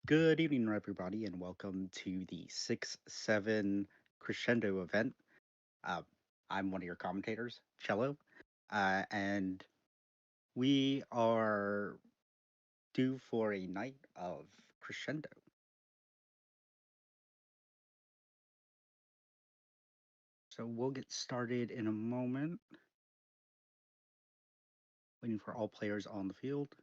Good evening, everybody, and welcome to the 6-7 Crescendo event. Uh, I'm one of your commentators, Cello, and we are due for a night of Crescendo. So we'll get started in a moment, waiting for all players on the field.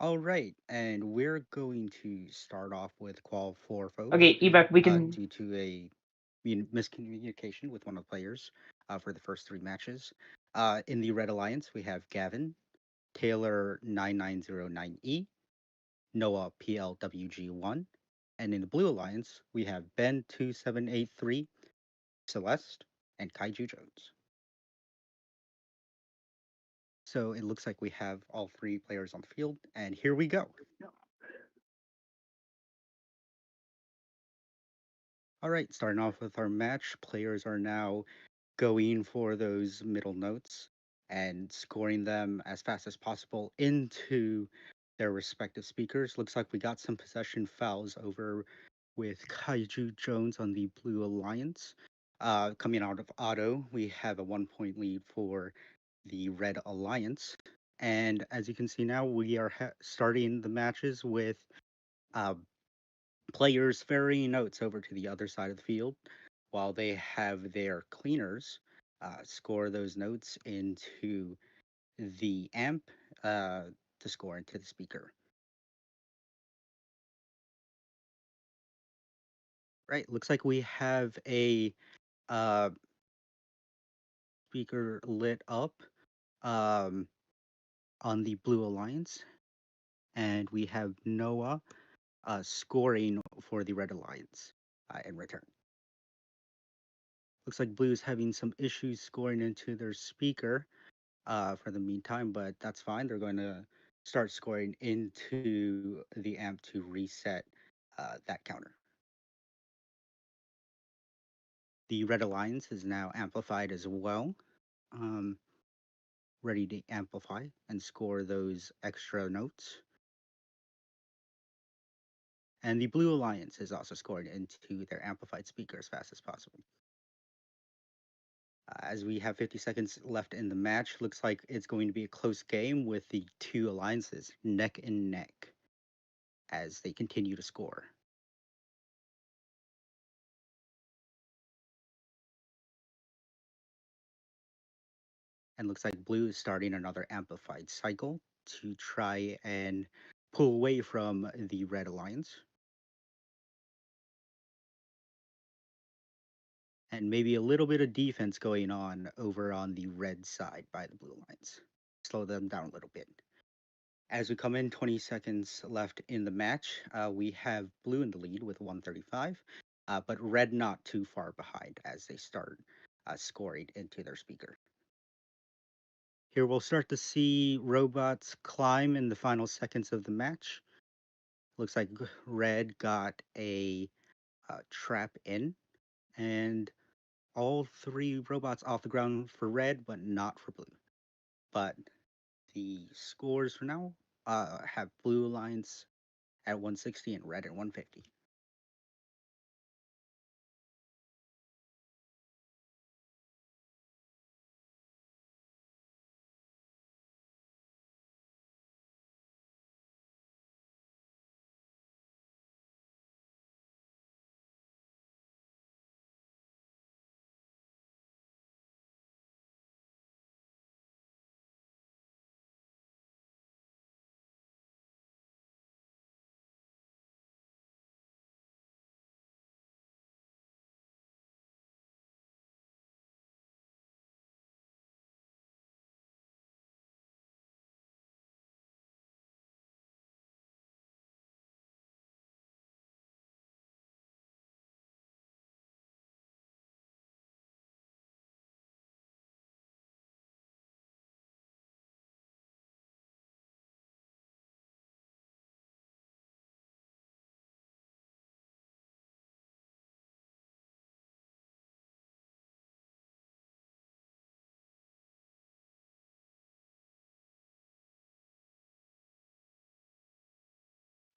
All right, and we're going to start off with qual 4, folks, Okay, Ebak, we can. due to a miscommunication with one of the players for the first three matches. In the Red Alliance, we have Gavin, Taylor 9909E, Noah PLWG1, and in the Blue Alliance, we have Ben 2783, Celeste, and Kaiju Jones. So it looks like we have all three players on the field, and here we go. All right, starting off with our match, players are now going for those middle notes and scoring them as fast as possible into their respective speakers. Looks like we got some possession fouls over with Kaiju Jones on the Blue Alliance. Coming out of auto, we have a 1 point lead for the Red Alliance. And as you can see now, we are starting the matches with uh, players ferrying notes over to the other side of the field while they have their cleaners score those notes into the amp to score into the speaker. Right, looks like we have a uh, speaker lit up um, on the Blue Alliance, and we have Noah scoring for the Red Alliance in return. Looks like Blue is having some issues scoring into their speaker for the meantime, but that's fine. They're going to start scoring into the amp to reset that counter. The Red Alliance is now amplified as well, um, ready to amplify and score those extra notes. And the Blue Alliance is also scoring into their amplified speaker as fast as possible. As we have 50 seconds left in the match, looks like it's going to be a close game with the two alliances neck and neck as they continue to score. And looks like Blue is starting another amplified cycle to try and pull away from the Red Alliance. And maybe a little bit of defense going on over on the red side by the Blue Alliance. Slow them down a little bit. As we come in, 20 seconds left in the match, we have Blue in the lead with 135, but Red not too far behind as they start scoring into their speaker. Here we'll start to see robots climb in the final seconds of the match. Looks like Red got a trap in, and all three robots off the ground for Red, but not for Blue. But the scores for now have Blue Alliance at 160 and Red at 150.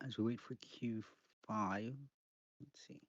As we wait for Q5, let's see.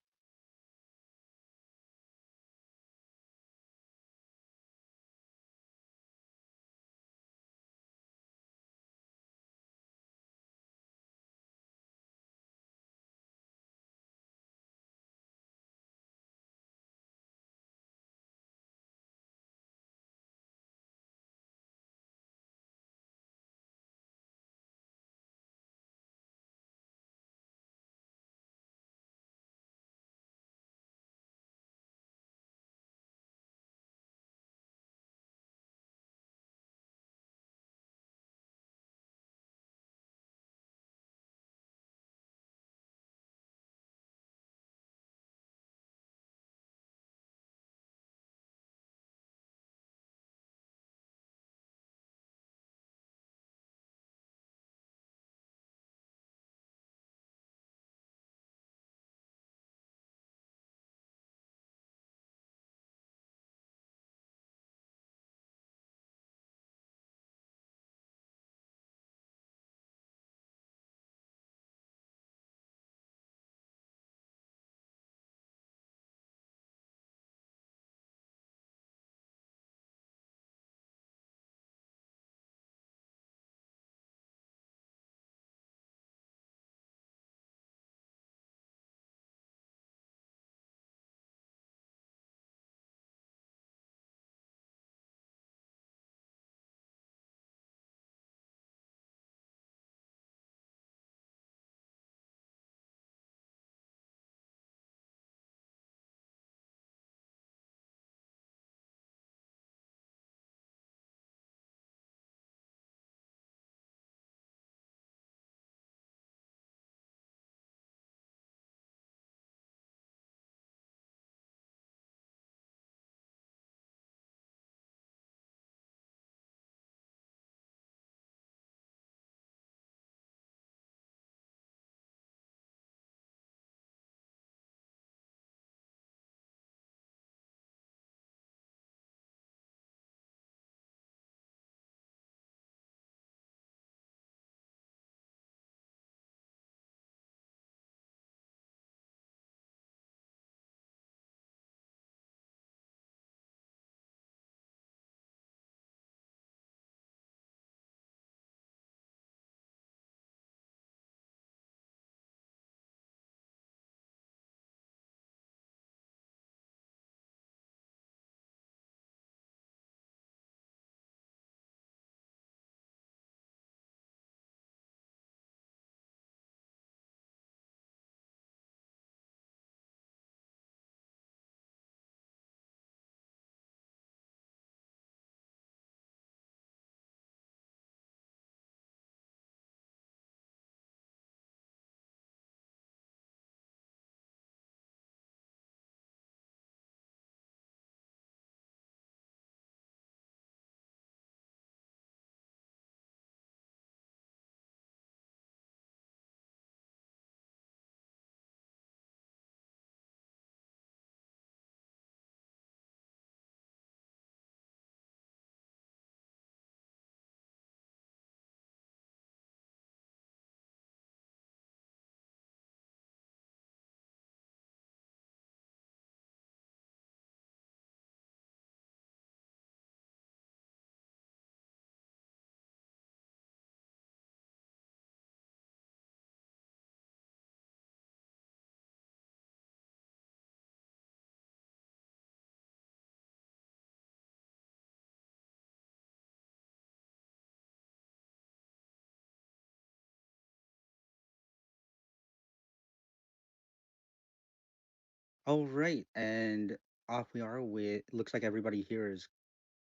All right, and off we are with. Looks like everybody here is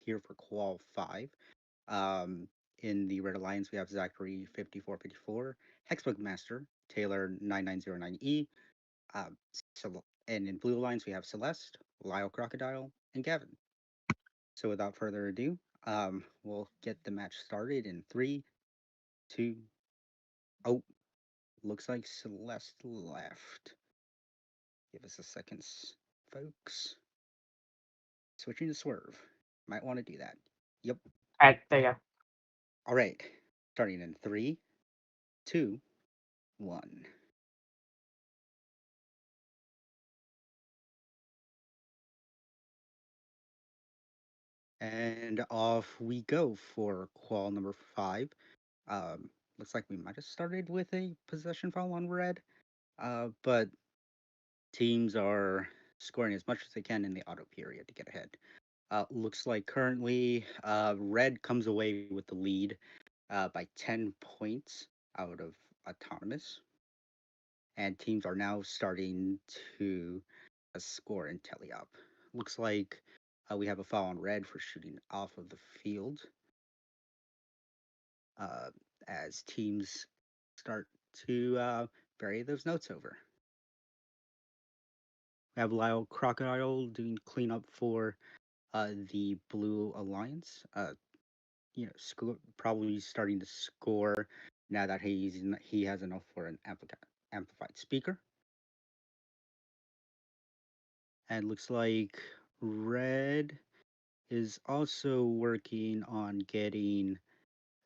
here for Qual 5. Um, in the Red Alliance, we have Zachary 5454, Hexbug Master, Taylor 9909E, and in Blue Alliance, we have Celeste, Lyle Crocodile, and Gavin. So without further ado, we'll get the match started in three, two. Oh, looks like Celeste left. Give us a second, folks. Switching to Swerve. Might want to do that. Yep. There you go. All right. Starting in three, two, one. And off we go for qual number 5. Um, Looks like we might have started with a possession foul on red, but teams are scoring as much as they can in the auto period to get ahead. Looks like currently red comes away with the lead by 10 points out of autonomous, and teams are now starting to score and tally up. Looks like we have a foul on red for shooting off of the field uh, as teams start to bury those notes over. We have Lyle Crocodile doing cleanup for the Blue Alliance. Probably starting to score now that he has enough for an amplified speaker. And looks like red is also working on getting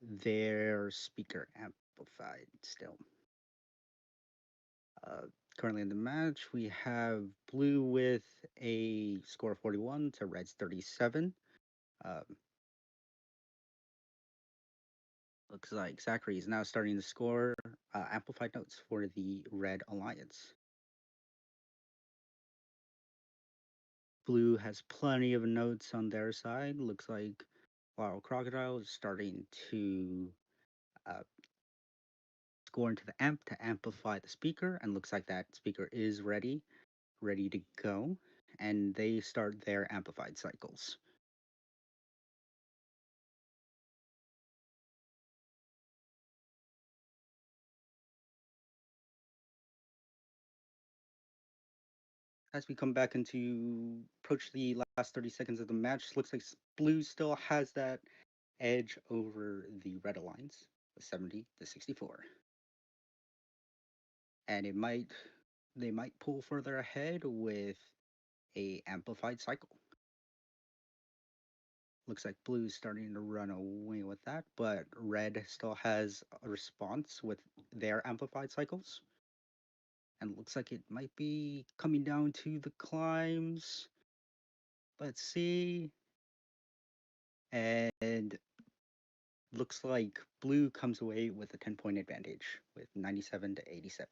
their speaker amplified still. Uh, Currently in the match, we have blue with a score of 41 to red's 37. Um, Looks like Zachary is now starting to score amplified notes for the Red Alliance. Blue has plenty of notes on their side. Looks like Wild Crocodile is starting to uh, score into the amp to amplify the speaker, and looks like that speaker is ready to go. And they start their amplified cycles. As we come back into approach the last 30 seconds of the match, looks like blue still has that edge over the red alliance with 70 to 64. And they might pull further ahead with a amplified cycle. Looks like blue's starting to run away with that, but red still has a response with their amplified cycles. And looks like it might be coming down to the climbs. Let's see. And looks like blue comes away with a 10-point advantage with 97 to 87.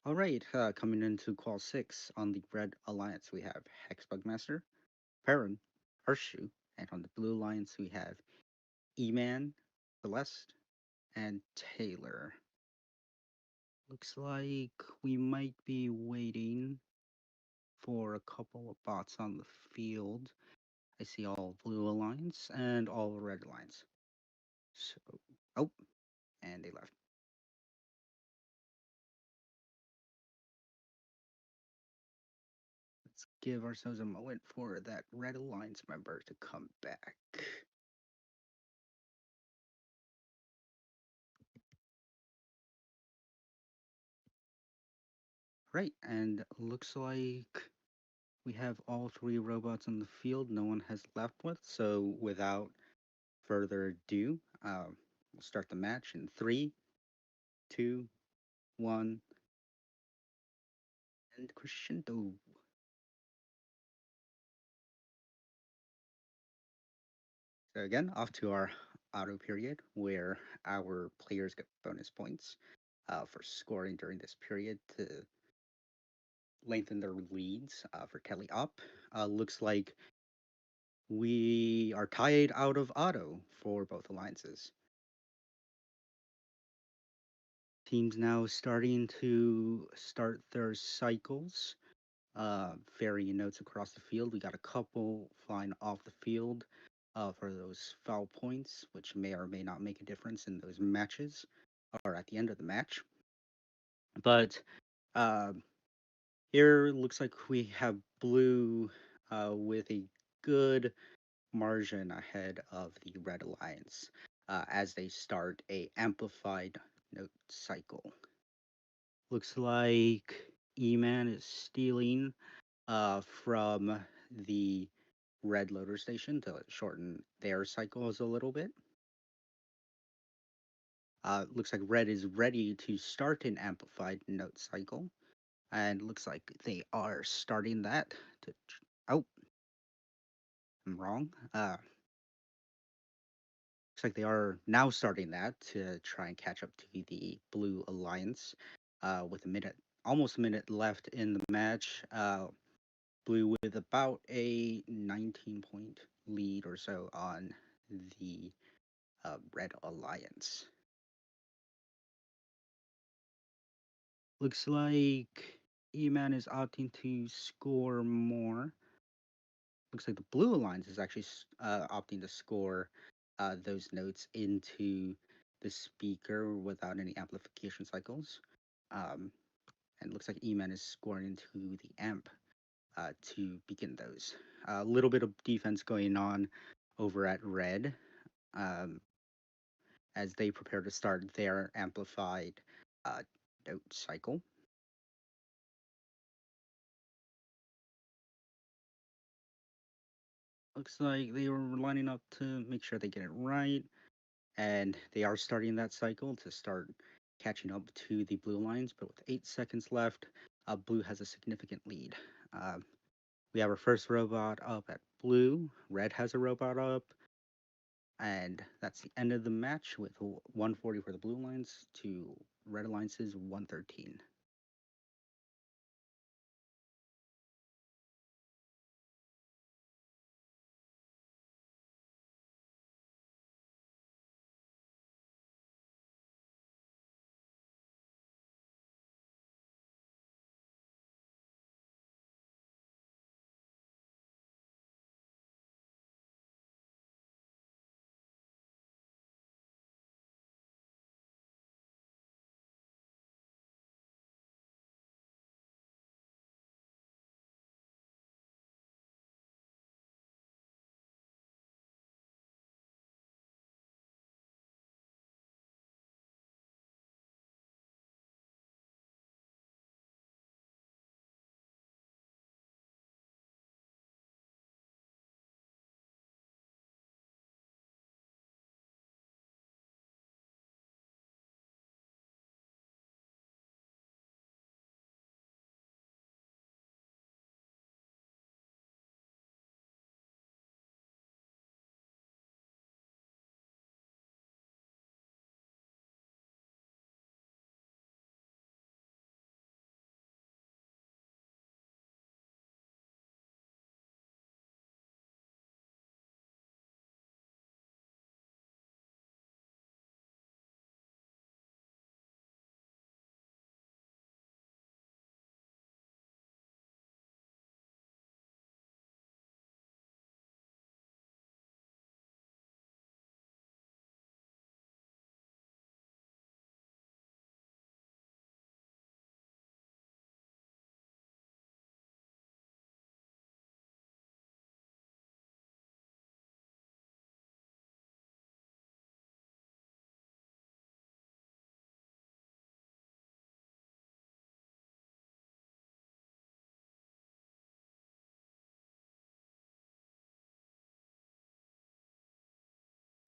All right, coming into Qual 6 on the Red Alliance, we have Hexbugmaster, Perrin, Urshu, and on the Blue Alliance, we have E-Man, Celeste, and Taylor. Looks like we might be waiting for a couple of bots on the field. I see all Blue Alliance and all Red Alliance. So, oh, and they left. Let's give ourselves a moment for that Red Alliance member to come back. Right, and looks like we have all three robots on the field. No one has left with. So without further ado, we'll start the match in 3, 2, 1, and crescendo. So again, off to our auto period where our players get bonus points for scoring during this period to lengthen their leads for Kelly up. Looks like we are tied out of auto for both alliances. Teams now starting to start their cycles. Varying notes across the field. We got a couple flying off the field for those foul points, which may or may not make a difference in those matches or at the end of the match. But uh, here looks like we have blue with a good margin ahead of the Red Alliance as they start a amplified note cycle. Looks like E-Man is stealing from the Red Loader Station to shorten their cycles a little bit. Looks like Red is ready to start an amplified note cycle, and looks like they are starting that. Oh, I'm wrong. Looks like they are now starting that to try and catch up to the Blue Alliance with almost a minute left in the match. Blue with about a 19-point lead or so on the Red Alliance. Looks like E-Man is opting to score more. Looks like the Blue Alliance is actually opting to score those notes into the speaker without any amplification cycles. And looks like E-Man is scoring into the amp to begin those. A little bit of defense going on over at Red as they prepare to start their amplified note cycle. Looks like they were lining up to make sure they get it right, and they are starting that cycle to start catching up to the Blue lines. But with 8 seconds left, Blue has a significant lead. We have our first robot up at Blue. Red has a robot up. And that's the end of the match with 140 for the Blue Lines to Red Alliance's 113.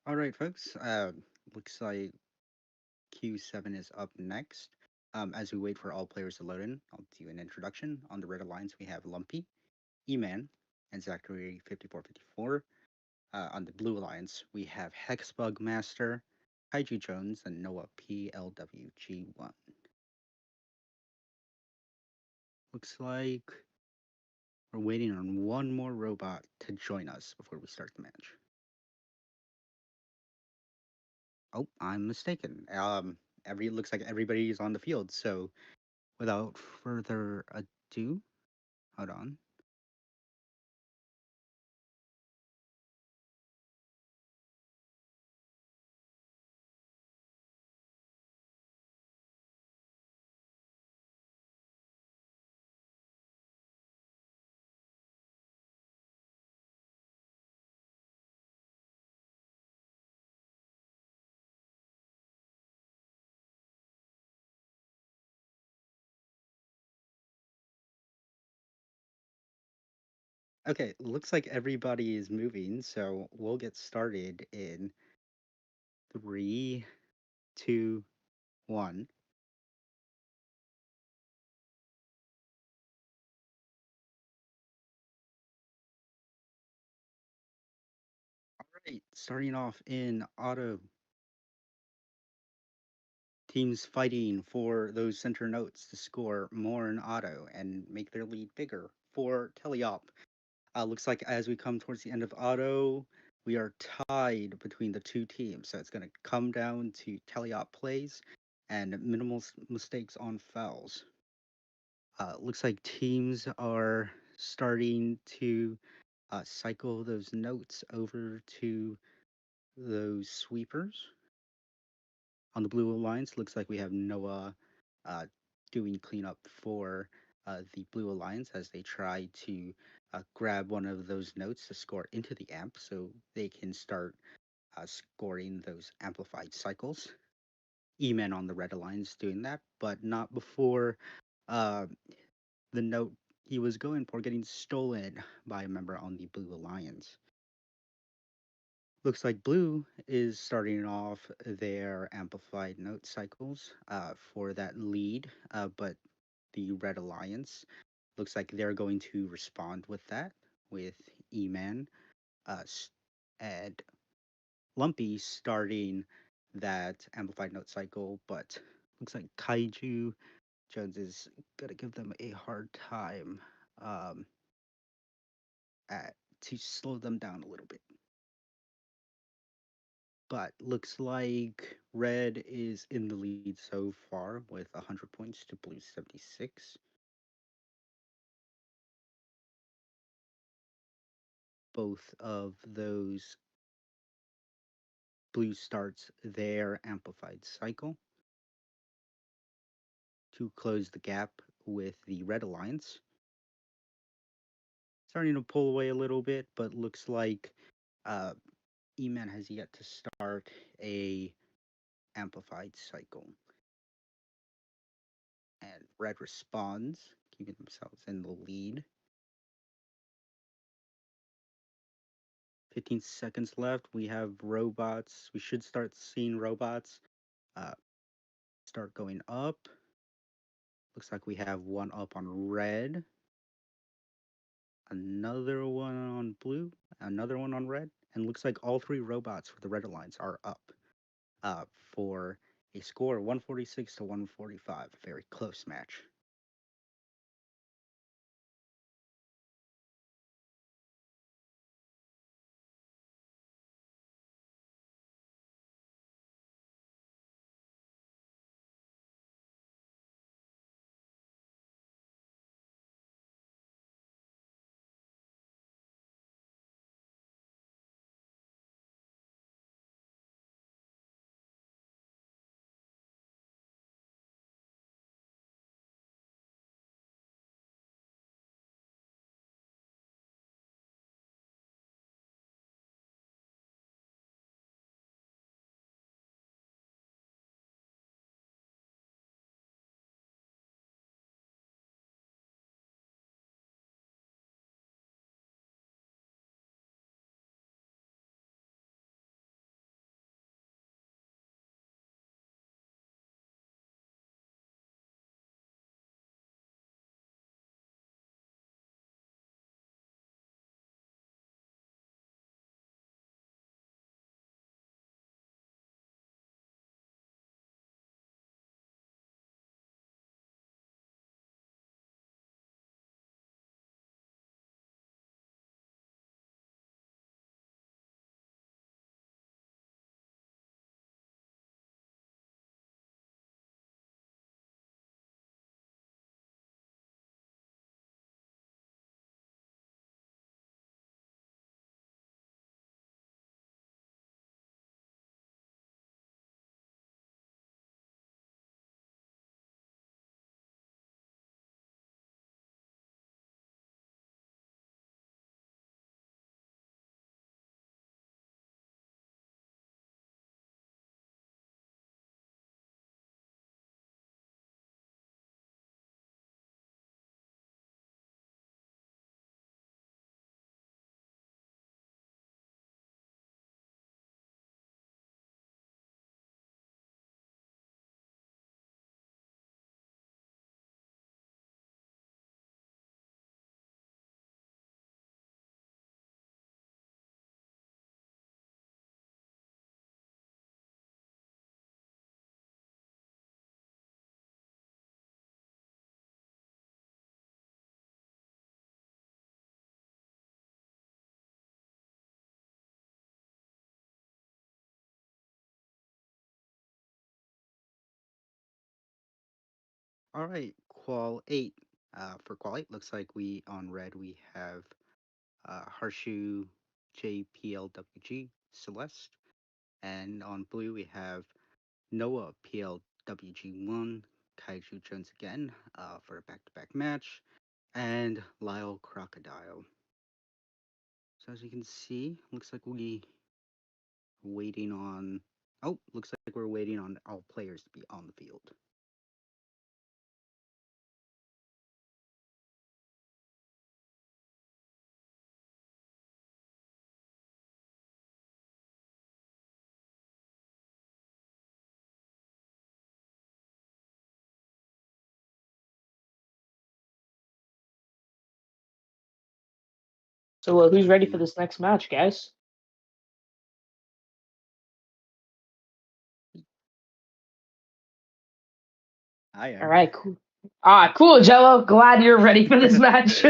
All right, folks. Looks like Q7 is up next. As we wait for all players to load in, I'll do an introduction. On the red alliance, we have Lumpy, E-Man, and Zachary 5454. On the blue alliance, we have Hexbug Master, Kaiju Jones, and Noah PLWG1. Looks like we're waiting on one more robot to join us before we start the match. Oh, I'm mistaken. Every looks like everybody is on the field. So, without further ado, hold on. Okay, looks like everybody is moving, so we'll get started in three, two, one. All right, starting off in auto, teams fighting for those center notes to score more in auto and make their lead bigger. For teleop, looks like as we come towards the end of auto, we are tied between the two teams. So it's going to come down to teleop plays and minimal mistakes on fouls. Looks like teams are starting to cycle those notes over to those sweepers. On the blue alliance, looks like we have Noah uh, doing cleanup for the blue alliance as they try to grab one of those notes to score into the amp so they can start scoring those amplified cycles. E-Man on the red alliance doing that, but not before uh, the note he was going for getting stolen by a member on the blue alliance. Looks like blue is starting off their amplified note cycles for that lead, but the red alliance looks like they're going to respond with that with E-Man uh, and Lumpy starting that amplified note cycle, but looks like Kaiju Jones is gonna give them a hard time um, to slow them down a little bit. But looks like red is in the lead so far with 100 points to blue 76. Both of those blue starts their amplified cycle to close the gap with the red alliance. Starting to pull away a little bit, but looks like uh, E-Man has yet to start a amplified cycle. And red responds, keeping themselves in the lead. 15 seconds left. We have robots. We should start seeing robots uh, start going up. Looks like we have one up on red, another one on blue, another one on red, and looks like all three robots for the red alliance are up for a score of 146 to 145. A very close match. All right, Qual 8. For Qual 8, looks like we on red we have Harshu JPLWG Celeste, and on blue we have Noah PLWG1 Kaiju Jones again for a back-to-back match, and Lyle Crocodile. So as you can see, looks like we waiting on. Oh, looks like we're waiting on all players to be on the field. So who's ready for Hmm. this next match, guys? I All am. right, cool. Cool, Jello. Glad you're ready for this match.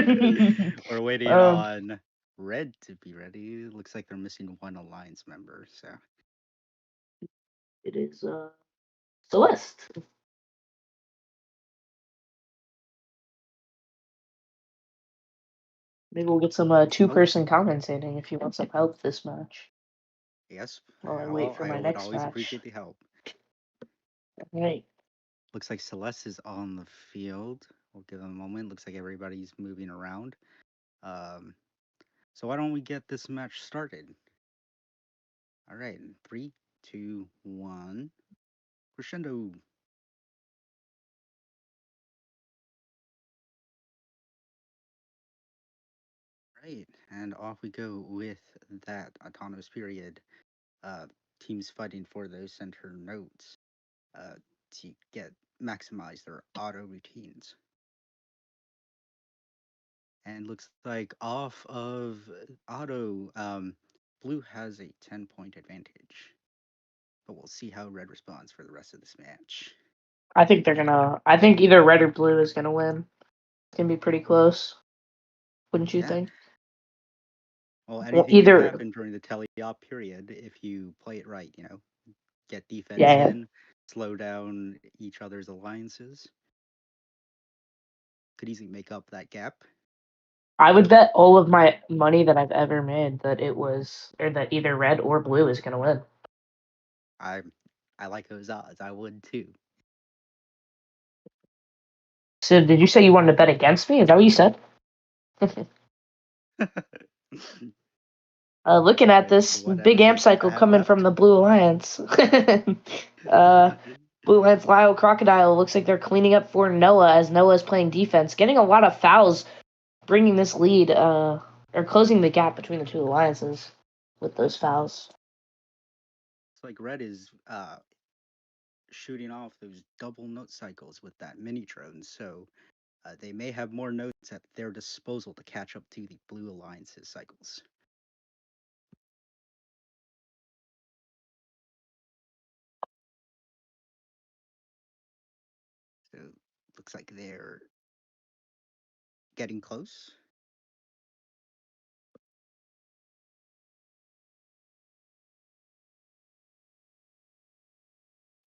We're waiting um, on Red to be ready. Looks like they're missing one alliance member, so it is Celeste. Maybe we'll get some oh two-person commentating if you want some help this match. yes. While I wait Well, for I my would next always match. appreciate the help. All right. Looks like Celeste is on the field. We'll give them a moment. Looks like everybody's moving around. Um, so why don't we get this match started? All right, in 3, 2, 1, crescendo. Right, and off we go with that autonomous period. Uh, Teams fighting for those center nodes uh, to get maximize their auto routines. And looks like off of auto, blue has a 10-point advantage. But we'll see how red responds for the rest of this match. I think they're gonna. I think either red or blue is gonna win. It's gonna be pretty close, wouldn't you Yeah. think? Well, Well, anything can either. happen during the teleop period if you play it right, you know. Get defense Yeah. in, slow down each other's alliances. Could easily make up that gap. I would bet all of my money that I've ever made that it was, or that either red or blue is gonna win. I I like those odds. I would too. So, did you say you wanted to bet against me? Is that what you said? Looking All at right, this what big amp do I cycle have coming from left? the Blue Alliance. Blue Alliance Lyle Crocodile looks like they're cleaning up for Noah as Noah is playing defense, getting a lot of fouls, bringing this lead, or closing the gap between the two alliances with those fouls. It's like red is shooting off those double note cycles with that mini drone, so they may have more notes at their disposal to catch up to the blue alliance's cycles. So looks like they're getting close.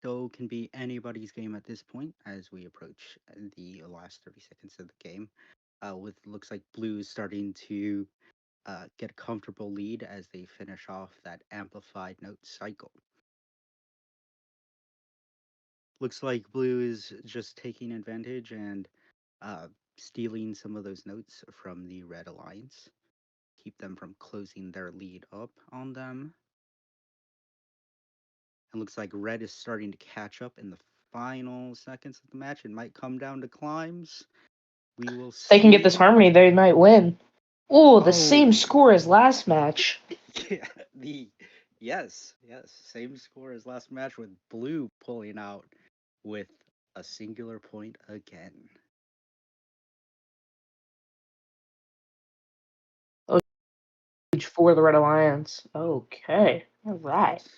So can be anybody's game at this point as we approach the last 30 seconds of the game. With looks like blue is starting to get a comfortable lead as they finish off that amplified note cycle. Looks like blue is just taking advantage and uh, stealing some of those notes from the red alliance, keep them from closing their lead up on them. It looks like red is starting to catch up in the final seconds of the match. It might come down to climbs. We will If they can get this see. harmony, they might win. Oh, the same Oh, score as last match. yeah, the yes, same score as last match with blue pulling out with a singular point again. Oh, for the Red Alliance. Okay, all right. Yes.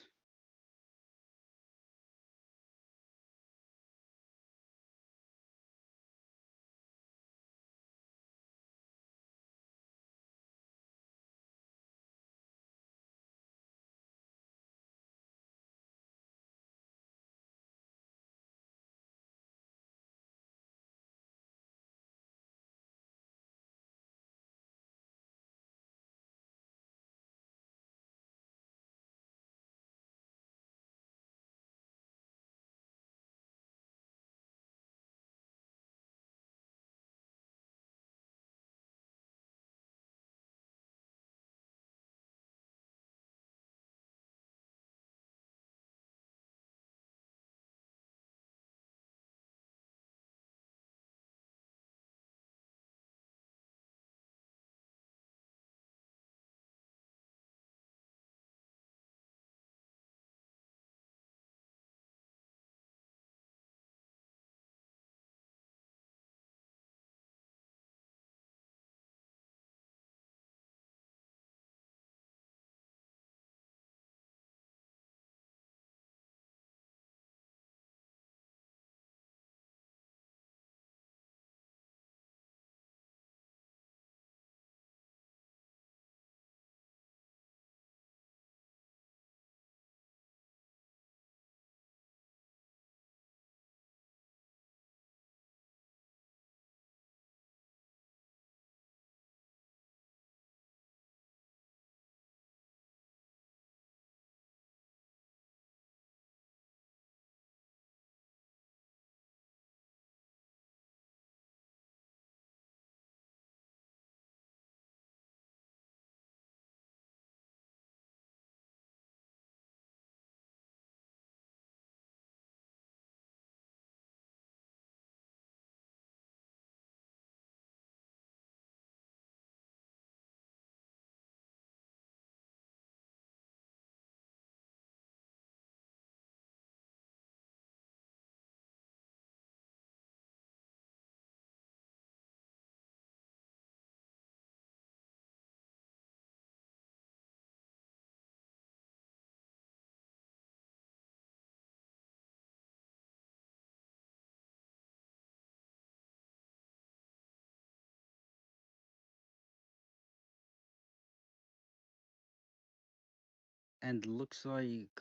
And looks like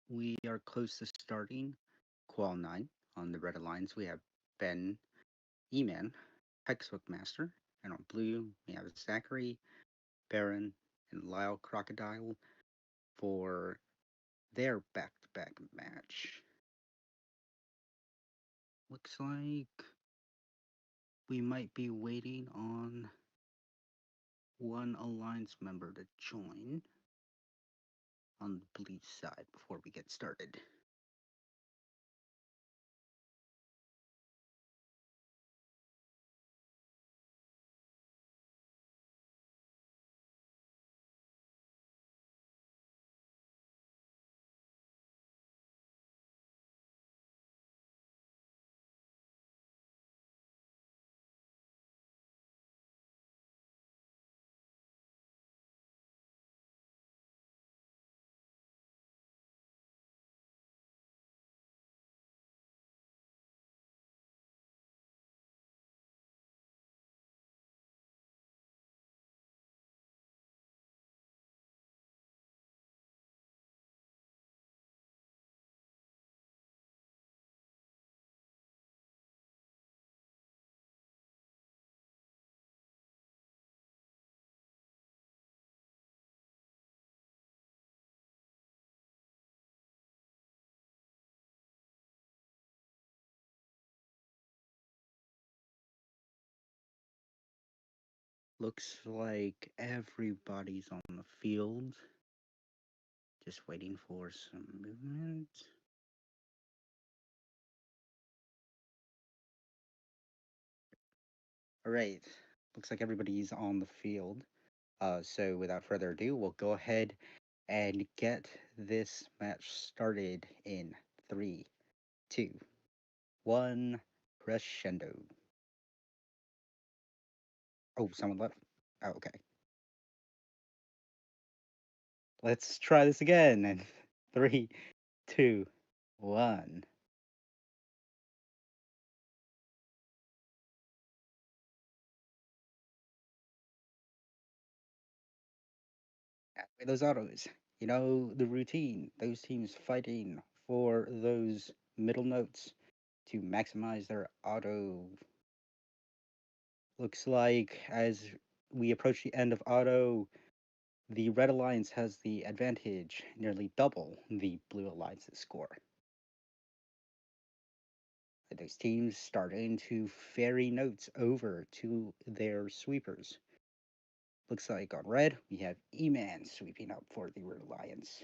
we are close to starting Qual 9 on the Red Alliance. We have Ben, E-Man, Hexhook Master, and on blue we have Zachary, Baron, and Lyle Crocodile for their back-to-back match. Looks like we might be waiting on one Alliance member to join on the blue side before we get started. Looks like everybody's on the field. Just waiting for some movement. All right. Looks like everybody's on the field. So without further ado, we'll go ahead and get this match started in 3, 2, 1, crescendo. Oh, someone left. Oh, okay. Let's try this again. And 3, 2, 1. Those autos. You know the routine. Those teams fighting for those middle notes to maximize their auto. Looks like as we approach the end of auto, the Red Alliance has the advantage, nearly double the Blue Alliance's score. Those teams starting to ferry notes over to their sweepers. Looks like on red, we have E-Man sweeping up for the Red Alliance.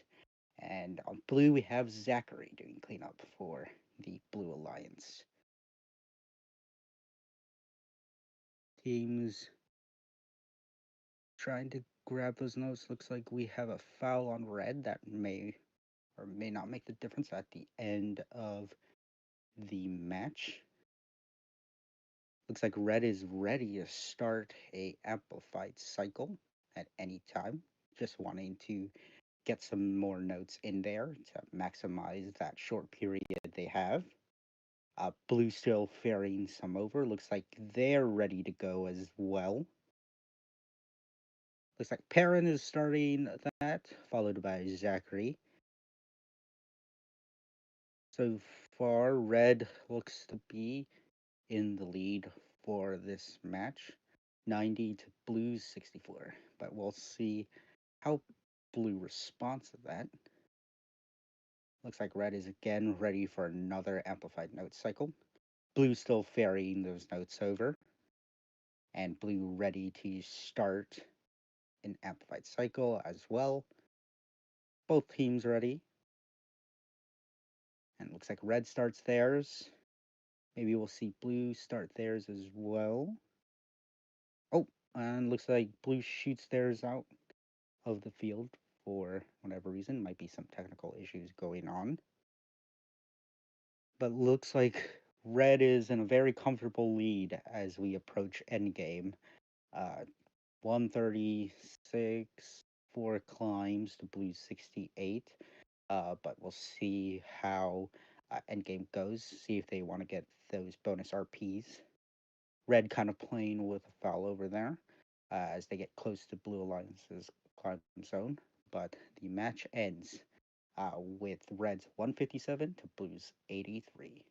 And on blue, we have Zachary doing cleanup for the Blue Alliance. Teams trying to grab those notes. Looks like we have a foul on red that may or may not make the difference at the end of the match. Looks like red is ready to start a amplified cycle at any time. Just wanting to get some more notes in there to maximize that short period they have. Blue still ferrying some over. Looks like they're ready to go as well. Looks like Perrin is starting that, followed by Zachary. So far, red looks to be in the lead for this match, 90 to blue's 64. But we'll see how blue responds to that. Looks like red is again ready for another amplified note cycle. Blue still ferrying those notes over, and blue ready to start an amplified cycle as well. Both teams ready. And it looks like red starts theirs. Maybe we'll see blue start theirs as well. Oh, and looks like blue shoots theirs out of the field for whatever reason. Might be some technical issues going on. But looks like red is in a very comfortable lead as we approach endgame. 136 for climbs to blue 68. But we'll see how endgame goes. See if they want to get those bonus RPs. Red kind of playing with a foul over there as they get close to Blue Alliance's climb zone. but the match ends with Reds 157 to Blues 83.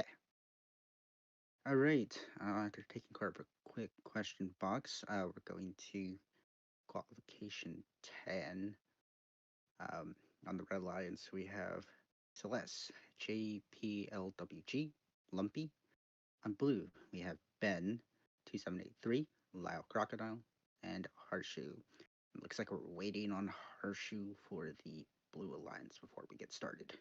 Okay. All right. After taking care of a quick question box, we're going to qualification 10. Um, on the Red Lions, we have Celeste, JPLWG, Lumpy. On blue, we have Ben, 2783, Lyle Crocodile, and Harshu. It looks like we're waiting on Harshu for the Blue Alliance before we get started.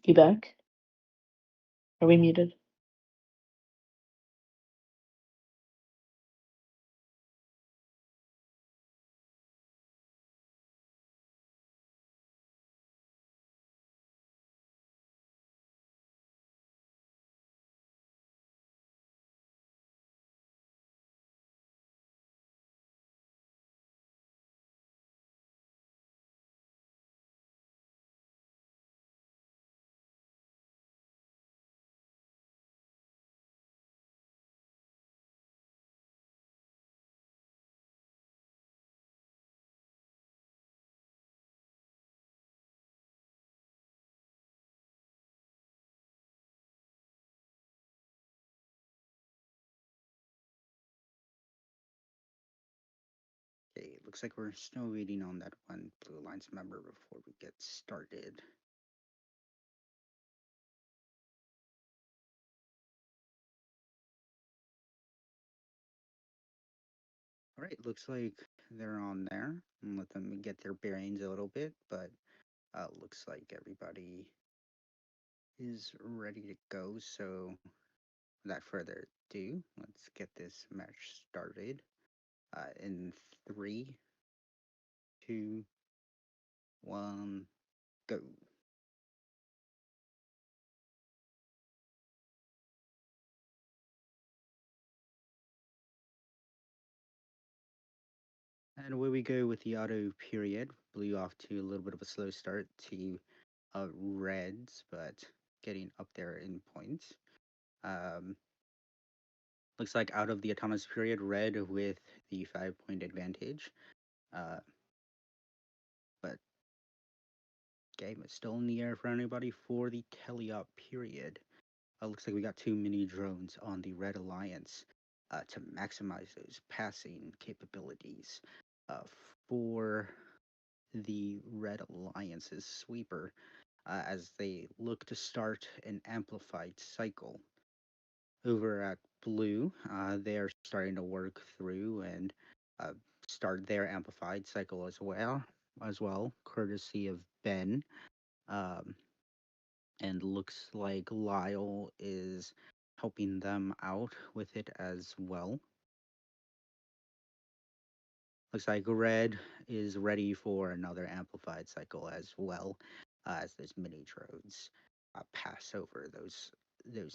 You back? Are we muted? Okay, it looks like we're still waiting on that one Blue Alliance member before we get started. All right, looks like they're on there. And let them get their bearings a little bit, but looks like everybody is ready to go. So, without further ado, let's get this match started. In 3, 2, 1, go. And away we go with the auto period. Blue off to a little bit of a slow start to reds, but getting up there in points. Um, looks like out of the autonomous period, red with the 5-point advantage. Uh, but game is still in the air for anybody for the teleop period. Looks like we got 2 mini drones on the Red Alliance to maximize those passing capabilities for the Red Alliance's sweeper as they look to start an amplified cycle. Over at Blue, they are starting to work through and uh, start their amplified cycle as well, courtesy of Ben. Um, and looks like Lyle is helping them out with it as well. Looks like Red is ready for another amplified cycle as well, as those mini drones pass over those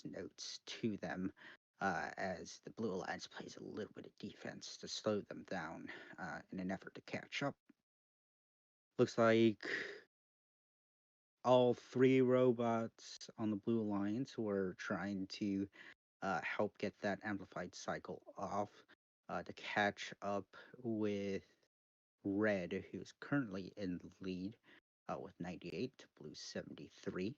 notes to them, as the Blue Alliance plays a little bit of defense to slow them down in an effort to catch up. Looks like all 3 robots on the Blue Alliance were trying to help get that amplified cycle off to catch up with Red, who's currently in the lead with 98 to Blue 73.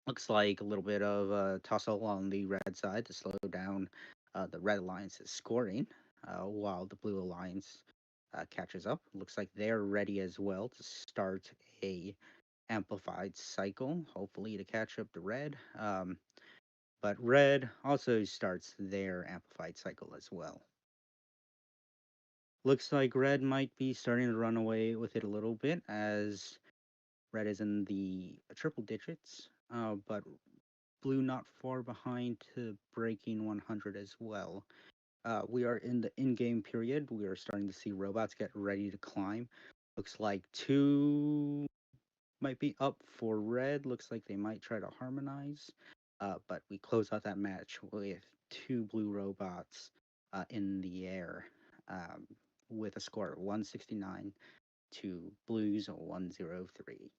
Looks like a little bit of a tussle on the red side to slow down the Red Alliance's scoring while the Blue Alliance catches up. Looks like they're ready as well to start a amplified cycle, hopefully to catch up to Red. But Red also starts their amplified cycle as well. Looks like Red might be starting to run away with it a little bit as Red is in the triple digits, but Blue not far behind to breaking 100 as well. We are in the in-game period. We are starting to see robots get ready to climb. Looks like 2 might be up for Red. Looks like they might try to harmonize. But we close out that match with 2 blue robots in the air with a score of 169 to Blues 103.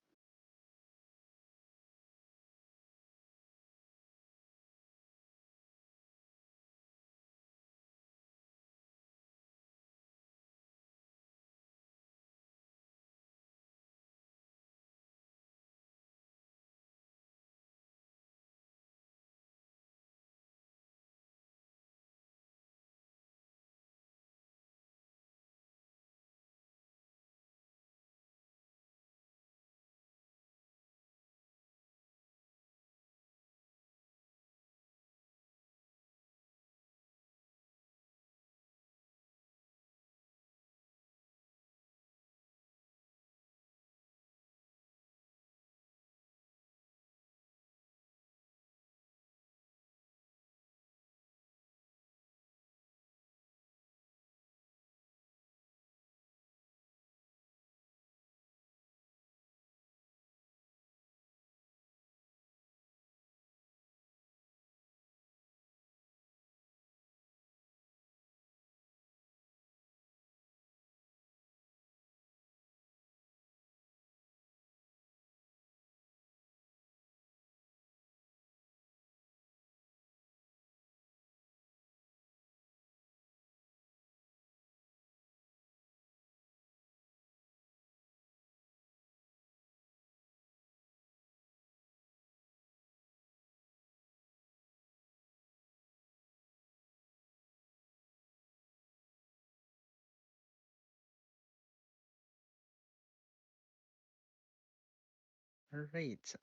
All right.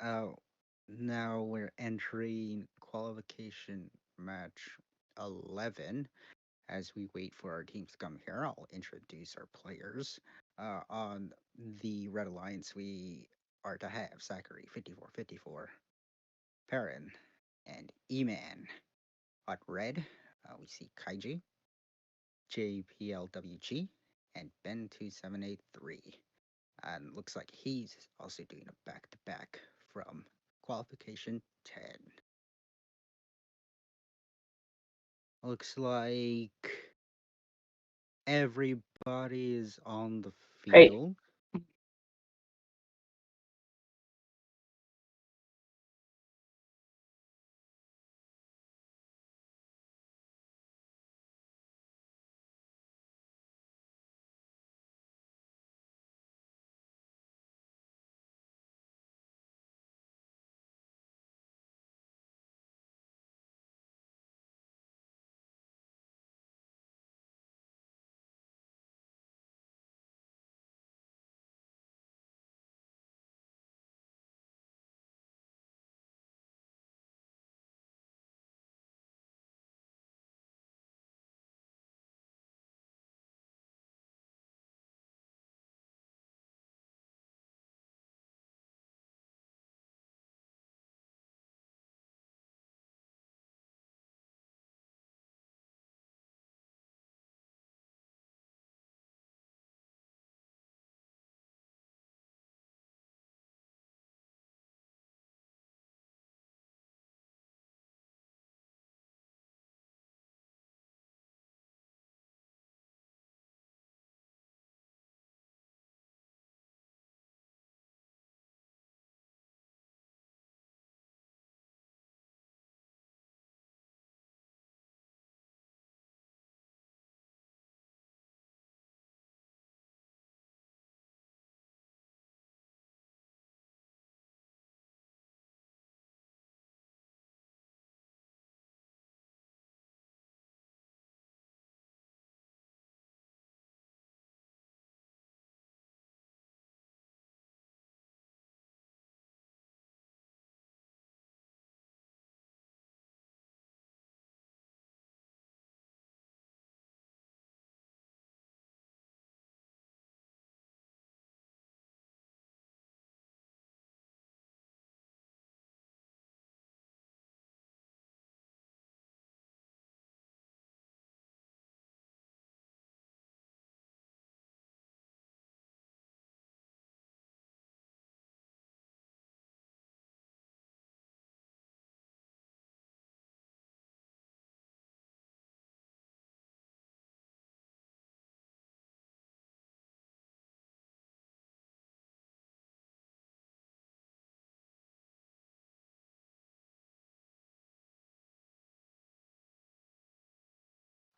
Now we're entering qualification match 11. As we wait for our teams to come here, I'll introduce our players. On the Red Alliance, we are to have Zachary 5454, Perrin, and E-Man. On Red, we see Kaiji, JPLWG, and Ben2783. And looks like he's also doing a back to back from qualification 10. Looks like everybody is on the Great. field.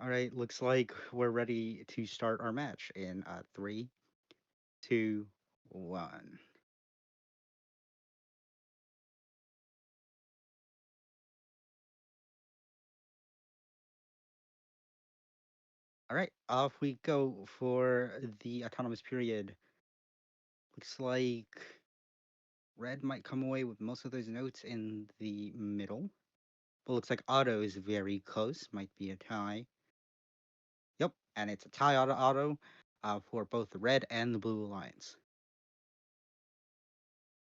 All right, looks like we're ready to start our match in 3, 2, 1. All right, off we go for the autonomous period. Looks like Red might come away with most of those notes in the middle. But looks like Auto is very close, might be a tie. Yep, and it's a tie auto for both the Red and the Blue Alliance.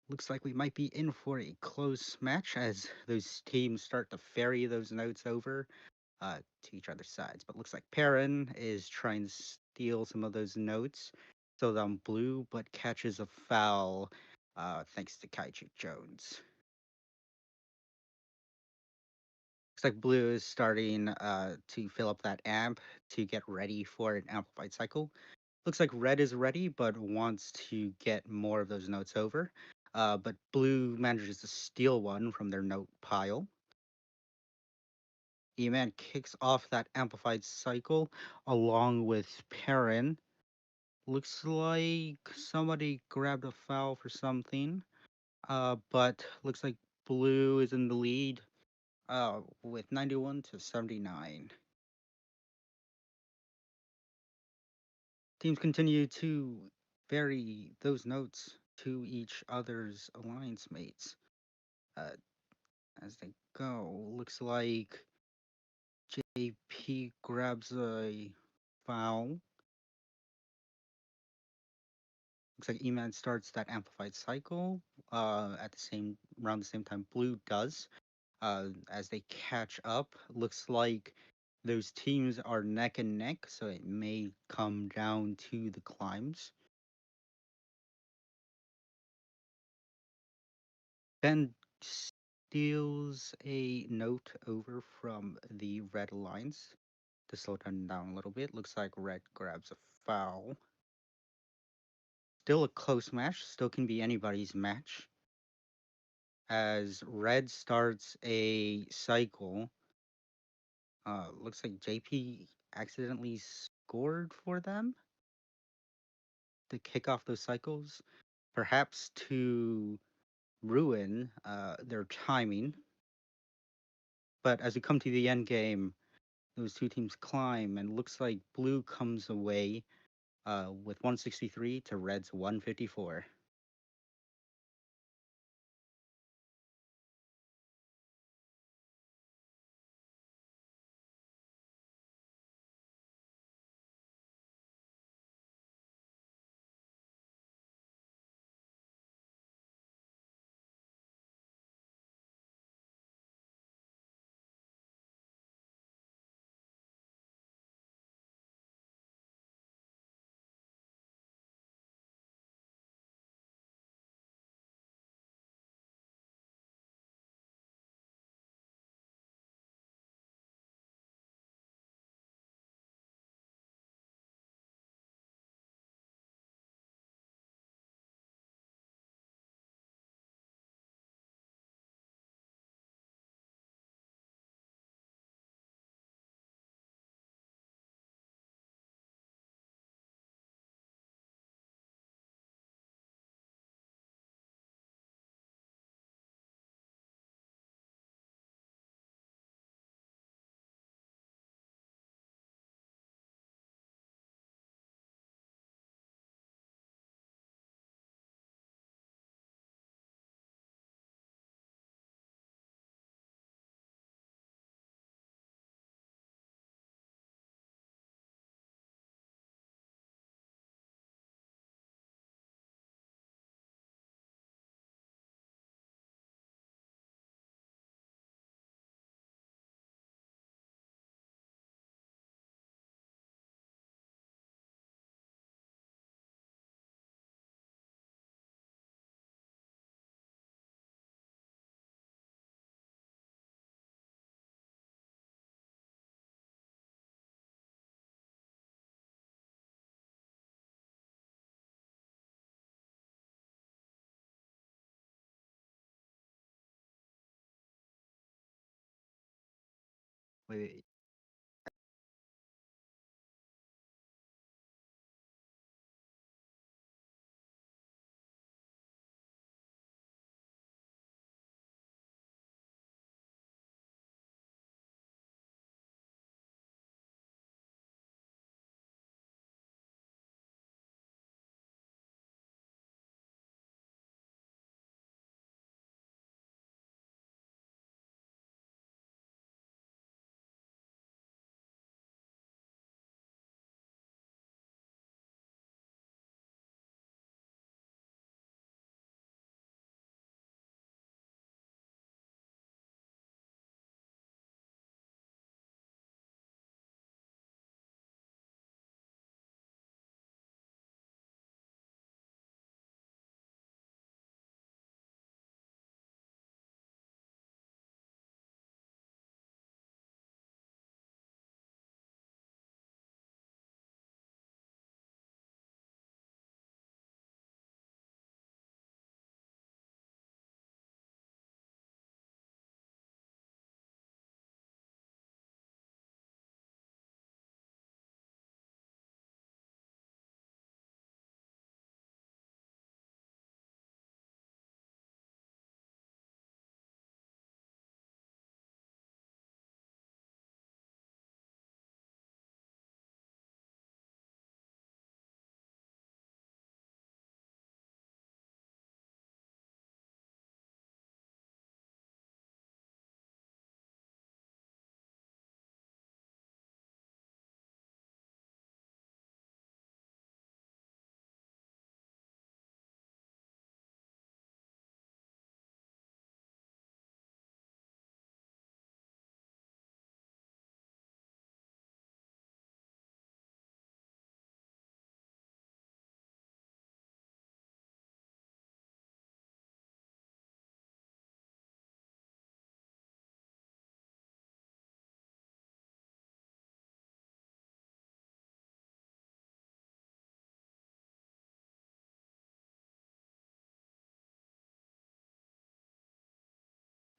Looks like we might be in for a close match as those teams start to ferry those notes over to each other's sides. But looks like Perrin is trying to steal some of those notes. So on blue, but catches a foul thanks to Kaiju Jones. Looks like blue is starting to fill up that amp to get ready for an amplified cycle. Looks like red is ready, but wants to get more of those notes over. But blue manages to steal one from their note pile. E-Man kicks off that amplified cycle along with Perrin. Looks like somebody grabbed a foul for something. But looks like blue is in the lead with 91 to 79. Teams continue to vary those notes to each other's alliance mates uh, as they go. Looks like JP grabs a foul. Looks like Eman starts that amplified cycle at the same around the same time Blue does. As they catch up, looks like those teams are neck and neck, so it may come down to the climbs. Ben steals a note over from the Red Alliance to slow them down a little bit. Looks like Red grabs a foul. Still a close match, still can be anybody's match. As Red starts a cycle, looks like JP accidentally scored for them to kick off those cycles, perhaps to ruin their timing. But as we come to the end game, those two teams climb, and looks like Blue comes away with 163 to Red's 154. Wait,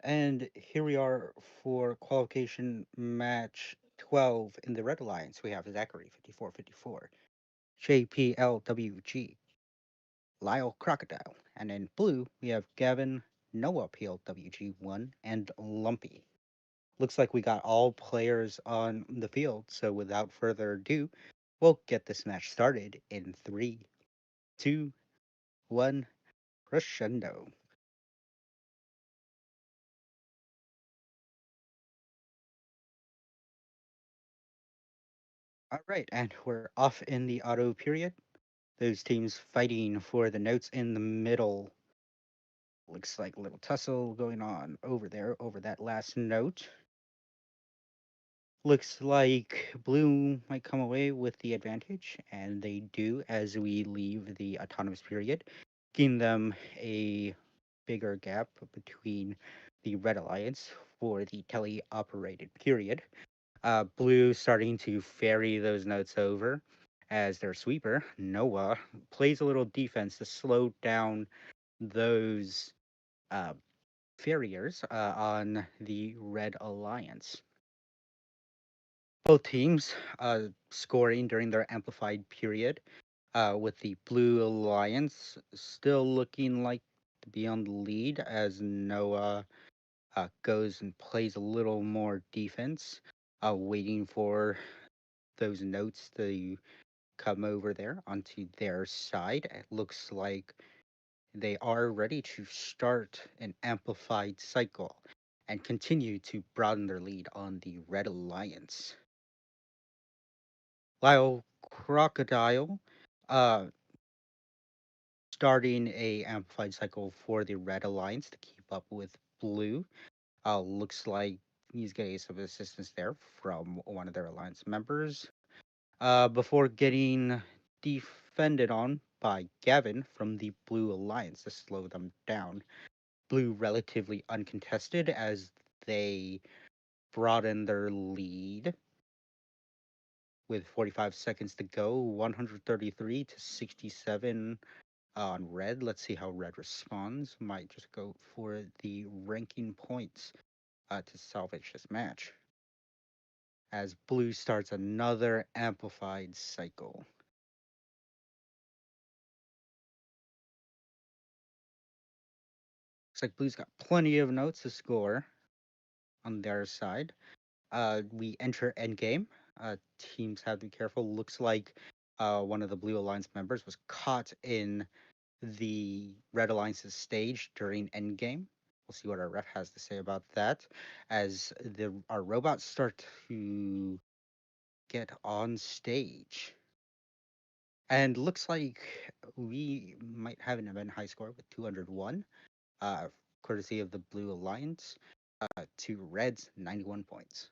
And here we are for qualification match 12 in the Red Alliance. We have Zachary 5454, JPLWG, Lyle Crocodile, and in blue we have Gavin, Noah PLWG1, and Lumpy. Looks like we got all players on the field, so without further ado, we'll get this match started in 3, 2, 1, Crescendo. All right, and we're off in the auto period. Those teams fighting for the notes in the middle. Looks like a little tussle going on over there, over that last note. Looks like blue might come away with the advantage, and they do as we leave the autonomous period, giving them a bigger gap between the Red Alliance for the tele-operated period. Blue starting to ferry those notes over as their sweeper, Noah, plays a little defense to slow down those uh, farriers on the Red Alliance. Both teams scoring during their amplified period, with the Blue Alliance still looking like to be on the lead as Noah goes and plays a little more defense, waiting for those notes to come over there onto their side. It looks like they are ready to start an amplified cycle and continue to broaden their lead on the Red Alliance. Lyle Crocodile uh, starting a amplified cycle for the Red Alliance to keep up with Blue. Looks like he's getting some assistance there from one of their alliance members. Before getting defended on by Gavin from the Blue Alliance to slow them down. Blue relatively uncontested as they broaden their lead with 45 seconds to go, 133 to 67 on red. Let's see how red responds. Might just go for the ranking points to salvage this match as blue starts another amplified cycle. Looks like blue's got plenty of notes to score on their side. We enter endgame. Teams have to be careful. Looks like one of the Blue Alliance members was caught in the Red Alliance's stage during endgame. We'll see what our ref has to say about that as our robots start to get on stage. And looks like we might have an event high score with 201, uh, courtesy of the Blue Alliance, to Red's 91 points.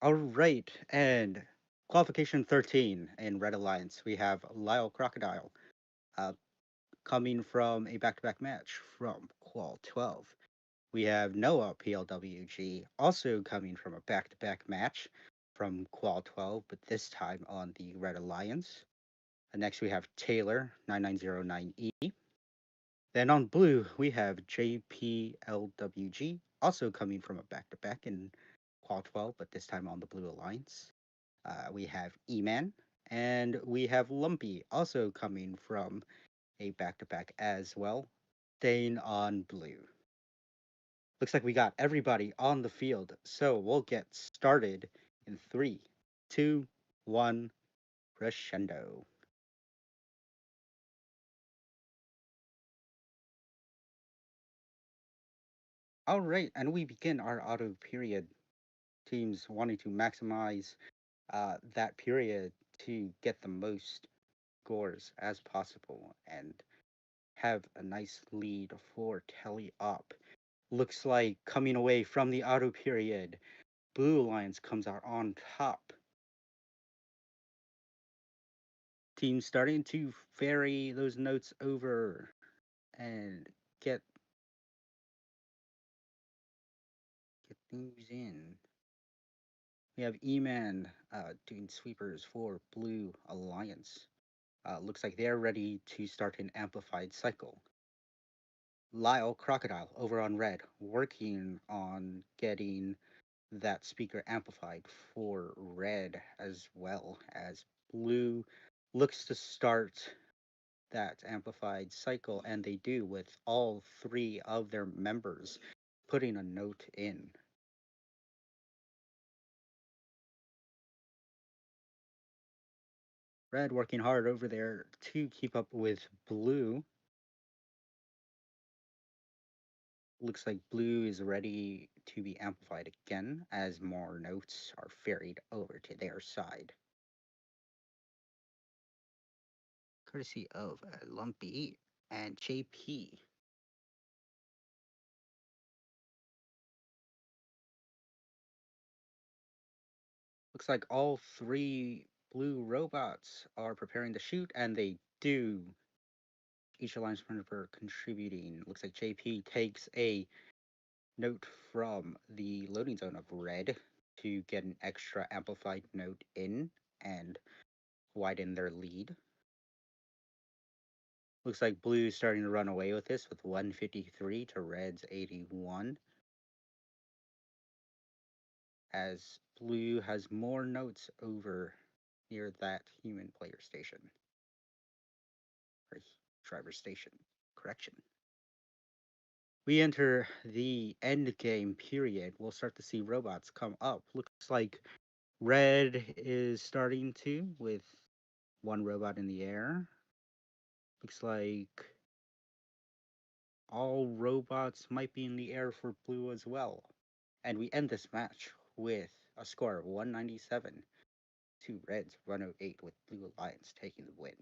All right, and qualification 13 in Red Alliance, we have Lyle Crocodile uh, coming from a back-to-back match from Qual 12. We have Noah PLWG also coming from a back-to-back match from Qual 12, but this time on the Red Alliance. And next we have Taylor 9909E. Then on blue we have JPLWG also coming from a back-to-back in Qual 12, but this time on the Blue Alliance. We have E-Man, and we have Lumpy also coming from a back-to-back as well, staying on blue. Looks like we got everybody on the field, so we'll get started in 3, 2, 1, crescendo. All right, and we begin our auto period. Teams wanting to maximize that period to get the most scores as possible and have a nice lead for Telly up. Looks like coming away from the auto period, Blue Alliance comes out on top. Team starting to ferry those notes over and get things in. We have E-Man doing sweepers for Blue Alliance. Looks like they're ready to start an amplified cycle. Lyle Crocodile over on Red, working on getting that speaker amplified for Red as well as Blue looks to start that amplified cycle, and they do with all three of their members putting a note in. Red working hard over there to keep up with Blue. Looks like Blue is ready to be amplified again as more notes are ferried over to their side. Courtesy of Lumpy and JP. Looks like all three blue robots are preparing to shoot, and they do. Each alliance member contributing. Looks like JP takes a note from the loading zone of Red to get an extra amplified note in and widen their lead. Looks like Blue's starting to run away with this with 153 to Red's 81. As Blue has more notes over near that human player station. Or driver station. Correction. We enter the end game period. We'll start to see robots come up. Looks like Red is starting to with one robot in the air. Looks like all robots might be in the air for Blue as well. And we end this match with a score of 197 to Red's 108, with Blue Alliance taking the win.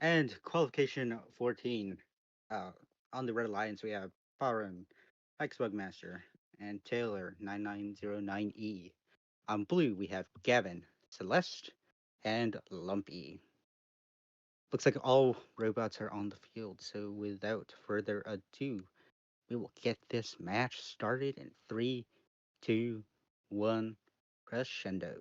And qualification 14. Uh, on the Red Alliance, we have Farin, Xbug Master, and Taylor 9909E. On blue, we have Gavin, Celeste, and Lumpy. Looks like all robots are on the field, so without further ado, we will get this match started in 3, 2, 1, crescendo.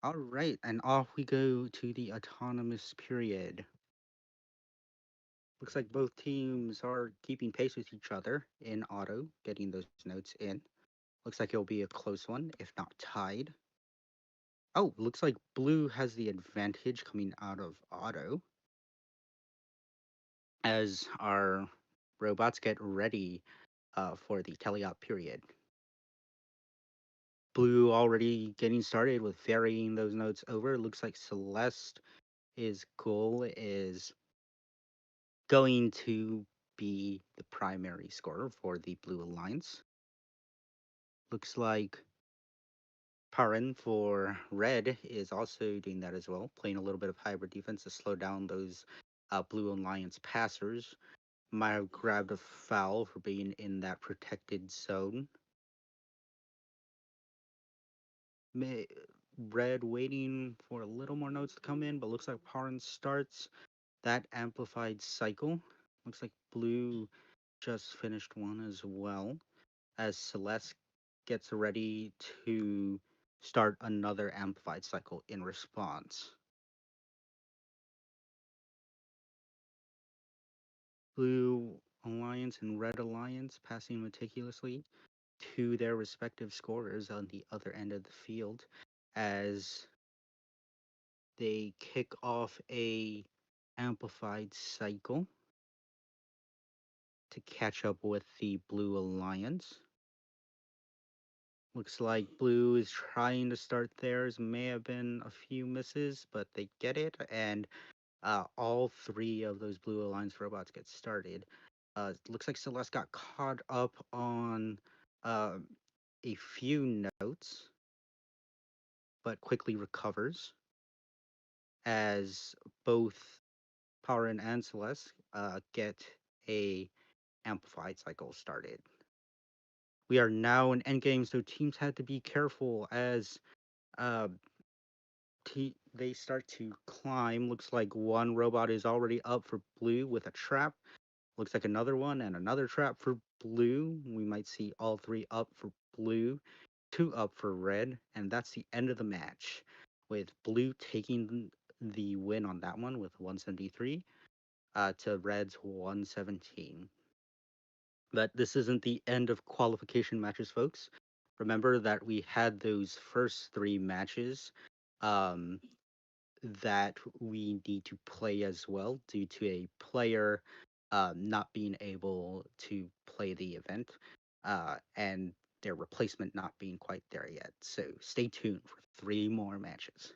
All right, and off we go to the autonomous period. Looks like both teams are keeping pace with each other in auto, getting those notes in. Looks like it'll be a close one, if not tied. Oh, looks like blue has the advantage coming out of auto as our robots get ready for the teleop period. Blue already getting started with varying those notes over. Looks like Celeste, his goal is going to be the primary scorer for the Blue Alliance. Looks like Parin for red is also doing that as well, playing a little bit of hybrid defense to slow down those Blue Alliance passers. Might have grabbed a foul for being in that protected zone. Red waiting for a little more notes to come in, but looks like Parin starts that amplified cycle. Looks like blue just finished one as well, as Celeste gets ready to start another amplified cycle in response. Blue Alliance and Red Alliance passing meticulously to their respective scorers on the other end of the field as they kick off a amplified cycle to catch up with the Blue Alliance. Looks like blue is trying to start theirs. May have been a few misses, but they get it, and all three of those Blue Alliance robots get started. Looks like Celeste got caught up on uh, a few notes, but quickly recovers as both Parin and Celeste get a amplified cycle started. We are now in endgame, so teams had to be careful as uh, they start to climb. Looks like one robot is already up for blue with a trap. Looks like another one and another trap for blue. We might see all three up for blue, two up for red, and that's the end of the match, with blue taking the win on that one with 173 to red's 117. But this isn't the end of qualification matches, folks. Remember that we had those first three matches um, that we need to play as well due to a player not being able to play the event and their replacement not being quite there yet. So stay tuned for three more matches.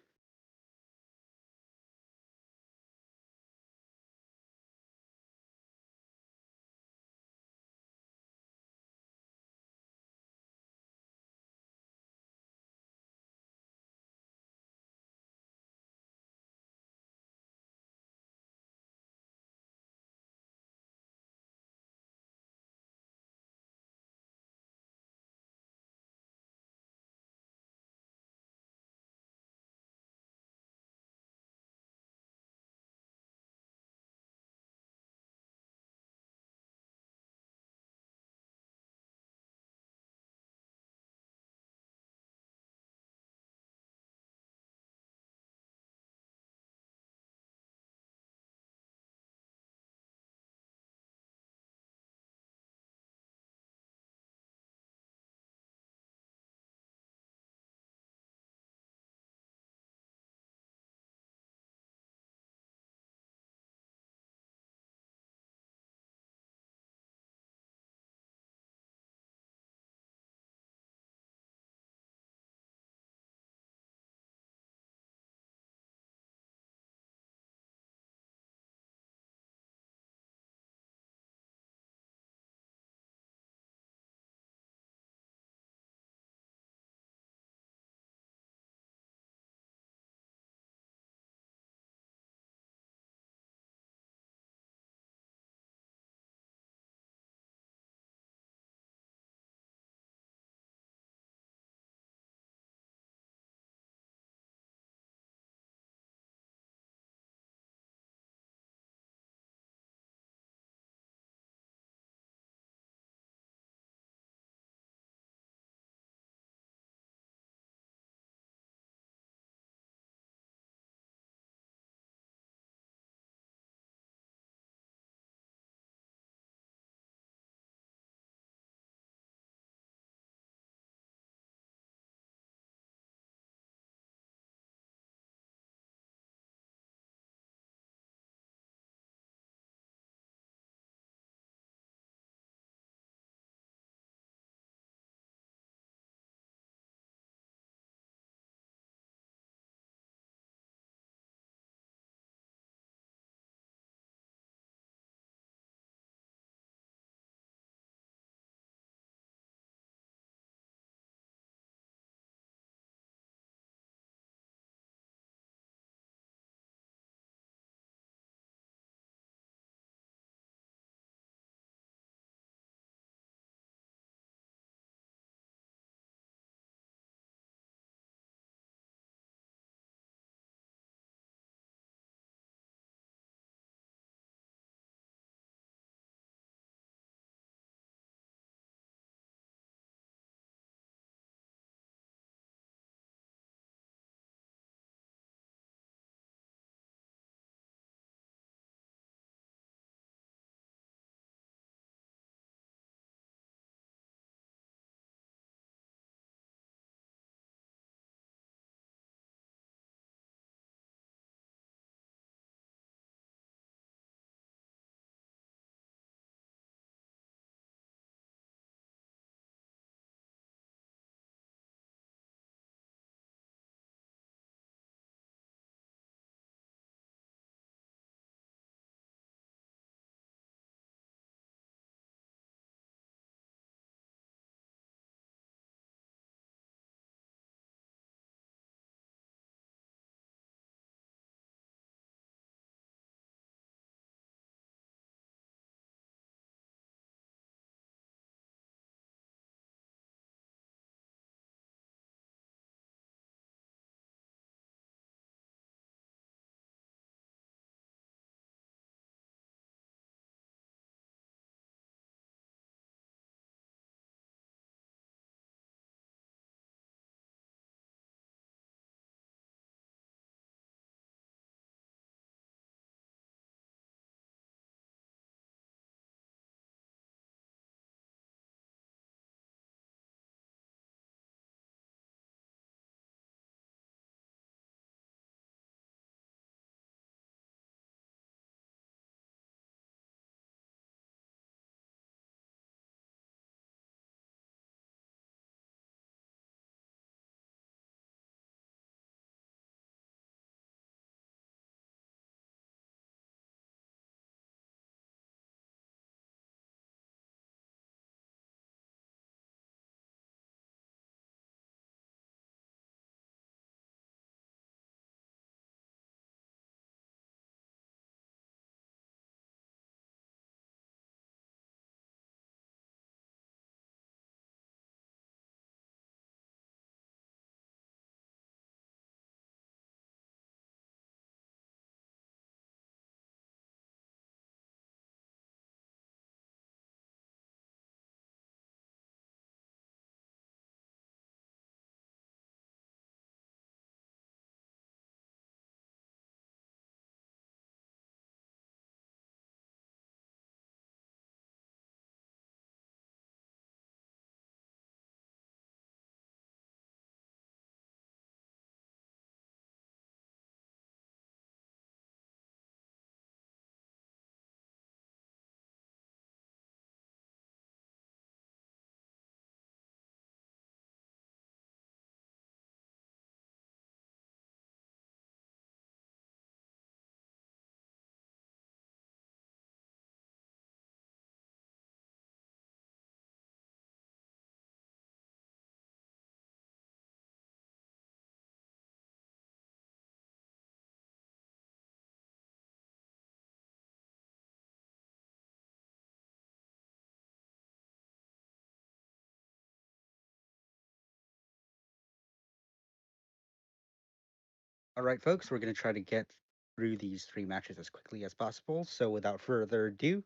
All right, folks, we're going to try to get through these three matches as quickly as possible. So, without further ado,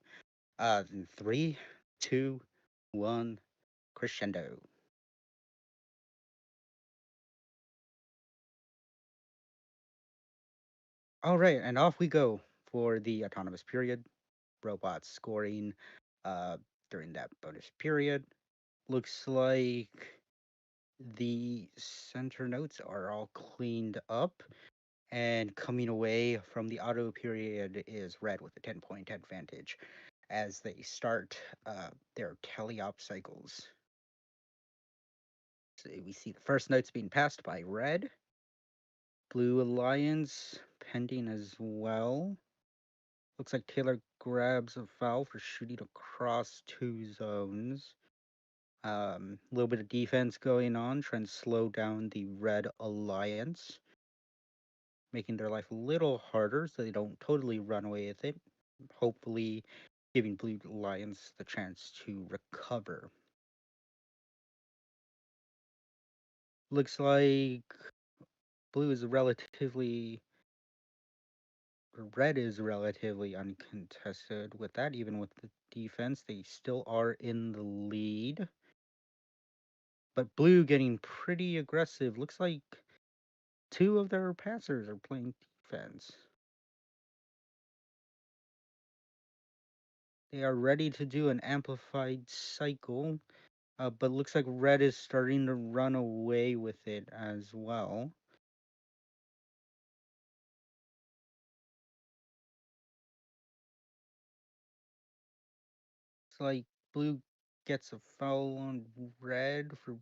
in three, two, one, crescendo. All right, and off we go for the autonomous period. Robots scoring uh, during that bonus period. Looks like the center notes are all cleaned up, and coming away from the auto period is red with a 10-point advantage as they start their teleop cycles. So we see the first notes being passed by red. Blue Alliance pending as well. Looks like Taylor grabs a foul for shooting across two zones. A little bit of defense going on, trying to slow down the Red Alliance, making their life a little harder so they don't totally run away with it. Hopefully, giving Blue Alliance the chance to recover. Looks like Blue is relatively, or Red is relatively uncontested with that, even with the defense. They still are in the lead. But Blue getting pretty aggressive. Looks like two of their passers are playing defense. They are ready to do an amplified cycle, but looks like Red is starting to run away with it as well. It's like Blue gets a foul on Red for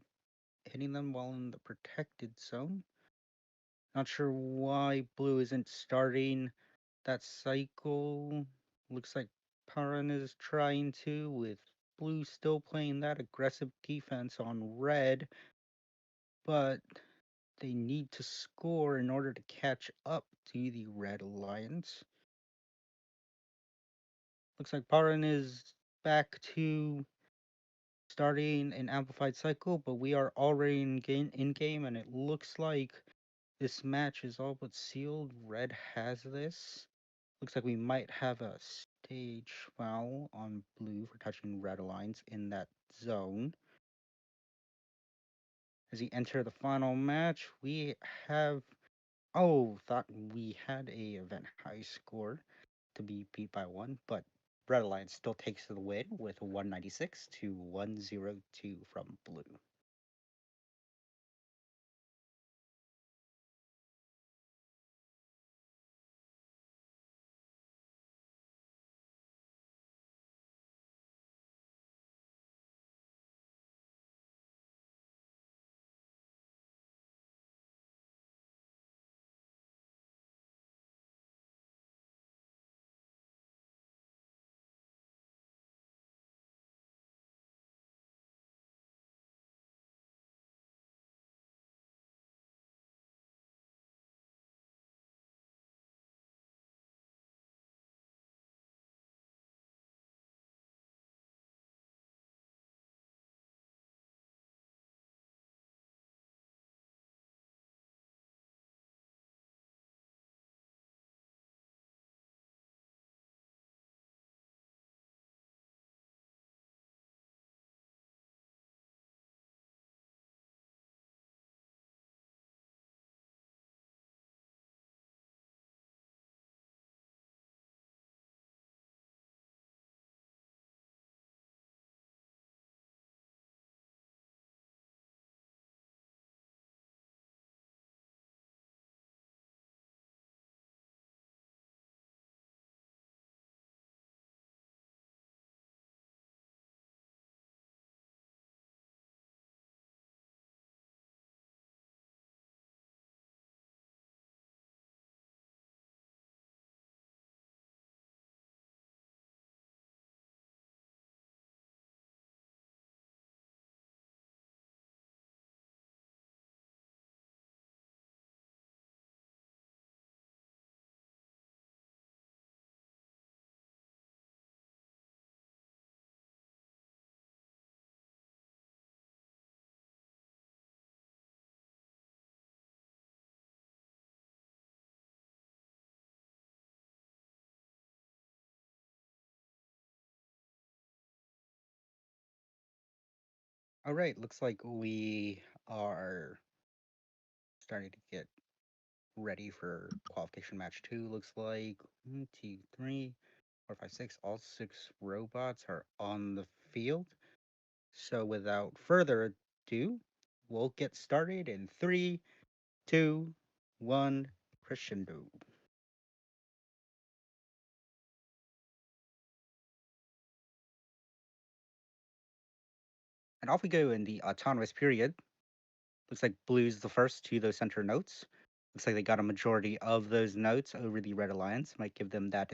hitting them while in the protected zone. Not sure why Blue isn't starting that cycle. Looks like Paran is trying to, with Blue still playing that aggressive defense on Red, but they need to score in order to catch up to the Red Alliance. Looks like Paran is back to starting an amplified cycle, but we are already in game, and it looks like this match is all but sealed. Red has this. Looks like we might have a stage foul on Blue for touching Red Alliance in that zone. As we enter the final match, we have thought we had a event high score to be beat by one, but Red Alliance still takes the win with 196 to 102 from Blue. All right, looks like we are starting to get ready for qualification match two. Looks like one, two, three, four, five, six. All six robots are on the field. So without further ado, we'll get started in three, two, one, crescendo. And off we go in the autonomous period. Looks like blue's the first to those center notes. Looks like they got a majority of those notes over the red alliance. Might give them that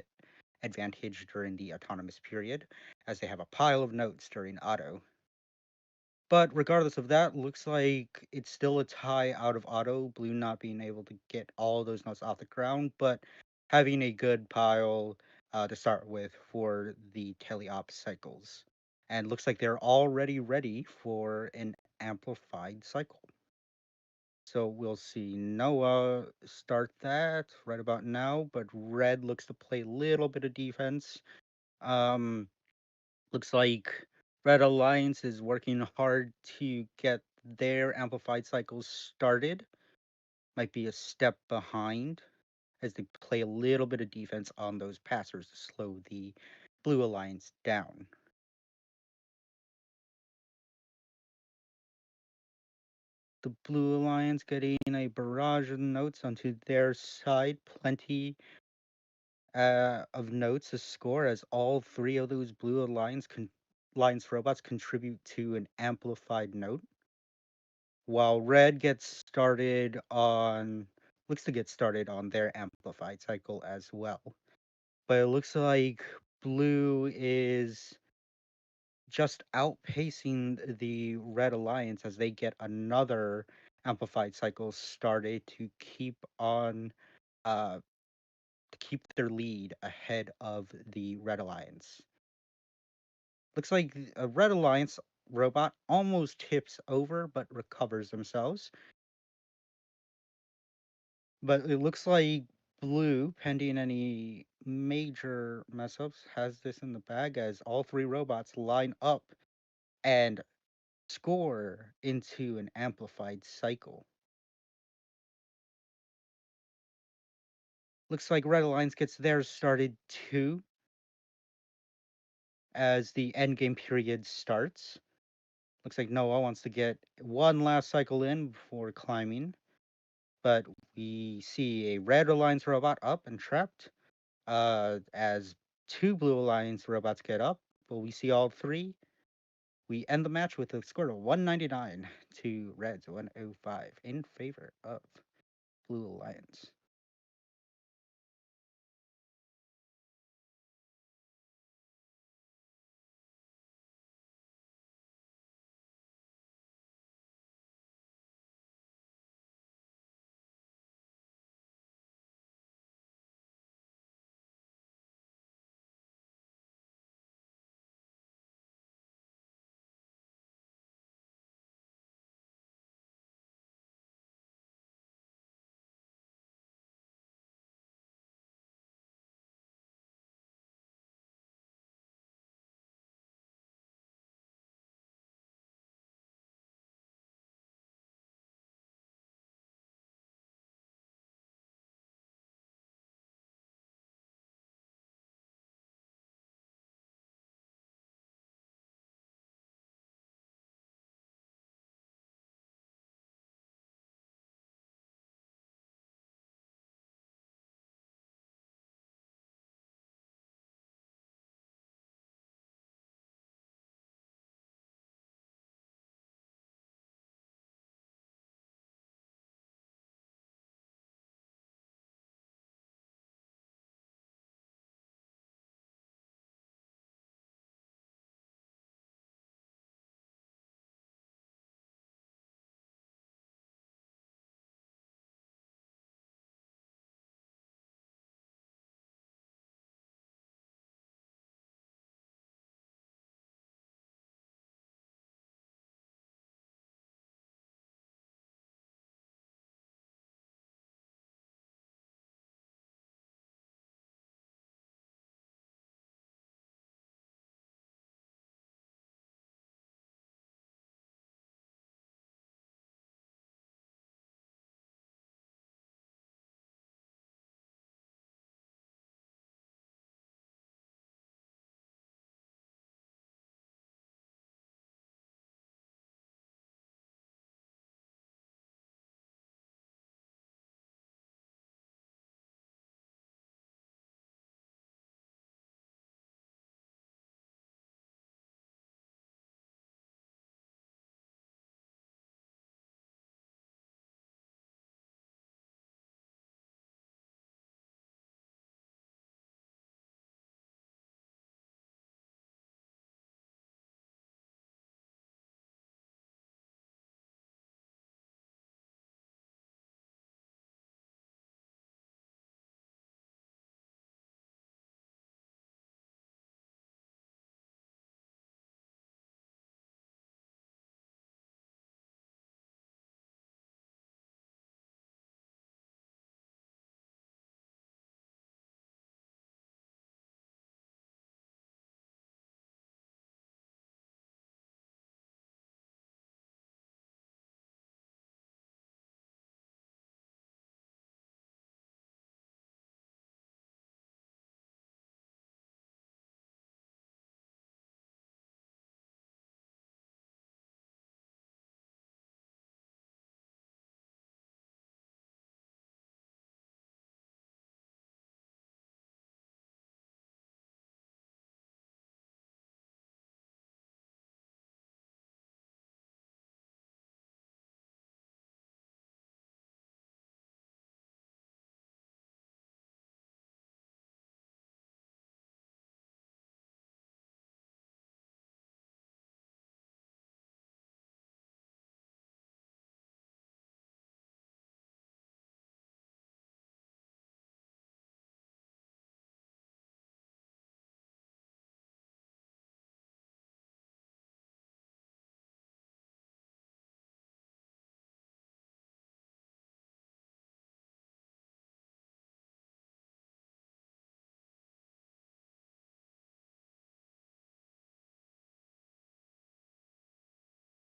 advantage during the autonomous period, as they have a pile of notes during auto. But regardless of that, looks like it's still a tie out of auto, blue not being able to get all those notes off the ground, but having a good pile to start with for the teleop cycles. And looks like they're already ready for an amplified cycle. So we'll see Noah start that right about now, but red looks to play a little bit of defense. Um, Looks like Red Alliance is working hard to get their amplified cycles started. Might be a step behind as they play a little bit of defense on those passers to slow the Blue Alliance down. The Blue Alliance getting a barrage of notes onto their side. Plenty of notes to score as all three of those Blue Alliance robots contribute to an amplified note. While red looks to get started on their amplified cycle as well. But it looks like blue is just outpacing the red alliance as they get another amplified cycle started uh to keep their lead ahead of the red alliance. Looks like a red alliance robot almost tips over but recovers themselves. But it looks like blue, pending any major mess ups, has this in the bag as all three robots line up and score into an amplified cycle. Looks like Red Alliance gets theirs started too as the endgame period starts. Looks like Noah wants to get one last cycle in before climbing, but we see a Red Alliance robot up and trapped. As two Blue Alliance robots get up, but we see all three. We end the match with a score of 199 to Reds 105 in favor of Blue Alliance.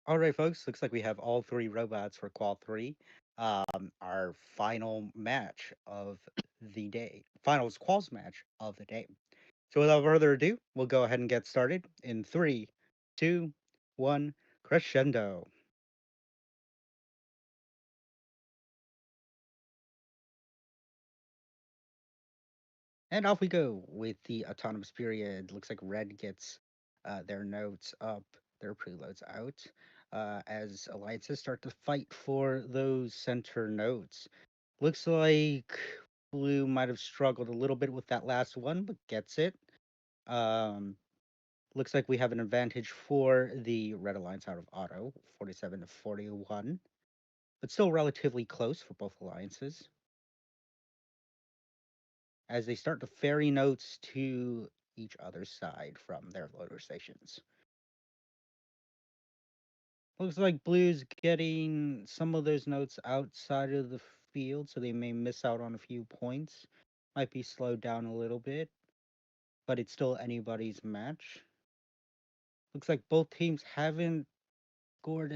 All right, folks. Looks like we have all three robots for Qual 3. Our final match of the day. Finals Quals match of the day. So without further ado, we'll go ahead and get started in 3, 2, 1, Crescendo. And off we go with the autonomous period. Looks like red gets their notes up, their preloads out, as alliances start to fight for those center notes. Looks like blue might have struggled a little bit with that last one, but gets it. Um, looks like we have an advantage for the red alliance out of auto, 47 to 41, but still relatively close for both alliances. As they start to ferry notes to each other's side from their loader stations. Looks like Blue's getting some of those notes outside of the field, so they may miss out on a few points. Might be slowed down a little bit, but it's still anybody's match. Looks like both teams haven't scored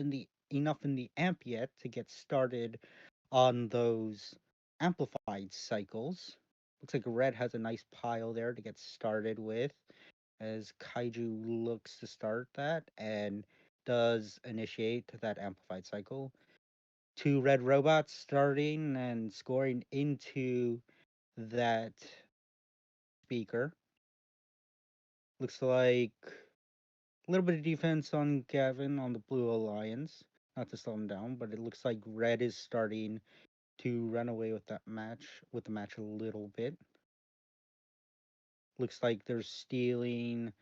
enough in the amp yet to get started on those amplified cycles. Looks like red has a nice pile there to get started with, as Kaiju looks to start that and does initiate that amplified cycle. Two red robots starting and scoring into that speaker. Looks like a little bit of defense on Gavin on the Blue Alliance. Not to slow him down, but it looks like red is starting to run away with the match a little bit. Looks like they're stealing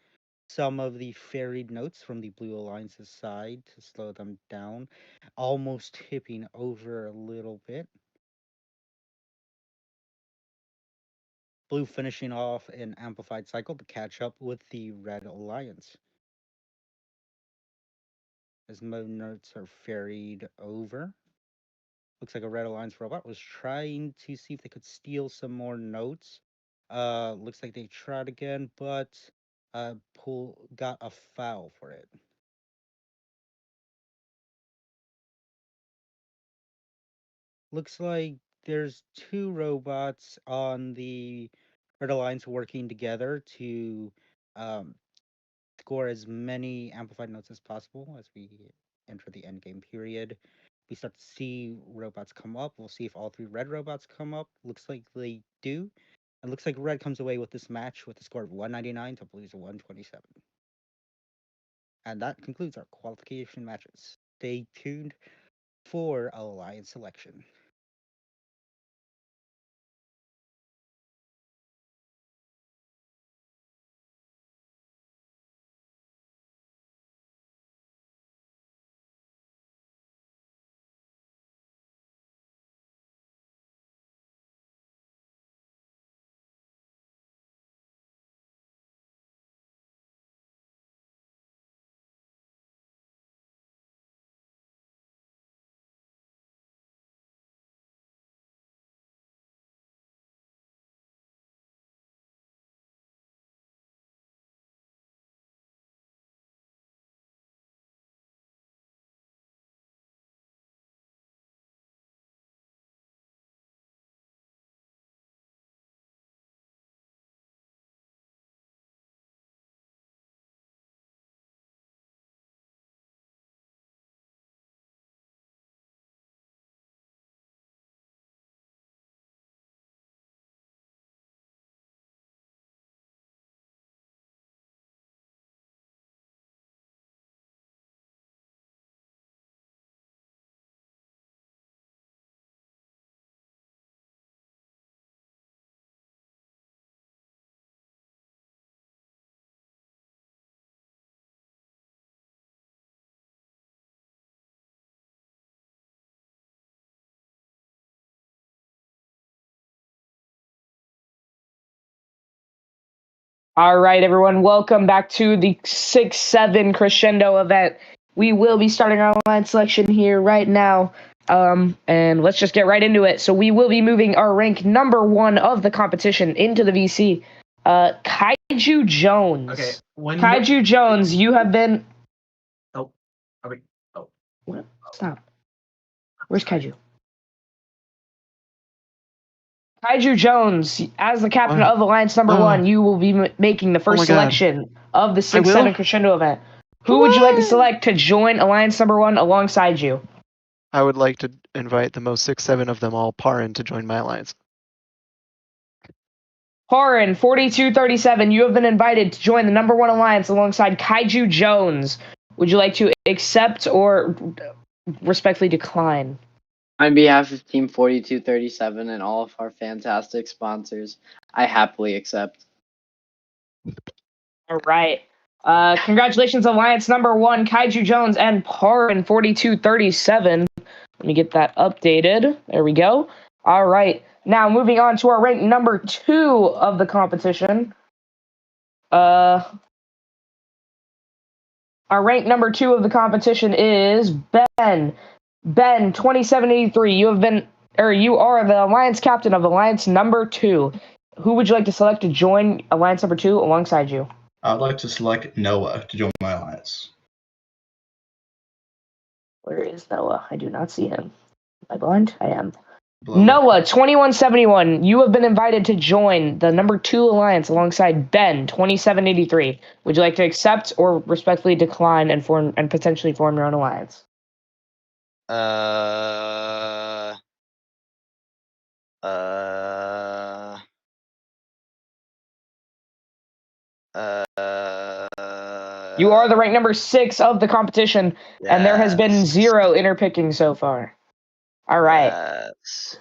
some of the ferried notes from the Blue Alliance's side to slow them down, almost tipping over a little bit. Blue finishing off an amplified cycle to catch up with the Red Alliance. As more notes are ferried over. Looks like a Red Alliance robot was trying to see if they could steal some more notes. Looks like they tried again, but got a foul for it. Looks like there's two robots on the Red Alliance working together to score as many amplified notes as possible as we enter the end game period. We start to see robots come up. We'll see if all three red robots come up. Looks like they do. It looks like red comes away with this match with a score of 199 to blue's 127. And that concludes our qualification matches. Stay tuned for alliance selection. All right, everyone, welcome back to the 6-7 Crescendo event. We will be starting our line selection here right now, and let's just get right into it. So we will be moving our rank number 1 of the competition into the VC. Kaiju Jones. Okay. Kaiju Jones, you have been... What? Stop. Where's Kaiju? Kaiju Jones, as the captain of Alliance Number 1, you will be making the first selection of the 6-7 Crescendo event. Who would you like to select to join Alliance Number 1 alongside you? I would like to invite the most 6-7 of them all, Parin, to join my alliance. Parin, 4237, you have been invited to join the number 1 alliance alongside Kaiju Jones. Would you like to accept or respectfully decline? On behalf of Team 4237 and all of our fantastic sponsors, I happily accept. All right. Congratulations, Alliance Number 1, Kaiju Jones and Parin, 4237. Let me get that updated. There we go. All right. Now, moving on to our rank number 2 of the competition. Our rank number 2 of the competition is Ben. Ben, 2783. You are the Alliance captain of Alliance Number 2. Who would you like to select to join Alliance Number 2 alongside you? I'd like to select Noah to join my alliance. Where is Noah? I do not see him. Am I blind? I am. Below Noah, 2171. You have been invited to join the number 2 alliance alongside Ben, 2783. Would you like to accept or respectfully decline and potentially form your own alliance? You are the rank number 6 of the competition, and there has been 0 interpicking so far. All right. Yes.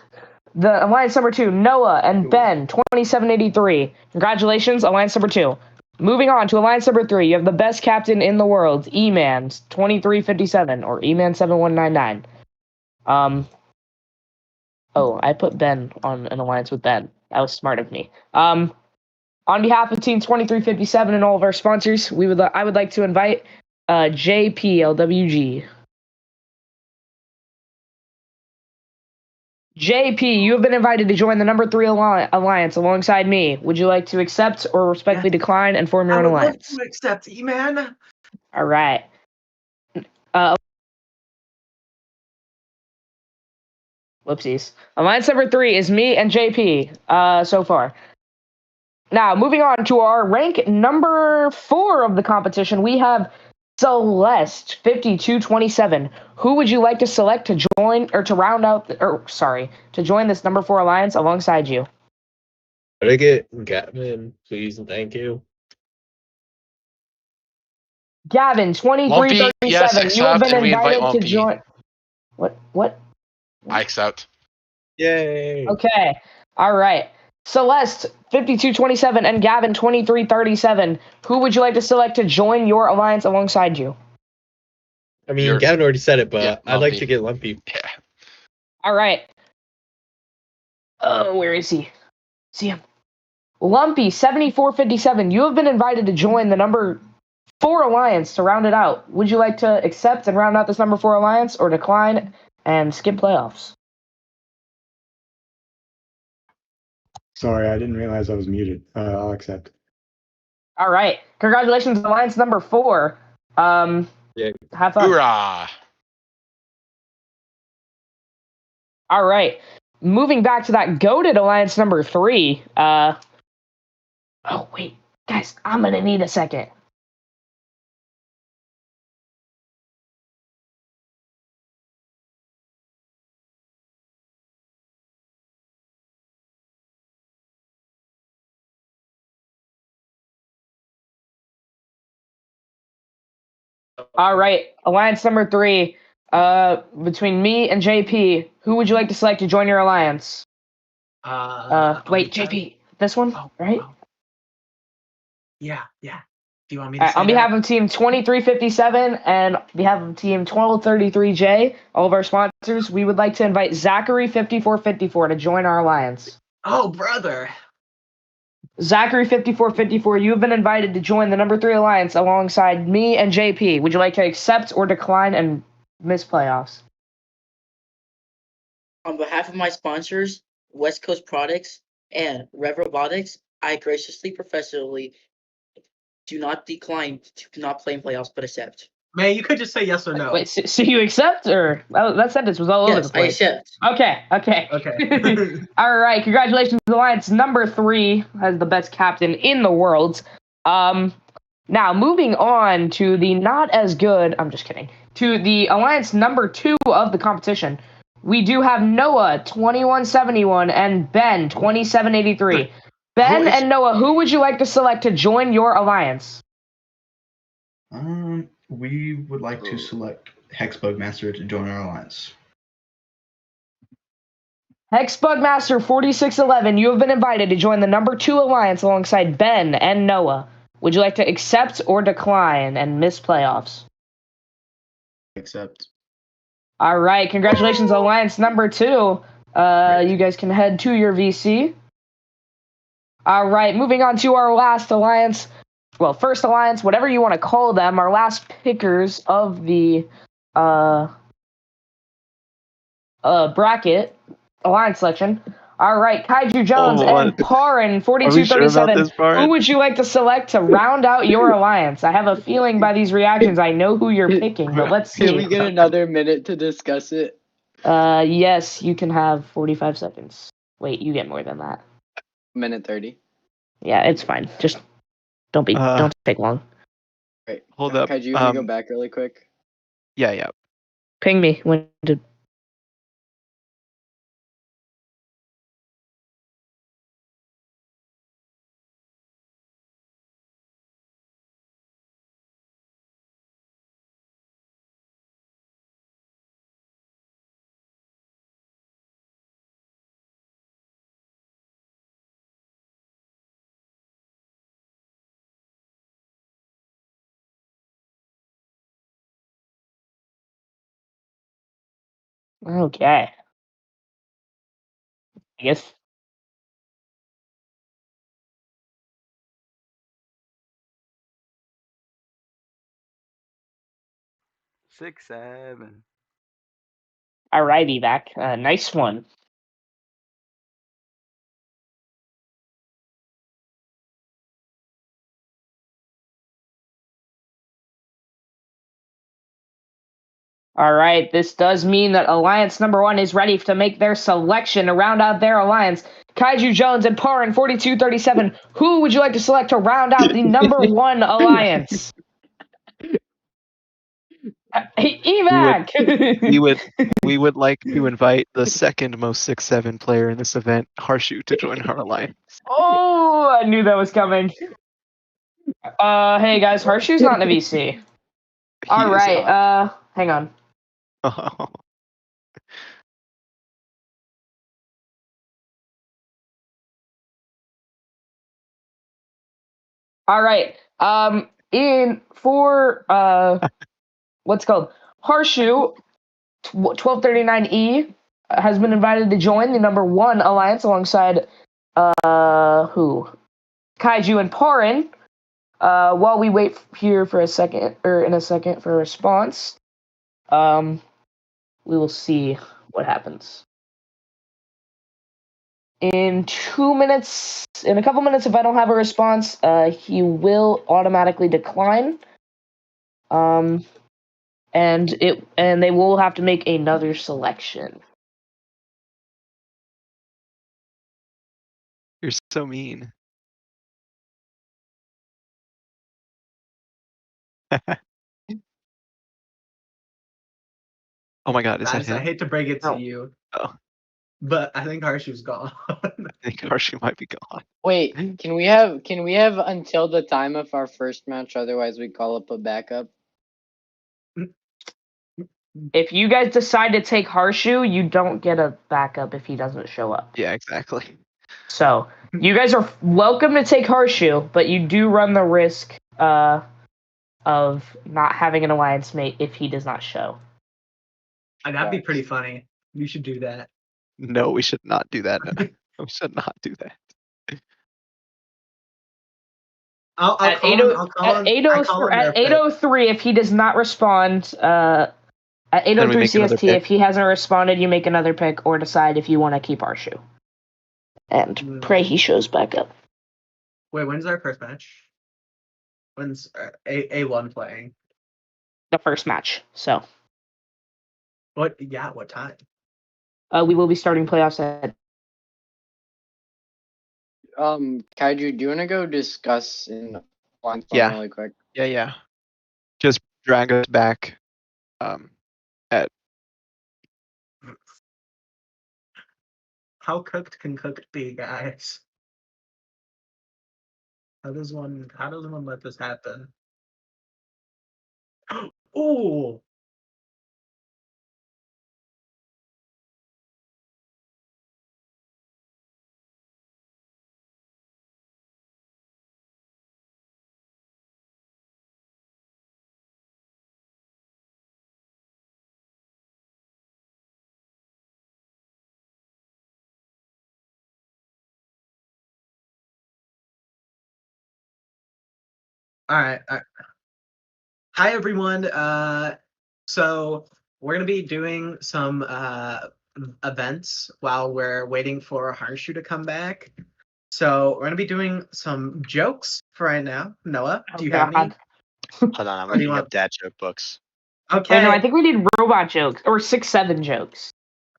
The Alliance Number 2, Noah and Ben, 2783. Congratulations, Alliance Number 2. Moving on to Alliance Number 3, you have the best captain in the world, E-Man, 2357, or E-Man 7199. Oh, I put Ben on an alliance with Ben. That was smart of me. On behalf of Team 2357 and all of our sponsors, I would like to invite JPLWG. JP, you have been invited to join the number 3 alliance alongside me. Would you like to accept or respectfully decline and form your own alliance? I would love to accept, E-Man. All right. Whoopsies. Alliance number 3 is me and JP so far. Now, moving on to our rank number 4 of the competition, we have Celeste, 5227. Who would you like to select to join, or to join this number 4 alliance alongside you? Could I get Gavin, please, and thank you? Gavin, 2337. Yes, you have been accept, and we invite invited to Lumpy. join. What? I accept. Yay! Okay. All right. Celeste, 5227, and Gavin, 2337. Who would you like to select to join your alliance alongside you? I mean, Gavin already said it, but Yeah, I'd like Lumpy. to get Lumpy. Yeah. All right. Oh, where is he? See him. Lumpy, 7457. You have been invited to join the number 4 alliance to round it out. Would you like to accept and round out this number 4 alliance, or decline and skip playoffs? Sorry, I didn't realize I was muted. I'll accept. All right. Congratulations, alliance number 4. Yeah. Have fun. Hoorah! All right. Moving back to that goated alliance number 3. Oh, wait. Guys, I'm going to need a second. All right. Alliance number 3. Between me and JP, who would you like to select to join your alliance? Wait, JP. This one, right? Yeah. Do you want me to say on behalf of Team 2357 and behalf of Team 1233J, all of our sponsors, we would like to invite Zachary5454 to join our alliance. Oh, brother. Zachary5454, you have been invited to join the number 3 alliance alongside me and JP. Would you like to accept or decline and miss playoffs? On behalf of my sponsors, West Coast Products and Rev Robotics, I graciously, professionally do not decline to not play in playoffs, but accept. Man, you could just say yes or no. Wait, so you accept, or that sentence was all over the Yes, I place? accept. Okay. Okay. All right. Congratulations, Alliance number 3 has the best captain in the world. Now moving on to the not as good. I'm just kidding. To the Alliance number 2 of the competition, we do have Noah 2171 and Ben 2783. Ben and Noah, who would you like to select to join your alliance? We would like to select Hexbugmaster to join our alliance. Hexbugmaster 4611, you have been invited to join the number 2 alliance alongside Ben and Noah. Would you like to accept or decline and miss playoffs? Accept. All right, congratulations, alliance number 2. You guys can head to your VC. All right, moving on to our last alliance. Well, first alliance, whatever you want to call them, our last pickers of the bracket alliance selection. All right, Kaiju Jones and Parin 4237. Who would you like to select to round out your alliance? I have a feeling by these reactions I know who you're picking, but let's see. Can we get another minute to discuss it? Yes, you can have 45 seconds. Wait, you get more than that. Minute 30. Yeah, it's fine. Just don't take long. Right. Hold up. Kaiju, you want to go back really quick? Yeah. Ping me when to. Okay. I guess. Six, seven. Alrighty, back. Nice one. All right, this does mean that alliance number 1 is ready to make their selection to round out their alliance. Kaiju Jones and Parin 4237. Who would you like to select to round out the number 1 alliance? Evac! We would like to invite the second most 6'7" player in this event, Harshu, to join our alliance. Oh, I knew that was coming. Hey guys, Harshu's not in the VC. All right, hang on. All right. What's it called? Harshu 1239E has been invited to join the number 1 alliance alongside who? Kaiju and Parin. While we wait here for a second for a response, we will see what happens. In a couple minutes, if I don't have a response, he will automatically decline. And they will have to make another selection. You're so mean. Oh my God, is that him? I hate to break it to you. Oh. But I think Harshu's gone. I think Harshu might be gone. Wait, can we have until the time of our first match? Otherwise, we call up a backup. If you guys decide to take Harshu, you don't get a backup if he doesn't show up. Yeah, exactly. So you guys are welcome to take Harshu, but you do run the risk of not having an alliance mate if he does not show. That'd be pretty funny. We should do that. No, we should not do that. We should not do that. At 8:03, if he does not respond, at 8:03 CST, if he hasn't responded, you make another pick or decide if you want to keep Harshu. And pray he shows back up. Wait, when's our first match? When's A1 playing? the first match. So What? Yeah. What time? we will be starting playoffs at. Kaiju, do you want to go discuss in one Yeah. really quick? Yeah. Just drag us back. At How cooked can cooked be, guys? How does one let this happen? Ooh. All right. Hi everyone. So we're gonna be doing some events while we're waiting for Harshu to come back. So we're gonna be doing some jokes for right now. Noah, Oh, do you have any? God. Hold on, I'm Or do you looking want- up dad joke books. Wait, no, I Okay. think we need robot jokes or 6-7 jokes.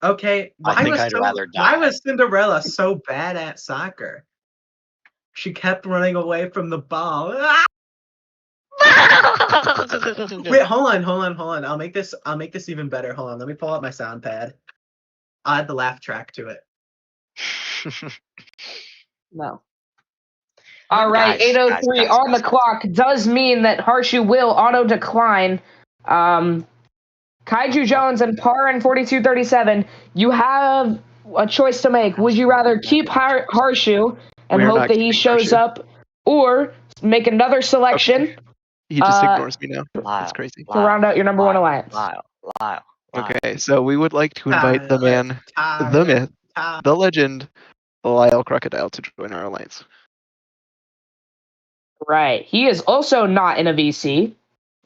Okay. I think I'd rather Why die. was Cinderella so bad at soccer? She kept running away from the ball. Ah! Wait, hold on. I'll make this even better. Hold on, let me pull out my sound pad. I'll add the laugh track to it. No. All right, Guys, 8:03 on the clock does mean that Harshu will auto decline. Kaiju Jones and Par 4237, you have a choice to make. Would you rather keep Harshu and We are hope not that he keeping shows Harshu. up, or make another selection He just ignores me now. That's crazy. to round out your number one alliance? Lyle. Okay, so we would like to invite the Tyler, man, Tyler, the myth, Tyler. the legend, the Lyle Crocodile to join our alliance. Right. He is also not in a VC.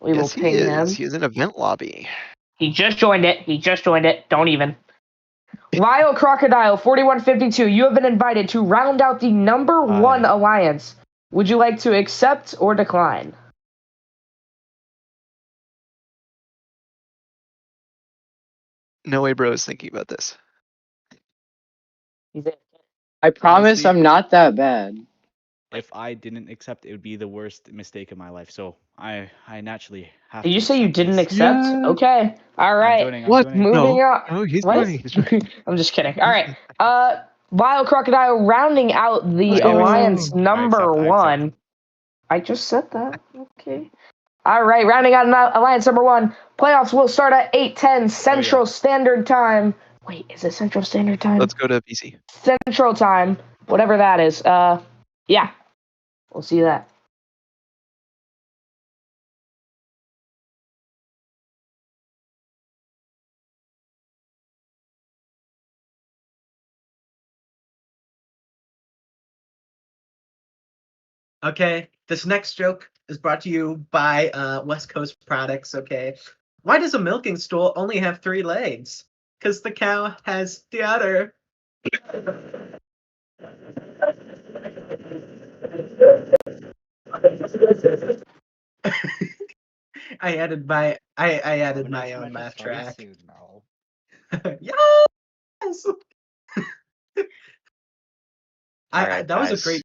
We will Yes, he ping him. is. He is in event lobby. He just joined it. Don't even. Lyle Crocodile 4152, you have been invited to round out the number one alliance. Would you like to accept or decline? No way, bro is thinking about this. I promise Honestly, I'm not that bad. if I didn't accept, it would be the worst mistake of my life. So I naturally have Did to you say you accept didn't this. accept? Yeah. Okay. All right. joining, I'm What? joining. Moving No. on. No, he's What? joining. I'm just kidding. All right. Lyle Crocodile rounding out the Let's go. alliance I number accept. one. I just said that. Okay. All right. Rounding out alliance number one. Playoffs will start at 8:10 Central Standard Time. Wait, is it Central Standard Time? Let's go to PC. Central Time, whatever that is. Yeah, we'll see that. Okay, this next joke is brought to you by West Coast Products. Okay, why does a milking stool only have 3 legs? Because the cow has the other. I added my own laugh track. Yes. Alright, That was a guys. great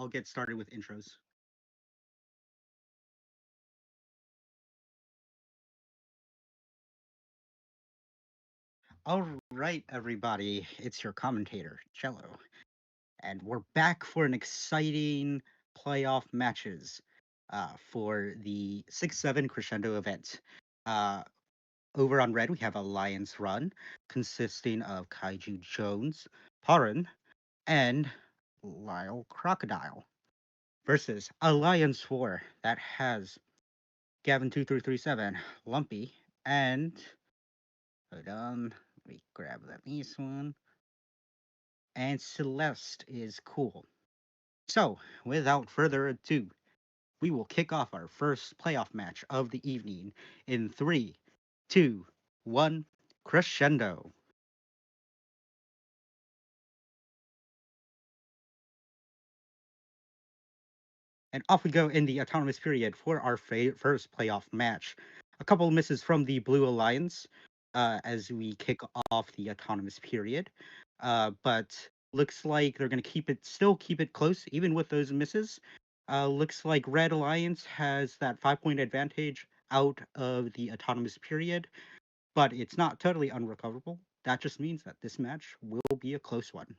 I'll get started with intros. All right, everybody, it's your commentator, Cello, and we're back for an exciting playoff matches for the 6-7 Crescendo event. Over on red, we have Alliance Run, consisting of Kaiju Jones, Parin, and Lyle Crocodile, versus Alliance War that has Gavin2337, Lumpy, and hold on, let me grab this one. And Celeste is cool. So, without further ado, we will kick off our first playoff match of the evening in 3, 2, 1, Crescendo. And off we go in the autonomous period for our first playoff match. A couple of misses from the Blue Alliance as we kick off the autonomous period. But looks like they're going to still keep it close, even with those misses. Looks like Red Alliance has that 5-point advantage out of the autonomous period, but it's not totally unrecoverable. That just means that this match will be a close one.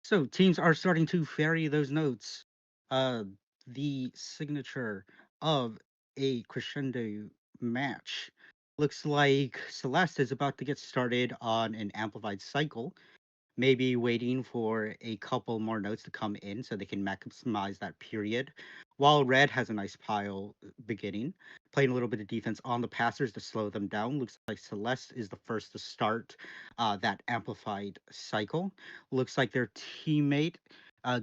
So teams are starting to vary those notes. The signature of a Crescendo match looks like Celeste is about to get started on an amplified cycle, maybe waiting for a couple more notes to come in so they can maximize that period. While Red has a nice pile beginning, playing a little bit of defense on the passers to slow them down. Looks like Celeste is the first to start that amplified cycle. Looks like their teammate,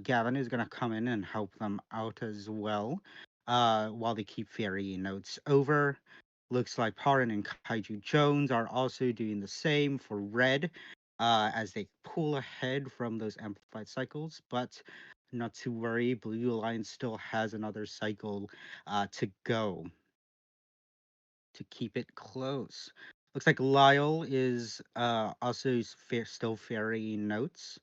Gavin, is going to come in and help them out as well while they keep ferrying notes over. Looks like Parin and Kaiju Jones are also doing the same for Red as they pull ahead from those amplified cycles, but not to worry, Blue Alliance still has another cycle to go to keep it close. Looks like Lyle is also still ferrying notes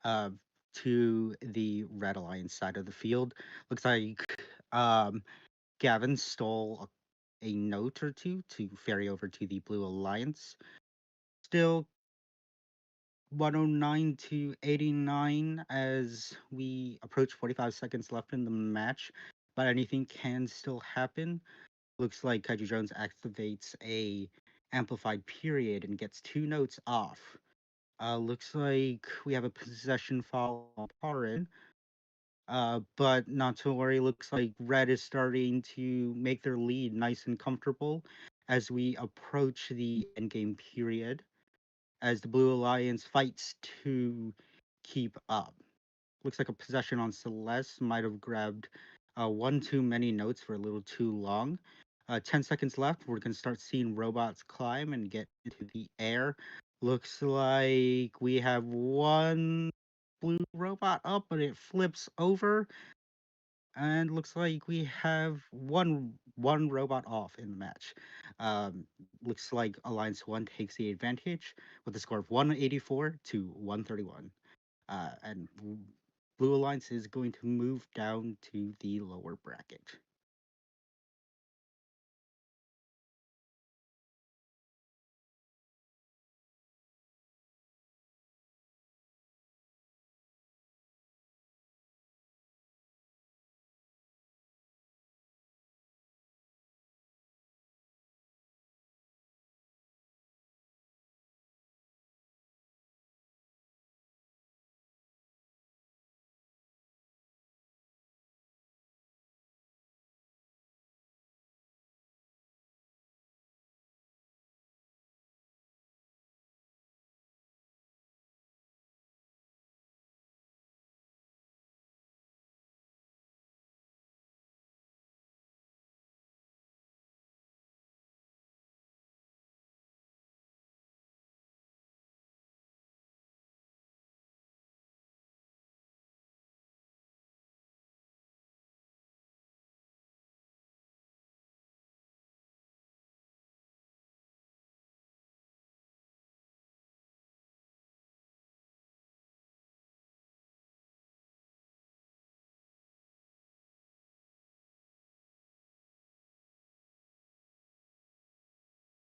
uh, to the Red Alliance side of the field. Looks like Gavin stole a note or two to ferry over to the Blue Alliance. Still 109 to 89 as we approach 45 seconds left in the match, but anything can still happen. Looks like Kaiju Jones activates a amplified period and gets 2 notes off. Looks like we have a possession fall on Parin, but not to worry. Looks like Red is starting to make their lead nice and comfortable as we approach the endgame period, as the Blue Alliance fights to keep up. Looks like a possession on Celeste might have grabbed one too many notes for a little too long. 10 seconds left. We're going to start seeing robots climb and get into the air. Looks like we have one blue robot up, but it flips over. And looks like we have one robot off in the match. Looks like Alliance 1 takes the advantage with a score of 184 to 131. And Blue Alliance is going to move down to the lower bracket.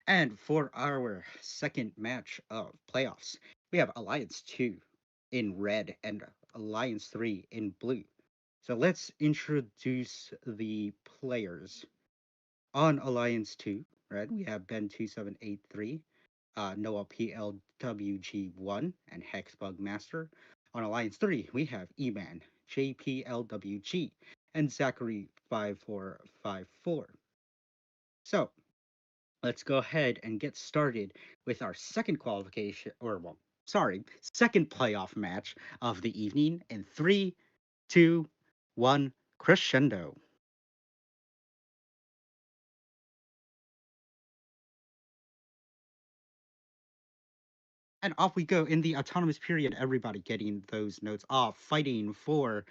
And for our second match of playoffs, we have Alliance 2 in red and Alliance 3 in blue. So let's introduce the players. On Alliance 2, red, we have Ben2783, Noah PLWG1, and Hexbug Master. On Alliance 3, we have Eman, JPLWG, and Zachary5454. So, let's go ahead and get started with our second qualification, second playoff match of the evening in 3, 2, 1, Crescendo. And off we go in the autonomous period, everybody getting those notes off, fighting for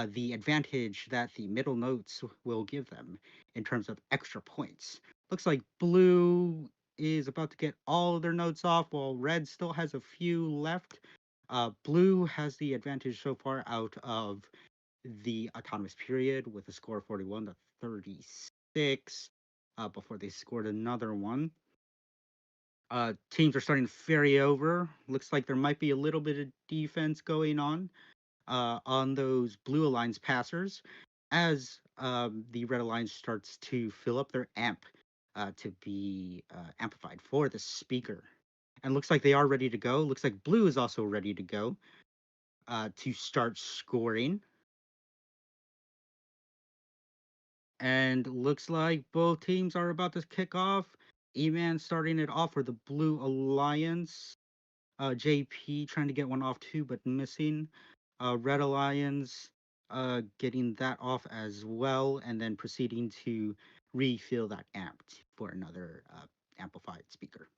the advantage that the middle notes will give them in terms of extra points. Looks like blue is about to get all of their notes off, while red still has a few left. Blue has the advantage so far out of the autonomous period with a score of 41 to 36 before they scored another one. Teams are starting to ferry over. Looks like there might be a little bit of defense going on those blue alliance passers as the red alliance starts to fill up their amp to be amplified for the speaker. And looks like they are ready to go. Looks like blue is also ready to go to start scoring. And looks like both teams are about to kick off. E-Man starting it off for the blue alliance. JP trying to get one off too, but missing. Red Alliance getting that off as well, and then proceeding to refill that amp for another amplified speaker.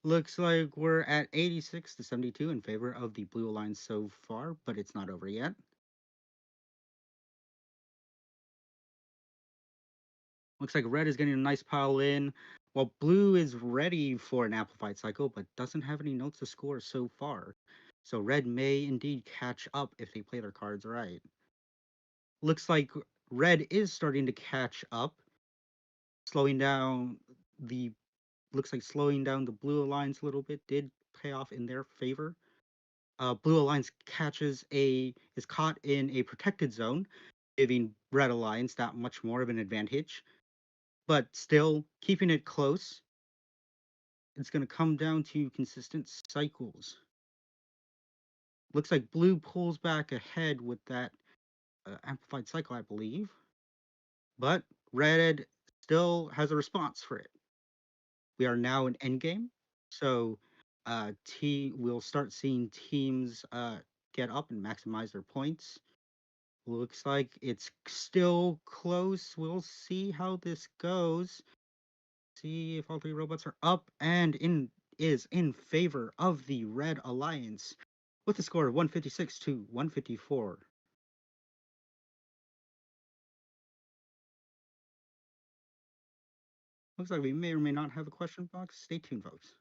Looks like we're at 86 to 72 in favor of the Blue Alliance so far, but it's not over yet. Looks like red is getting a nice pile in, while blue is ready for an amplified cycle, but doesn't have any notes to score so far. So red may indeed catch up if they play their cards right. Looks like red is starting to catch up, slowing down the Blue Alliance a little bit did pay off in their favor. Blue Alliance is caught in a protected zone, giving Red Alliance that much more of an advantage. But still, keeping it close, it's going to come down to consistent cycles. Looks like blue pulls back ahead with that amplified cycle, I believe. But red still has a response for it. We are now in endgame, so we'll start seeing teams get up and maximize their points. Looks like it's still close. We'll see how this goes. See if all three robots are up and is in favor of the Red Alliance with a score of 156 to 154. Looks like we may or may not have a question box. Stay tuned, folks.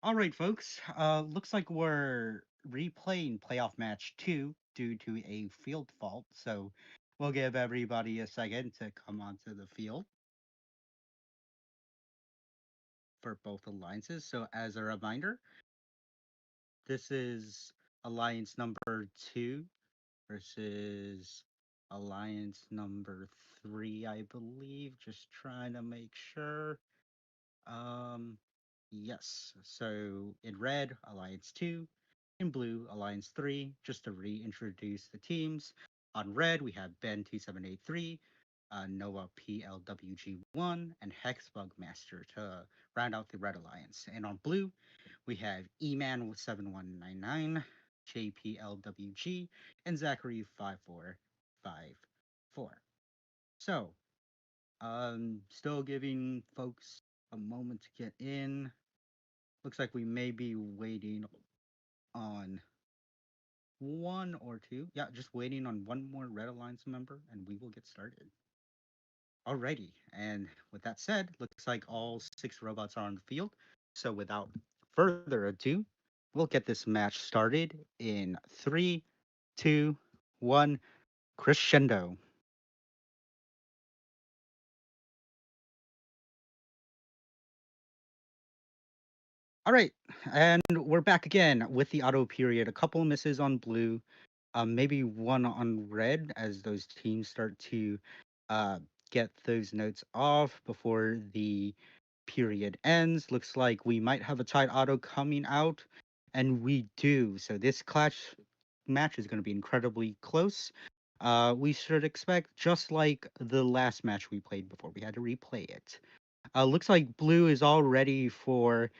All right, folks. Looks like we're replaying playoff match 2 due to a field fault. So we'll give everybody a second to come onto the field for both alliances. So as a reminder, this is alliance number 2 versus alliance number 3, I believe. Just trying to make sure. Yes. So in red, Alliance 2. In blue, Alliance 3. Just to reintroduce the teams. On red, we have Ben2783, Noah PLWG1, and Hexbug Master to round out the red alliance. And on blue, we have Eman with 7199, JPLWG, and Zachary 5454. So, still giving folks a moment to get in. Looks like we may be waiting on one or two. Yeah, just waiting on one more Red Alliance member, and we will get started. Alrighty, and with that said, looks like all 6 robots are on the field. So without further ado, we'll get this match started in 3, 2, 1, crescendo. All right, and we're back again with the auto period. A couple misses on blue, maybe one on red as those teams start to get those notes off before the period ends. Looks like we might have a tied auto coming out, and we do. So this clash match is going to be incredibly close. We should expect just like the last match we played before we had to replay it. Looks like blue is all ready for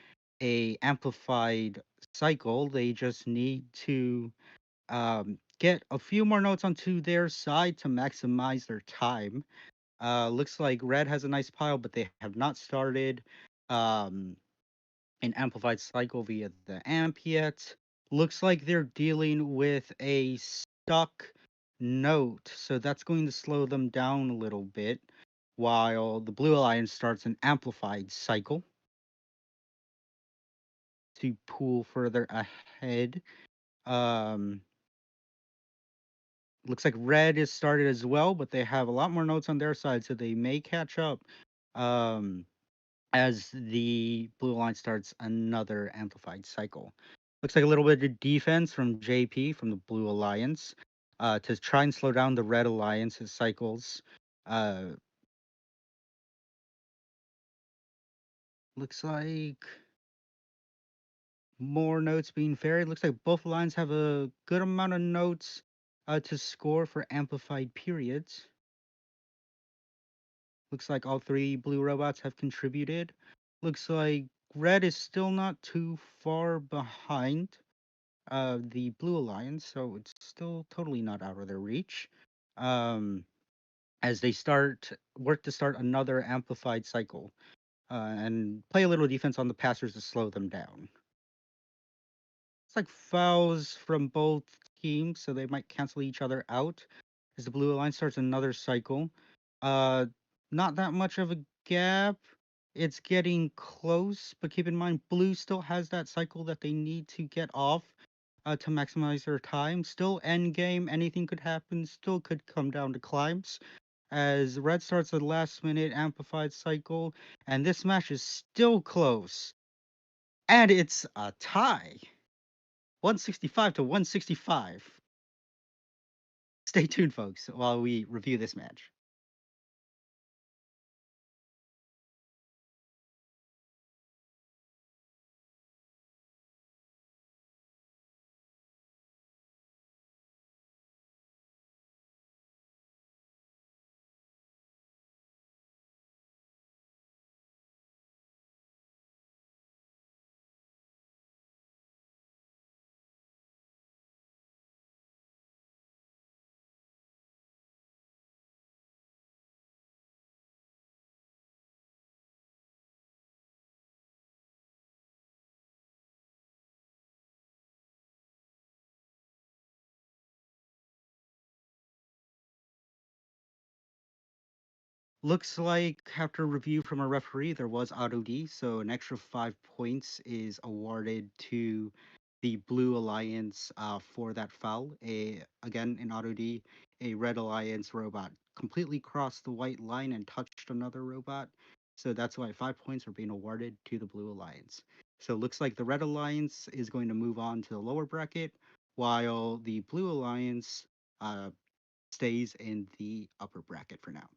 a amplified cycle. They just need to get a few more notes onto their side to maximize their time. Looks like red has a nice pile, but they have not started um, an amplified cycle via the amp yet. Looks like they're dealing with a stuck note, so that's going to slow them down a little bit while the Blue Alliance starts an amplified cycle to pull further ahead. Looks like red is started as well, but they have a lot more notes on their side, so they may catch up as the blue line starts another amplified cycle. Looks like a little bit of defense from JP from the Blue Alliance to try and slow down the Red Alliance's cycles. Looks like more notes being ferried. Looks like both lines have a good amount of notes to score for amplified periods. Looks like all 3 blue robots have contributed. Looks like red is still not too far behind the Blue Alliance, so it's still totally not out of their reach. As they work to start another amplified cycle and play a little defense on the passers to slow them down. It's like fouls from both teams, so they might cancel each other out as the Blue Alliance starts another cycle. Not that much of a gap. It's getting close, but keep in mind, blue still has that cycle that they need to get off to maximize their time. Still end game, anything could happen, still could come down to climbs. As red starts the last minute amplified cycle, and this match is still close. And it's a tie. 165 to 165. Stay tuned, folks, while we review this match. Looks like after review from a referee, there was auto D, so an extra 5 points is awarded to the Blue Alliance for that foul. Again, in auto D, a Red Alliance robot completely crossed the white line and touched another robot. So that's why 5 points are being awarded to the Blue Alliance. So it looks like the Red Alliance is going to move on to the lower bracket, while the Blue Alliance stays in the upper bracket for now.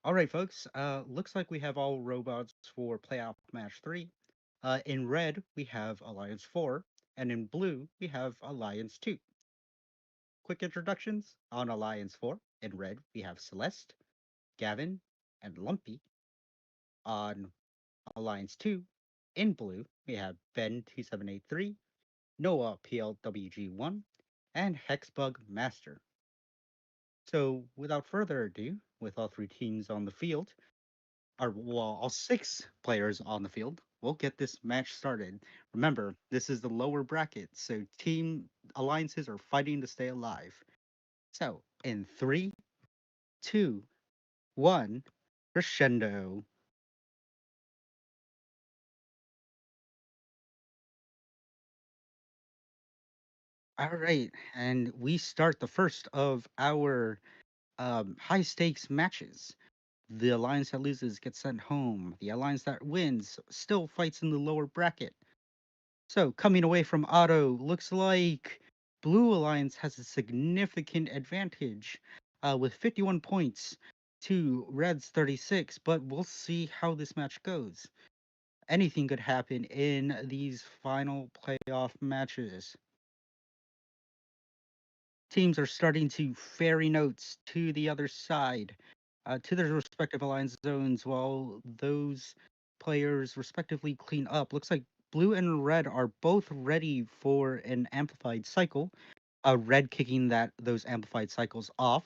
All right, folks. Looks like we have all robots for playoff match 3. In red, we have Alliance 4, and in blue, we have Alliance 2. Quick introductions on Alliance 4. In red, we have Celeste, Gavin, and Lumpy. On Alliance 2, in blue, we have Ben2783, Noah PLWG1, and Hexbug Master. So, without further ado, with all 3 teams on the field, all 6 players on the field, we'll get this match started. Remember, this is the lower bracket, so team alliances are fighting to stay alive. So, in 3, 2, 1, Crescendo. All right, and we start the first of our high stakes matches. The alliance that loses gets sent home. The alliance that wins still fights in the lower bracket. So, coming away from Otto, looks like Blue Alliance has a significant advantage with 51 points to Red's 36, but we'll see how this match goes. Anything could happen in these final playoff matches. Teams are starting to ferry notes to the other side, to their respective alliance zones, while those players respectively clean up. Looks like blue and red are both ready for an amplified cycle. Red kicking those amplified cycles off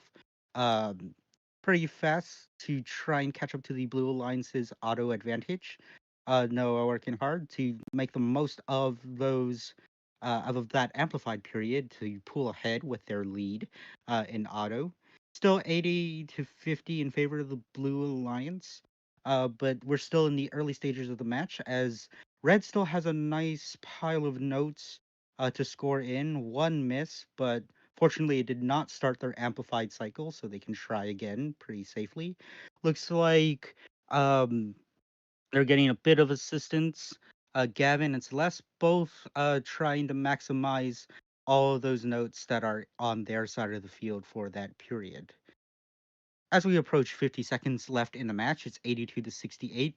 um, pretty fast to try and catch up to the blue alliance's auto advantage. Noah working hard to make the most of those of that amplified period to pull ahead with their lead in auto. Still 80 to 50 in favor of the blue alliance, but we're still in the early stages of the match as red still has a nice pile of notes to score in. One miss, but fortunately it did not start their amplified cycle, so they can try again pretty safely. Looks like they're getting a bit of assistance. Gavin and Celeste both trying to maximize all of those notes that are on their side of the field for that period. As we approach 50 seconds left in the match, it's 82 to 68.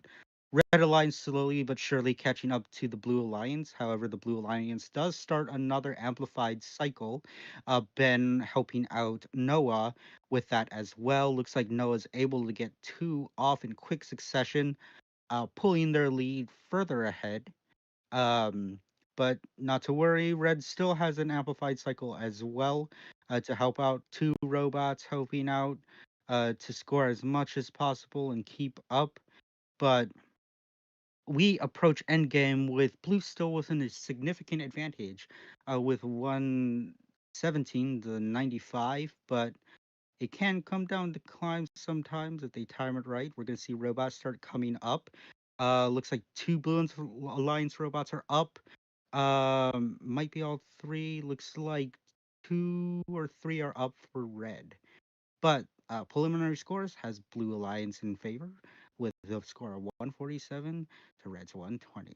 Red Alliance slowly but surely catching up to the Blue Alliance. However, the Blue Alliance does start another amplified cycle. Ben helping out Noah with that as well. Looks like Noah's able to get 2 off in quick succession, pulling their lead further ahead. Um, but not to worry, Red still has an amplified cycle as well to help out 2 robots, helping out to score as much as possible and keep up. But we approach endgame with blue still within a significant advantage with 117 to 95, but it can come down to climbs sometimes if they time it right. We're going to see robots start coming up. Looks like 2 Blue Alliance robots are up. Might be all 3. Looks like 2 or 3 are up for red. But preliminary scores has Blue Alliance in favor with the score of 147 to Red's 120.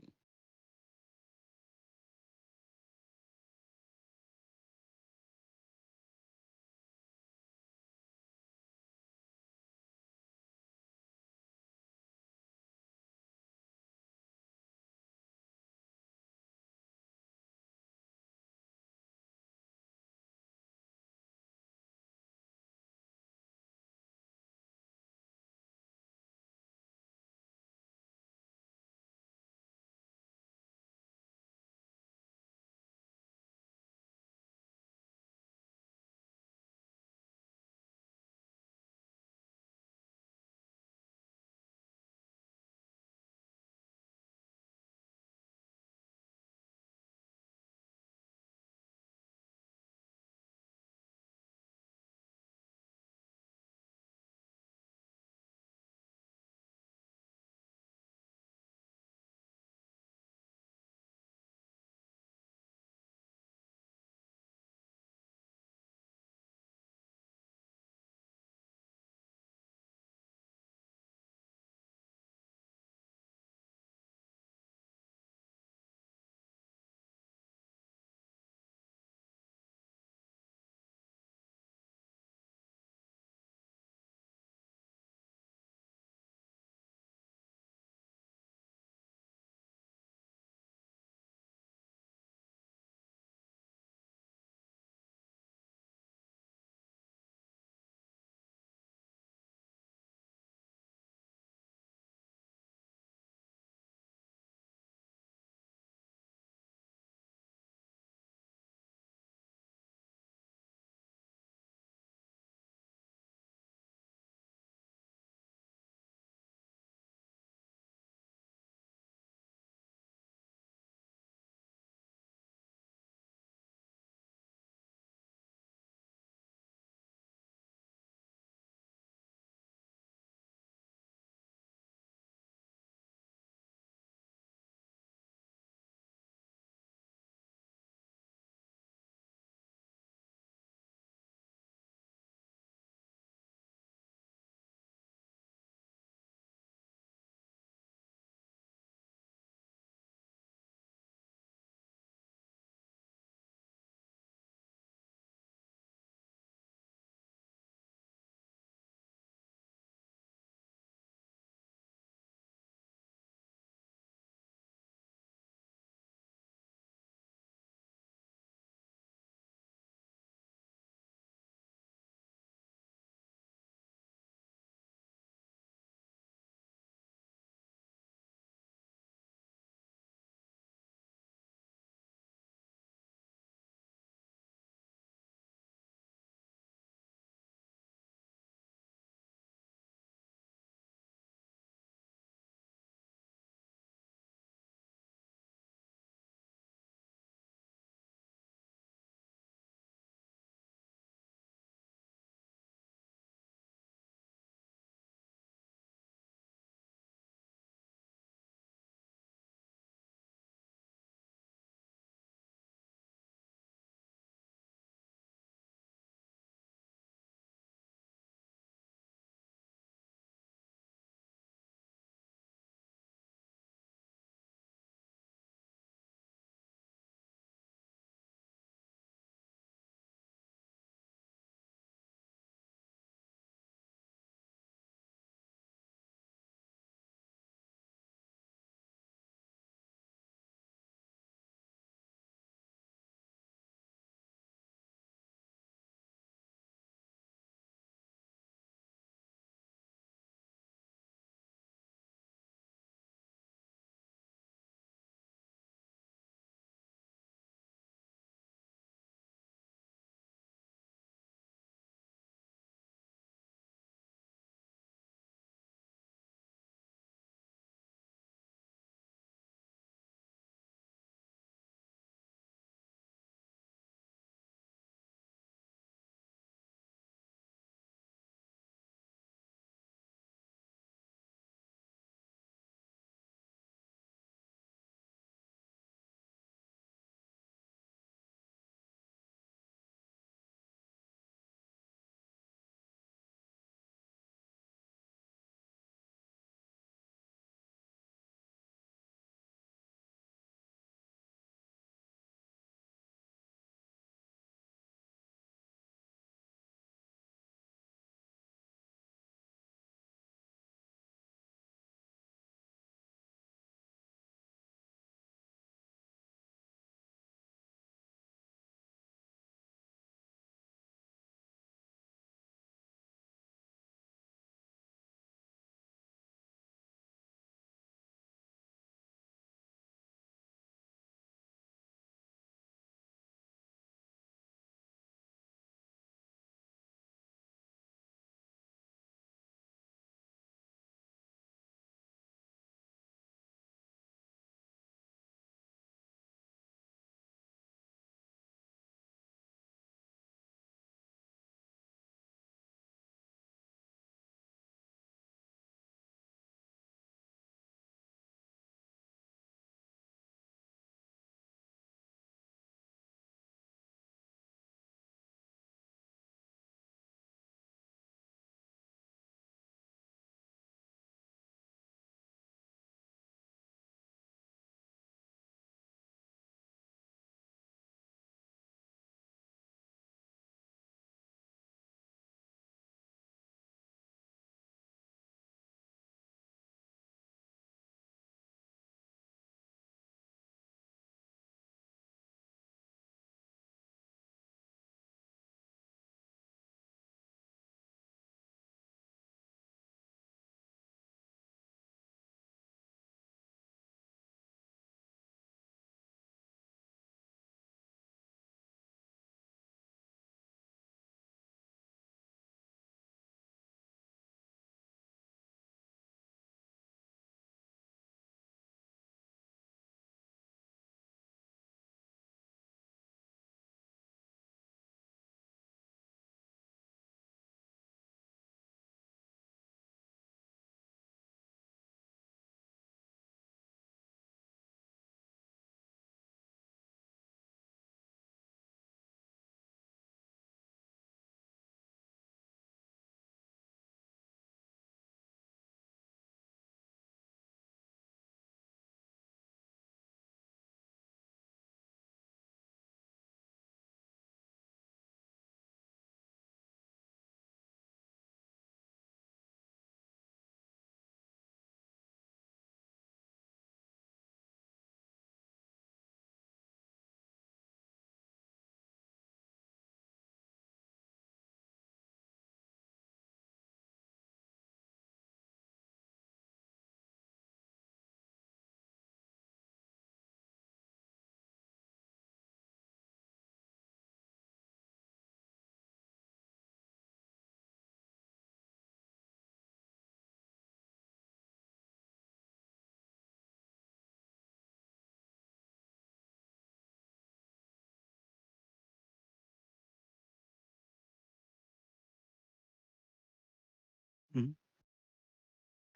Mhm.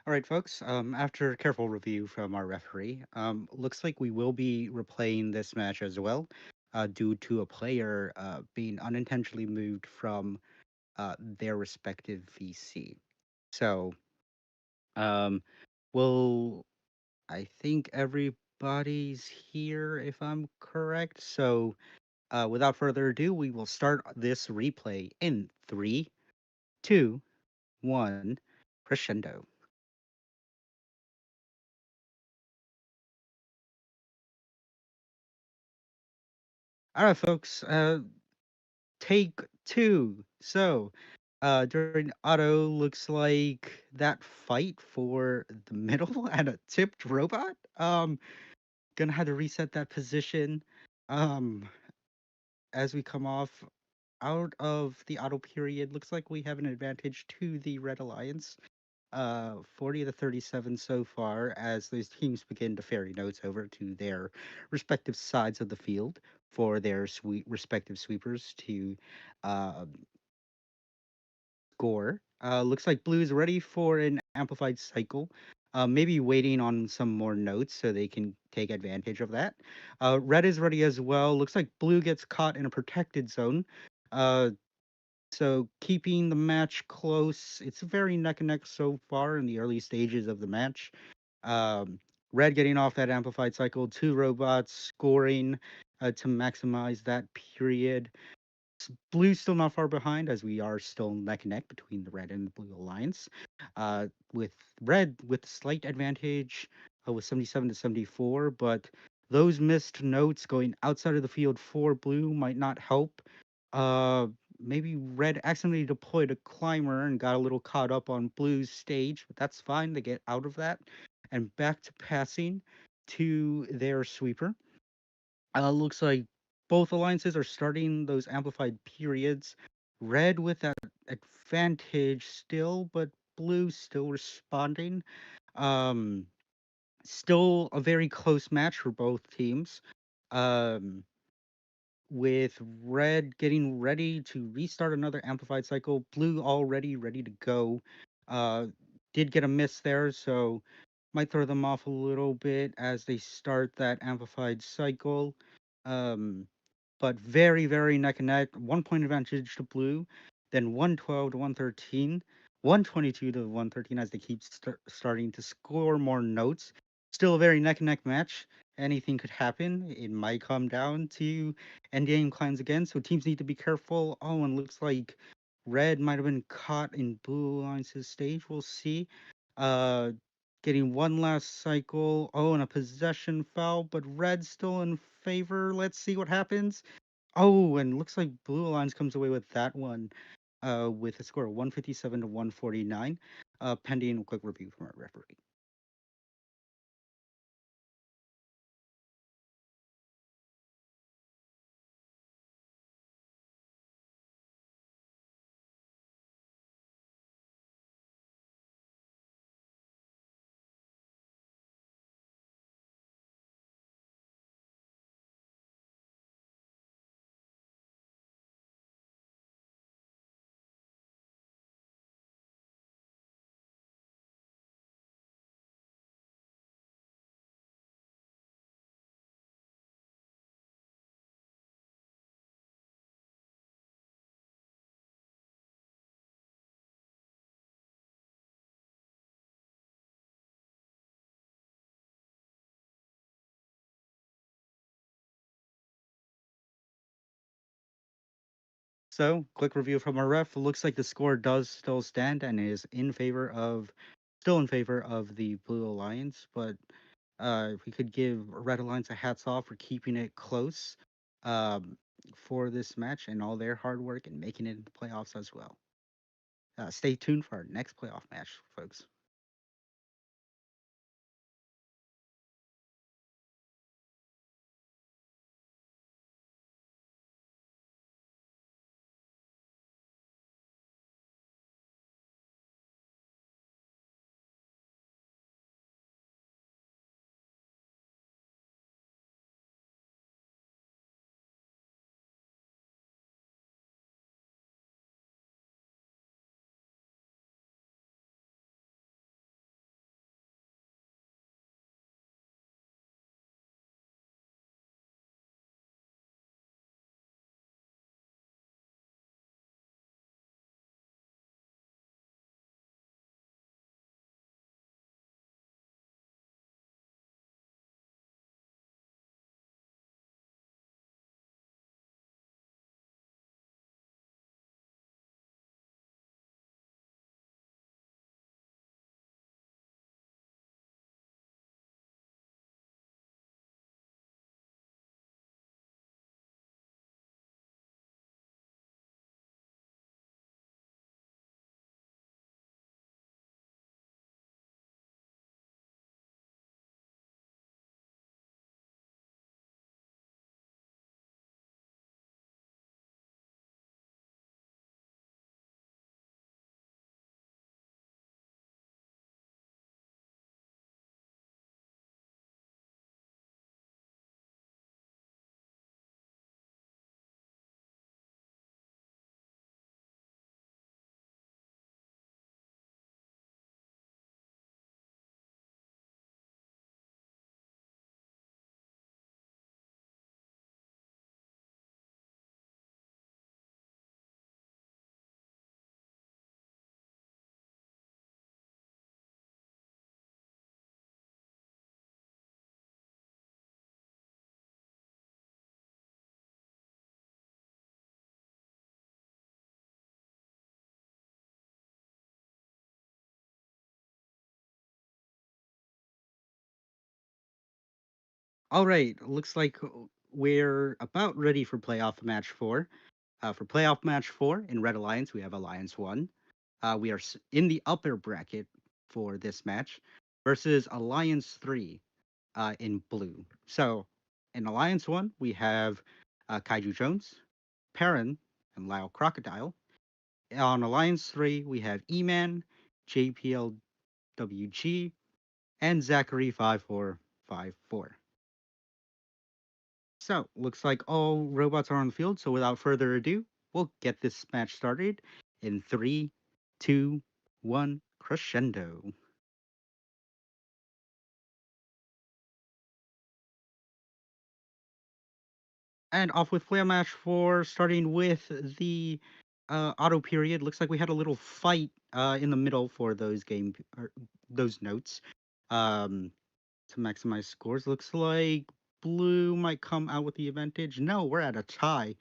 All right, folks. After careful review from our referee, looks like we will be replaying this match as well, due to a player being unintentionally moved from their respective VC. So, um, well, I think everybody's here, if I'm correct. So, without further ado, we will start this replay in 3, 2, 1, crescendo. All right, folks. Take 2. So, during auto, looks like that fight for the middle and a tipped robot. Gonna have to reset that position. Um, as we come off out of the auto period, looks like we have an advantage to the Red Alliance. 40 to 37 so far, as those teams begin to ferry notes over to their respective sides of the field for their respective sweepers to uh, score. Looks like blue is ready for an amplified cycle. Maybe waiting on some more notes so they can take advantage of that. Red is ready as well. Looks like blue gets caught in a protected zone. Uh, so keeping the match close. It's very neck and neck so far in the early stages of the match. Um, Red getting off that amplified cycle, 2 robots scoring to maximize that period. Blue's still not far behind, as we are still neck and neck between the Red and the Blue Alliance. With Red with slight advantage with 77 to 74, but those missed notes going outside of the field for Blue might not help. Uh, Maybe Red accidentally deployed a climber and got a little caught up on Blue's stage, but that's fine. They get out of that and back to passing to their sweeper. Looks like both alliances are starting those amplified periods. Red with that advantage still, but blue still responding. Um, Still a very close match for both teams. Um, with red getting ready to restart another amplified cycle, blue already ready to go. Uh, did get a miss there, so might throw them off a little bit as they start that amplified cycle. Um, but very, very neck and neck. 1 point advantage to blue, then 112 to 113, 122 to 113 as they keep starting to score more notes. Still a very neck and neck match. Anything could happen. It might come down to endgame clans again, so teams need to be careful. Oh, and looks like red might have been caught in blue alliance's stage. We'll see. Uh, Getting one last cycle. Oh, and a possession foul, but red's still in favor. Let's see what happens. Oh, and looks like Blue Alliance comes away with that one, with a score of 157 to 149, pending a quick review from our referee. So, quick review from our ref. Looks like the score does still stand and is still in favor of the Blue Alliance, but if we could give Red Alliance a hats off for keeping it close um, for this match and all their hard work and making it into playoffs as well. Stay tuned for our next playoff match, folks. All right, looks like we're about ready for playoff match 4. For playoff match 4 in Red Alliance, we have Alliance 1. We are in the upper bracket for this match versus Alliance 3 in blue. So in Alliance 1, we have Kaiju Jones, Perrin, and Lyle Crocodile. On Alliance 3, we have E-Man, JPLWG, and Zachary5454. So, looks like all robots are on the field, so without further ado, we'll get this match started in 3, 2, 1, crescendo. And off with player match 4, starting with the auto period. Looks like we had a little fight in the middle for those those notes to maximize scores. Looks like blue might come out with the advantage. No, we're at a tie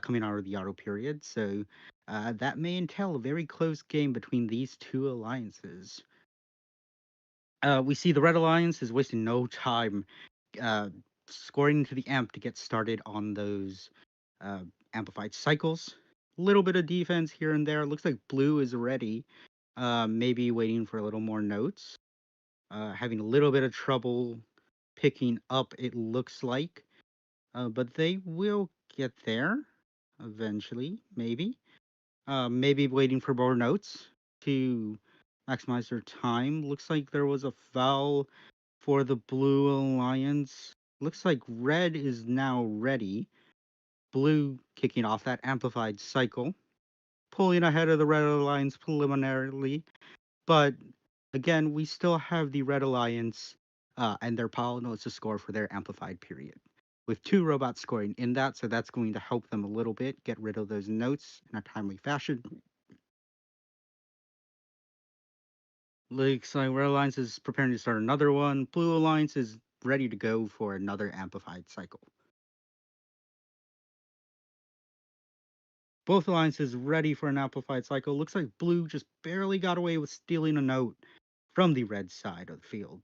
coming out of the auto period, so that may entail a very close game between these two alliances. We see the Red Alliance is wasting no time scoring into the amp to get started on those amplified cycles. A little bit of defense here and there. Looks like blue is ready, maybe waiting for a little more notes. Having a little bit of trouble picking up, it looks like. But they will get there eventually, maybe. Maybe waiting for more notes to maximize their time. Looks like there was a foul for the Blue Alliance. Looks like red is now ready. Blue kicking off that amplified cycle, pulling ahead of the Red Alliance preliminarily. But again, we still have the Red Alliance and their power notes to score for their amplified period, with 2 robots scoring in that, so that's going to help them a little bit get rid of those notes in a timely fashion. Looks like Red Alliance is preparing to start another one. Blue Alliance is ready to go for another amplified cycle. Both alliances ready for an amplified cycle. Looks like blue just barely got away with stealing a note from the red side of the field.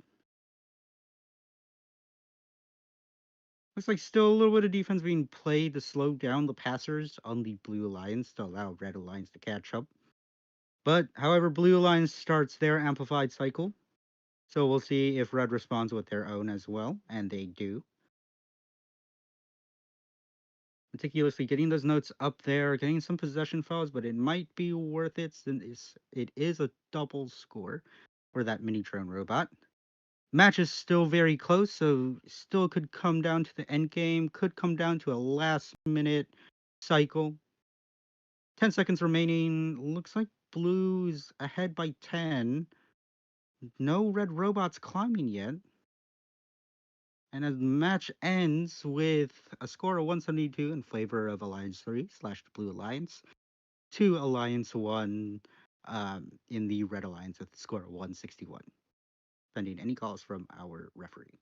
Looks like still a little bit of defense being played to slow down the passers on the Blue Alliance to allow Red Alliance to catch up. But, however, Blue Alliance starts their amplified cycle. So we'll see if Red responds with their own as well, and they do. Meticulously getting those notes up there, getting some possession fouls, but it might be worth it since it is a double score for that mini drone robot. Match is still very close, so still could come down to the end game, could come down to a last minute cycle. 10 seconds remaining. Looks like blue is ahead by 10. No red robots climbing yet. And as the match ends with a score of 172 in favor of Alliance 3 / the Blue Alliance, to Alliance 1 in the Red Alliance with a score of 161. Pending any calls from our referee.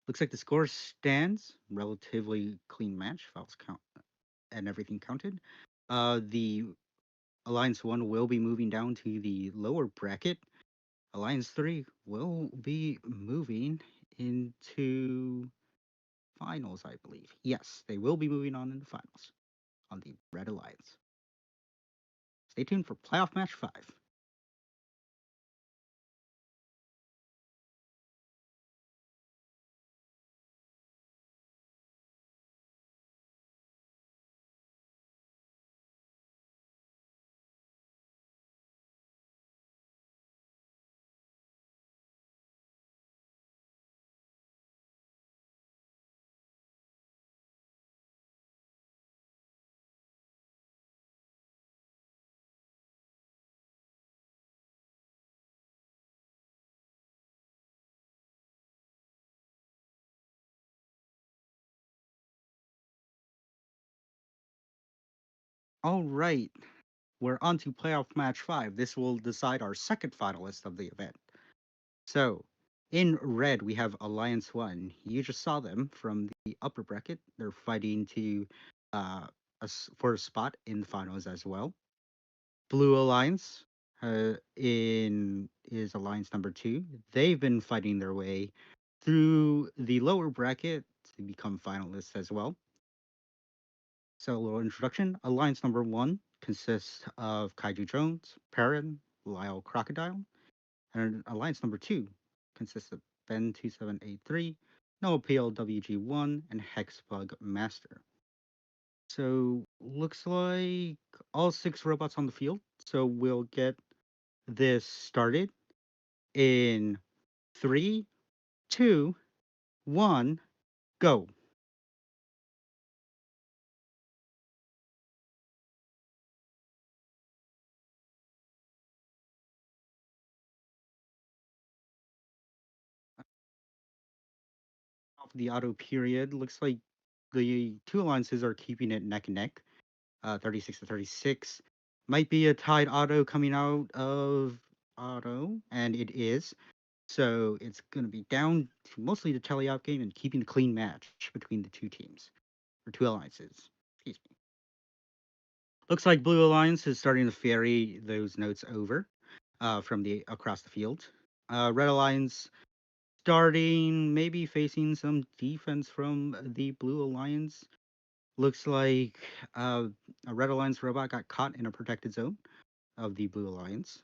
Looks like the score stands. Relatively clean match. Fouls count and everything counted. The Alliance 1 will be moving down to the lower bracket. Alliance 3 will be moving into finals, I believe. Yes, they will be moving on into finals on the Red Alliance. Stay tuned for playoff match 5. All right, we're on to playoff match 5. This will decide our second finalist of the event. So, in red, we have Alliance 1. You just saw them from the upper bracket. They're fighting to uh, for a spot in the finals as well. Blue Alliance is Alliance number 2. They've been fighting their way through the lower bracket to become finalists as well. So a little introduction. Alliance number 1 consists of Kaiju Jones, Perrin, Lyle Crocodile, and Alliance number 2 consists of Ben 2783, Noah PLWG1, and Hexbug Master. So looks like all 6 robots on the field. So we'll get this started in 3, 2, 1, go. Off the auto period, looks like the 2 alliances are keeping it neck and neck, 36 to 36. Might be a tied auto coming out of auto, and it is. So it's going to be down to mostly the tally-out game and keeping a clean match between the 2 teams, or 2 alliances. Excuse me. Looks like Blue Alliance is starting to ferry those notes over from the across the field. Red Alliance starting maybe facing some defense from the Blue Alliance. Looks like a Red Alliance robot got caught in a protected zone of the Blue Alliance,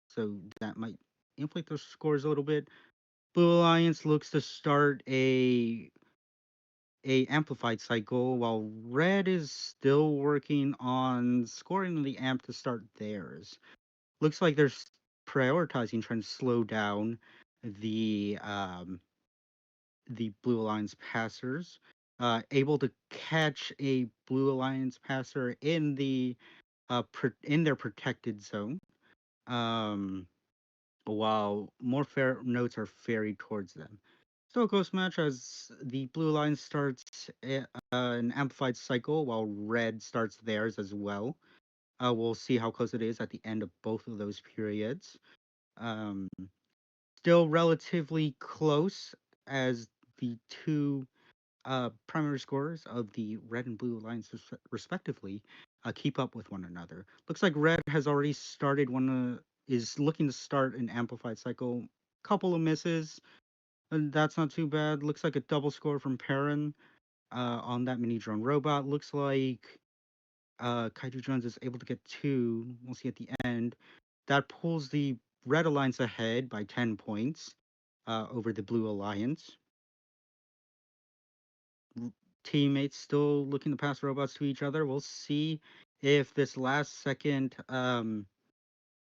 so that might inflate their scores a little bit. Blue Alliance looks to start a amplified cycle, while Red is still working on scoring the amp to start theirs. Looks like they're prioritizing trying to slow down the Blue Alliance passers. Able to catch a Blue Alliance passer in the in their protected zone. While more fair notes are ferried towards them. Still a close match as the Blue Alliance starts an amplified cycle while Red starts theirs as well. We'll see how close it is at the end of both of those periods. Still relatively close as the 2 primary scorers of the Red and Blue Alliance respectively keep up with one another. Looks like Red has already started is looking to start an amplified cycle. Couple of misses, and that's not too bad. Looks like a double score from Perrin on that mini drone robot. Looks like Kaiju Jones is able to get 2. We'll see at the end. That pulls the Red Alliance ahead by 10 points over the Blue Alliance. Teammates still looking to pass robots to each other. We'll see if this last second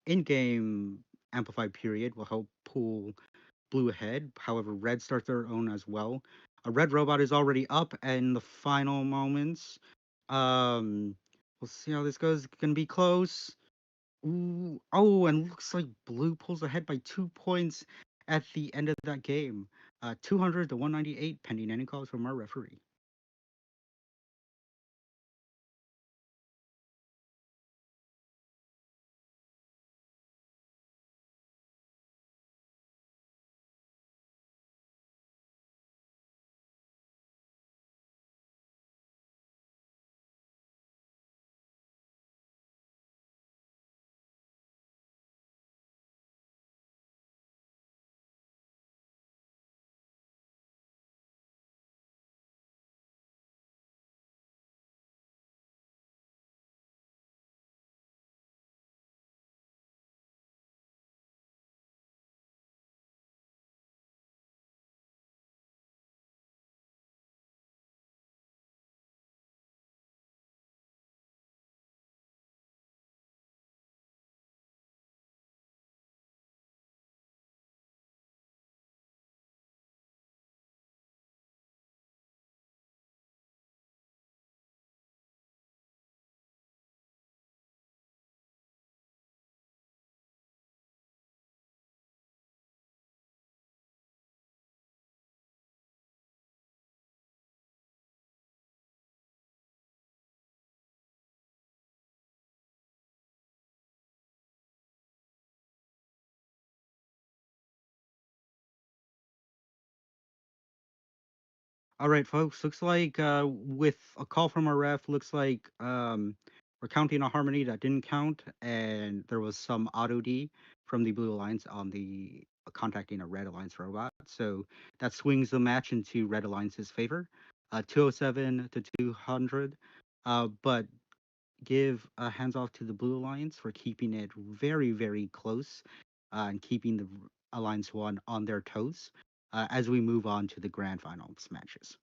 in-game amplified period will help pull Blue ahead. However, Red starts their own as well. A Red robot is already up in the final moments. We'll see how this goes. It's gonna be close. Ooh, oh, and looks like Blue pulls ahead by 2 points at the end of that game. 200 to 198, pending any calls from our referee. All right, folks. Looks like with a call from our ref, looks like we're counting a harmony that didn't count, and there was some auto D from the Blue Alliance on the contacting a Red Alliance robot. So that swings the match into Red Alliance's favor, 207 to 200. But give hands off to the Blue Alliance for keeping it very, very close and keeping the Alliance One on their toes as we move on to the grand finals matches.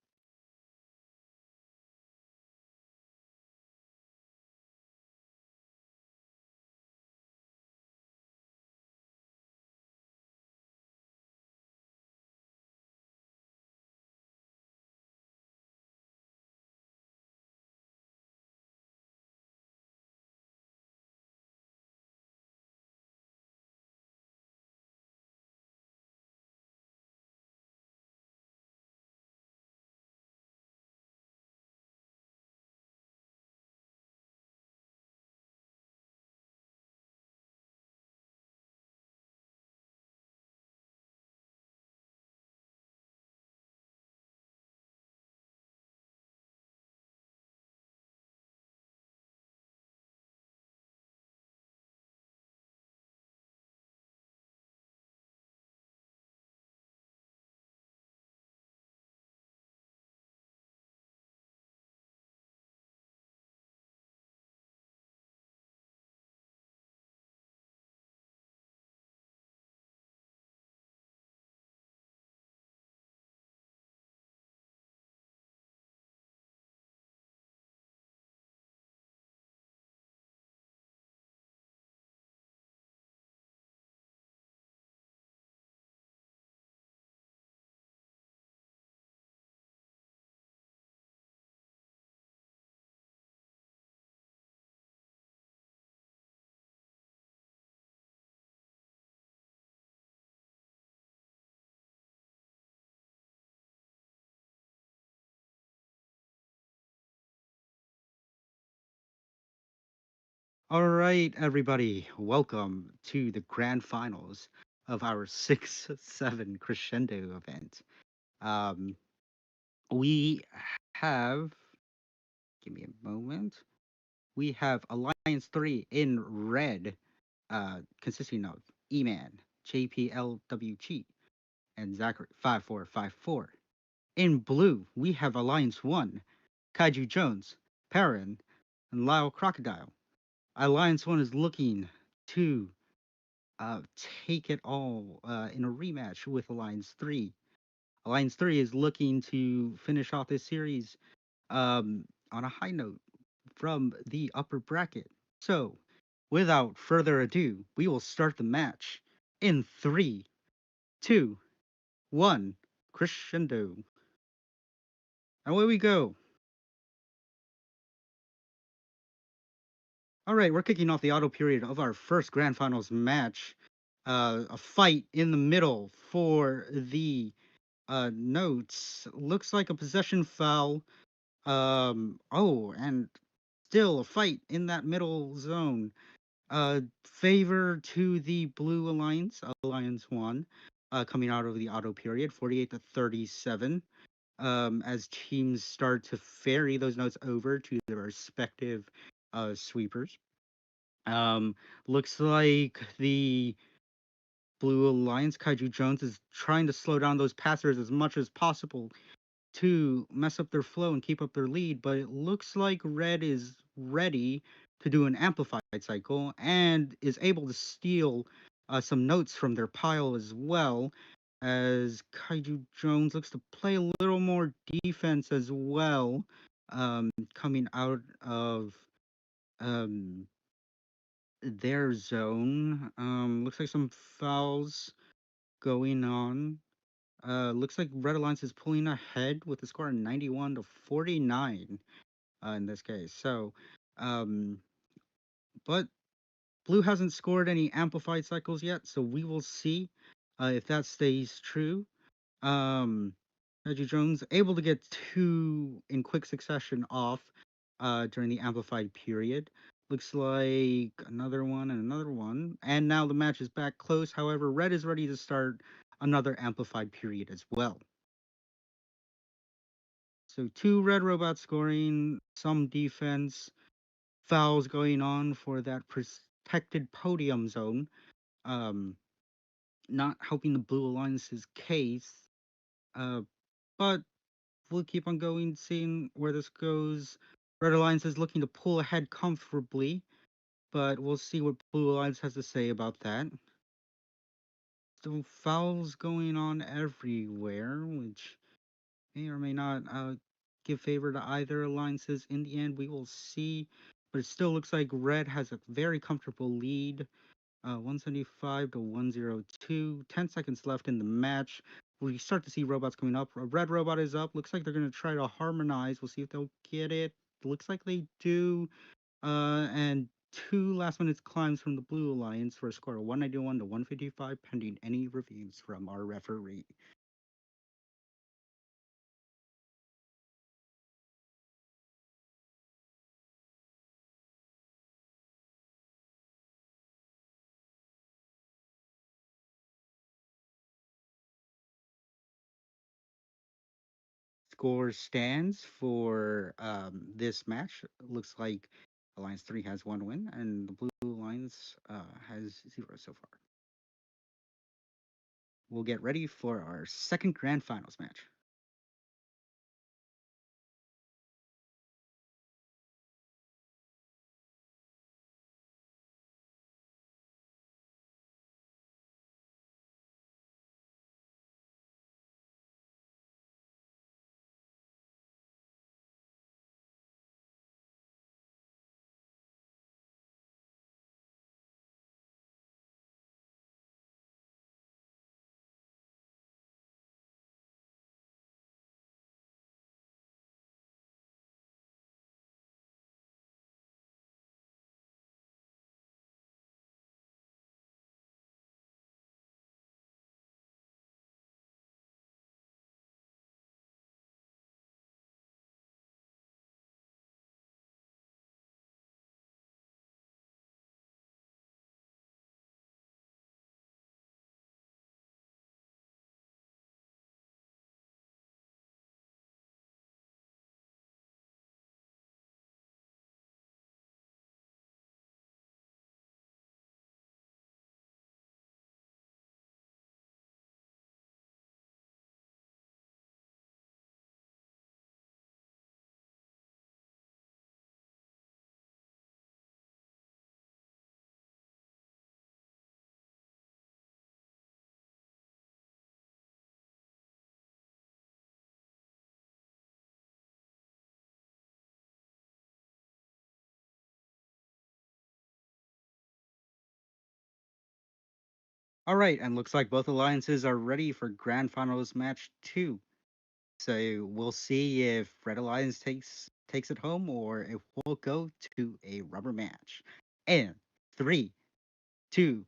All right, everybody, welcome to the grand finals of our 6-7 Crescendo event. Um, we have, give me a moment, we have Alliance 3 in red, consisting of E-Man, JPLWG, and Zachary 5454. In blue, we have Alliance 1, Kaiju Jones, Perrin, and Lyle Crocodile. Alliance 1 is looking to take it all in a rematch with Alliance 3. Alliance 3 is looking to finish off this series on a high note from the upper bracket. So, without further ado, we will start the match in 3, 2, 1, crescendo. Away we go. All right, we're kicking off the auto period of our first grand finals match. A fight in the middle for the notes. Looks like a possession foul. Oh, and still a fight in that middle zone. Favor to the Blue Alliance, Alliance 1, coming out of the auto period, 48 to 37. As teams start to ferry those notes over to their respective sweepers. Looks like the Blue Alliance, Kaiju Jones, is trying to slow down those passers as much as possible to mess up their flow and keep up their lead, but it looks like Red is ready to do an amplified cycle and is able to steal some notes from their pile as well, as Kaiju Jones looks to play a little more defense as well, coming out of um, their zone. Looks like some fouls going on. Looks like Red Alliance is pulling ahead with the score of 91 to 49 in this case. So, um, but Blue hasn't scored any amplified cycles yet, so we will see if that stays true. Reggie Jones able to get 2 in quick succession off during the amplified period. Looks like another one and another one. And now the match is back close. However, Red is ready to start another amplified period as well. So 2 red robots scoring, some defense, fouls going on for that protected podium zone. Not helping the Blue Alliance's case. But we'll keep on going, seeing where this goes. Red Alliance is looking to pull ahead comfortably, but we'll see what Blue Alliance has to say about that. So fouls going on everywhere, which may or may not give favor to either alliances. In the end, we will see. But it still looks like Red has a very comfortable lead. 175 to 102. 10 seconds left in the match. We start to see robots coming up. A red robot is up. Looks like they're going to try to harmonize. We'll see if they'll get it. Looks like they do. And 2 last minute climbs from the Blue Alliance for a score of 191 to 155, pending any reviews from our referee. Score stands for this match. Looks like Alliance 3 has 1 win, and the Blue Alliance has 0 so far. We'll get ready for our second grand finals match. All right, and looks like both alliances are ready for Grand Finals match 2. So we'll see if Red Alliance takes it home or if we'll go to a rubber match. And 3, 2,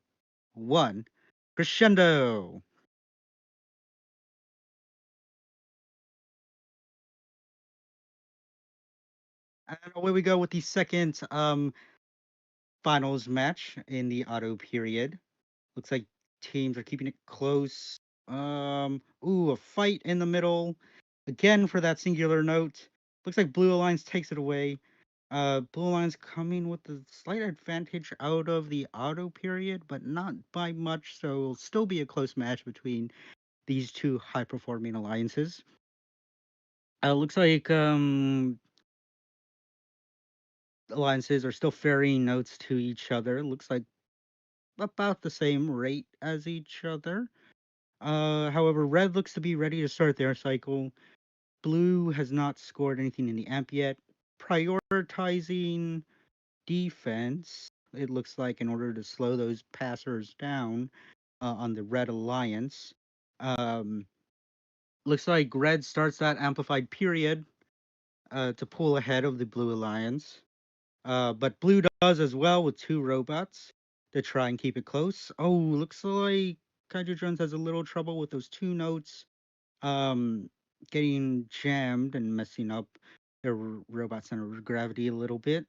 1, Crescendo. And away we go with the second finals match in the auto period. Looks like teams are keeping it close. A fight in the middle. Again for that singular note. Looks like Blue Alliance takes it away. Blue Alliance coming with a slight advantage out of the auto period, but not by much, so it'll still be a close match between these two high-performing alliances. Looks like alliances are still ferrying notes to each other. Looks like about the same rate as each other. However, red looks to be ready to start their cycle. Blue has not scored anything in the amp yet. Prioritizing defense, it looks like, in order to slow those passers down on the red alliance. Looks like red starts that amplified period to pull ahead of the blue alliance. But blue does as well with 2 robots to try and keep it close. Oh, looks like Kaiju Jones has a little trouble with those 2 notes getting jammed and messing up their robot center of gravity a little bit.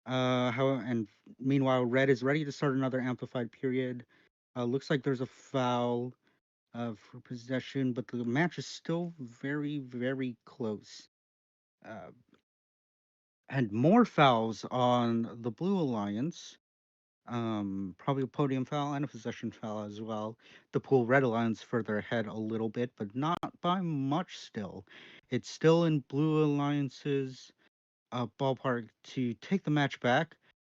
And meanwhile, red is ready to start another amplified period. Looks like there's a foul for possession, but the match is still very, very close. Uh, and more fouls on the Blue Alliance. Probably a podium foul and a possession foul as well. To pull Red Alliance further ahead a little bit, but not by much still. It's still in Blue Alliance's ballpark to take the match back.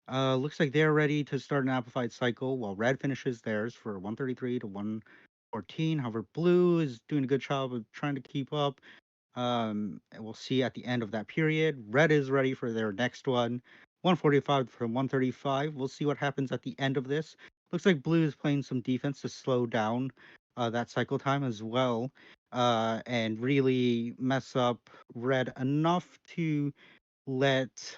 Looks like they're ready to start an amplified cycle while Red finishes theirs for 133 to 114. However, Blue is doing a good job of trying to keep up. And we'll see at the end of that period. Red is ready for their next one. 145 from 135. We'll see what happens at the end of this. Looks like Blue is playing some defense to slow down that cycle time as well, and really mess up Red enough to let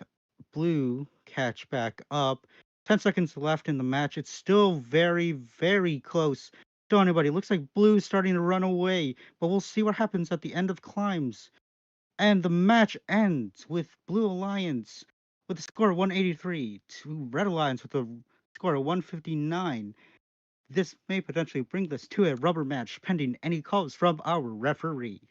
Blue catch back up. 10 seconds left in the match. It's still very, very close to anybody. Looks like Blue's starting to run away, but we'll see what happens at the end of Climbs. And the match ends with Blue Alliance with a score of 183 to Red Alliance with a score of 159. This may potentially bring this to a rubber match pending any calls from our referee.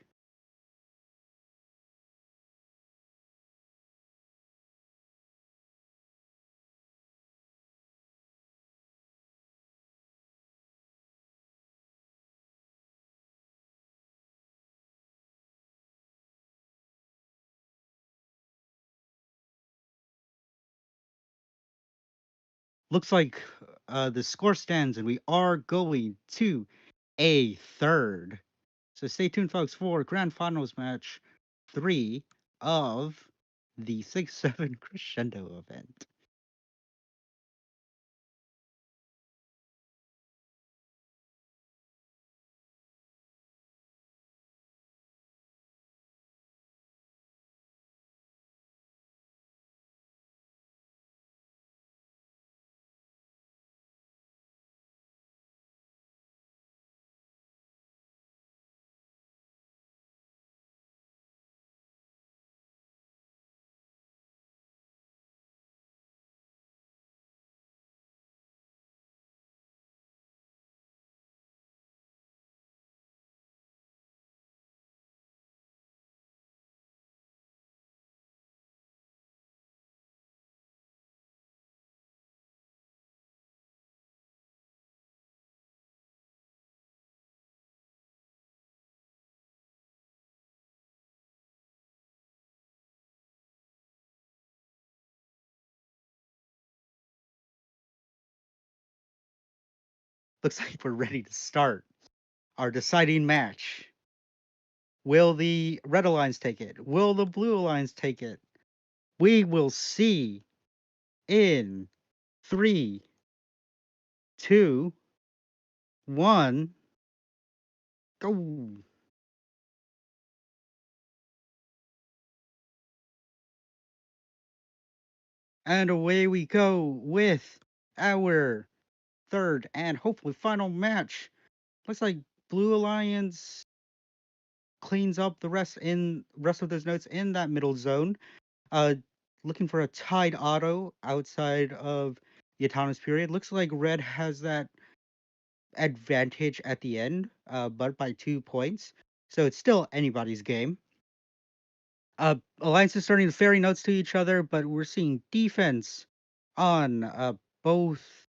Looks like the score stands and we are going to a third. So stay tuned, folks, for Grand Finals match 3 of the 6-7 Crescendo event. Looks like we're ready to start our deciding match. Will the Red Alliance take it? Will the Blue Alliance take it? We will see in 3, 2, 1, go. And away we go with our third and hopefully final match. Looks like Blue Alliance cleans up the rest of those notes in that middle zone. Uh, Looking for a tied auto outside of the autonomous period. Looks like Red has that advantage at the end, but by 2 points. So it's still anybody's game. Alliance is starting to ferry notes to each other, but we're seeing defense on both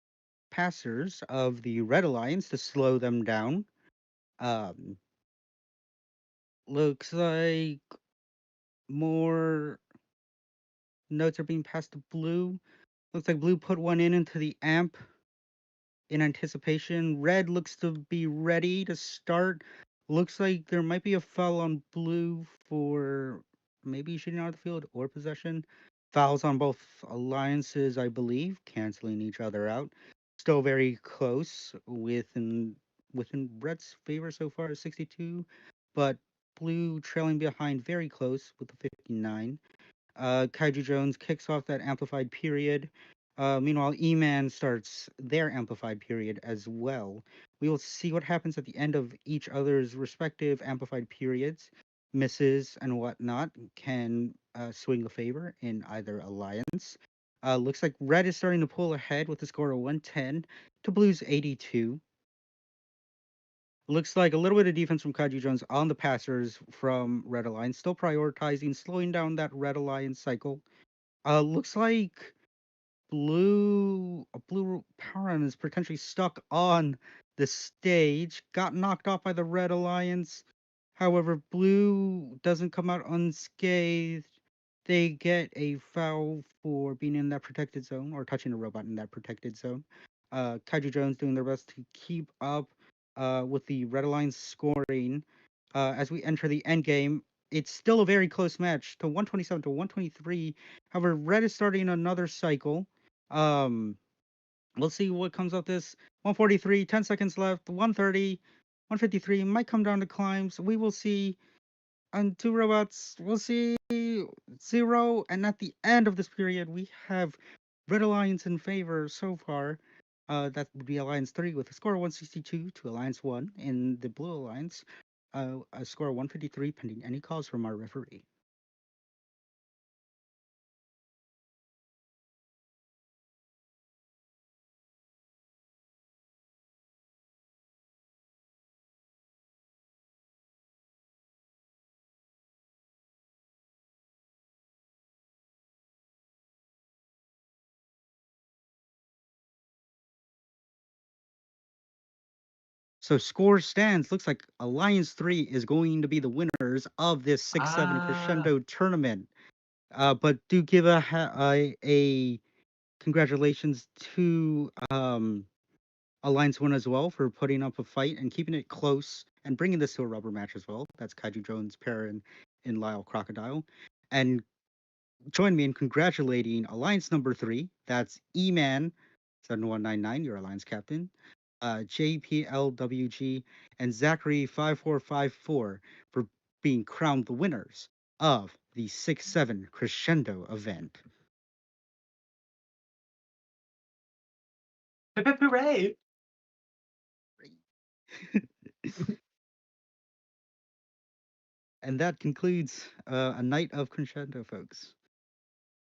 passers of the Red Alliance to slow them down. Um, Looks like more notes are being passed to Blue. Looks like Blue put one in into the amp in anticipation. Red looks to be ready to start. Looks like there might be a foul on Blue for maybe shooting out of the field or possession. Fouls on both alliances, I believe, canceling each other out. Still very close within Red's favor so far, 62, but Blue trailing behind very close with the 59. Kaiju Jones kicks off that amplified period. Meanwhile, E-Man starts their amplified period as well. We will see what happens at the end of each other's respective amplified periods. Misses and whatnot can swing the favor in either alliance. Looks like Red is starting to pull ahead with a score of 110 to Blue's 82. Looks like a little bit of defense from Kaiju Jones on the passers from Red Alliance, still prioritizing slowing down that Red Alliance cycle. Looks like blue Paran is potentially stuck on the stage, got knocked off by the Red Alliance. However, blue doesn't come out unscathed. They get a foul for being in that protected zone or touching a robot in that protected zone. Kaiju Jones doing their best to keep up with the Red Alliance scoring. As we enter the end game, it's still a very close match to 127 to 123. However, Red is starting another cycle. Let's see what comes out this 143, 10 seconds left, 130, 153 might come down to climbs. We will see. And two robots, we'll see 0. And at the end of this period, we have Red Alliance in favor so far. That would be Alliance 3 with a score of 162 to Alliance 1. In the Blue Alliance, a score of 153 pending any calls from our referee. So score stands. Looks like Alliance 3 is going to be the winners of this 6-7 Crescendo tournament. But do give a congratulations to Alliance 1 as well for putting up a fight and keeping it close and bringing this to a rubber match as well. That's Kaiju Jones, Perrin, and Lyle Crocodile. And join me in congratulating Alliance number 3. That's E-Man 7199, your Alliance captain. JPLWG and Zachary 5454 for being crowned the winners of the 6-7 Crescendo event. Hooray! And that concludes a night of Crescendo, folks.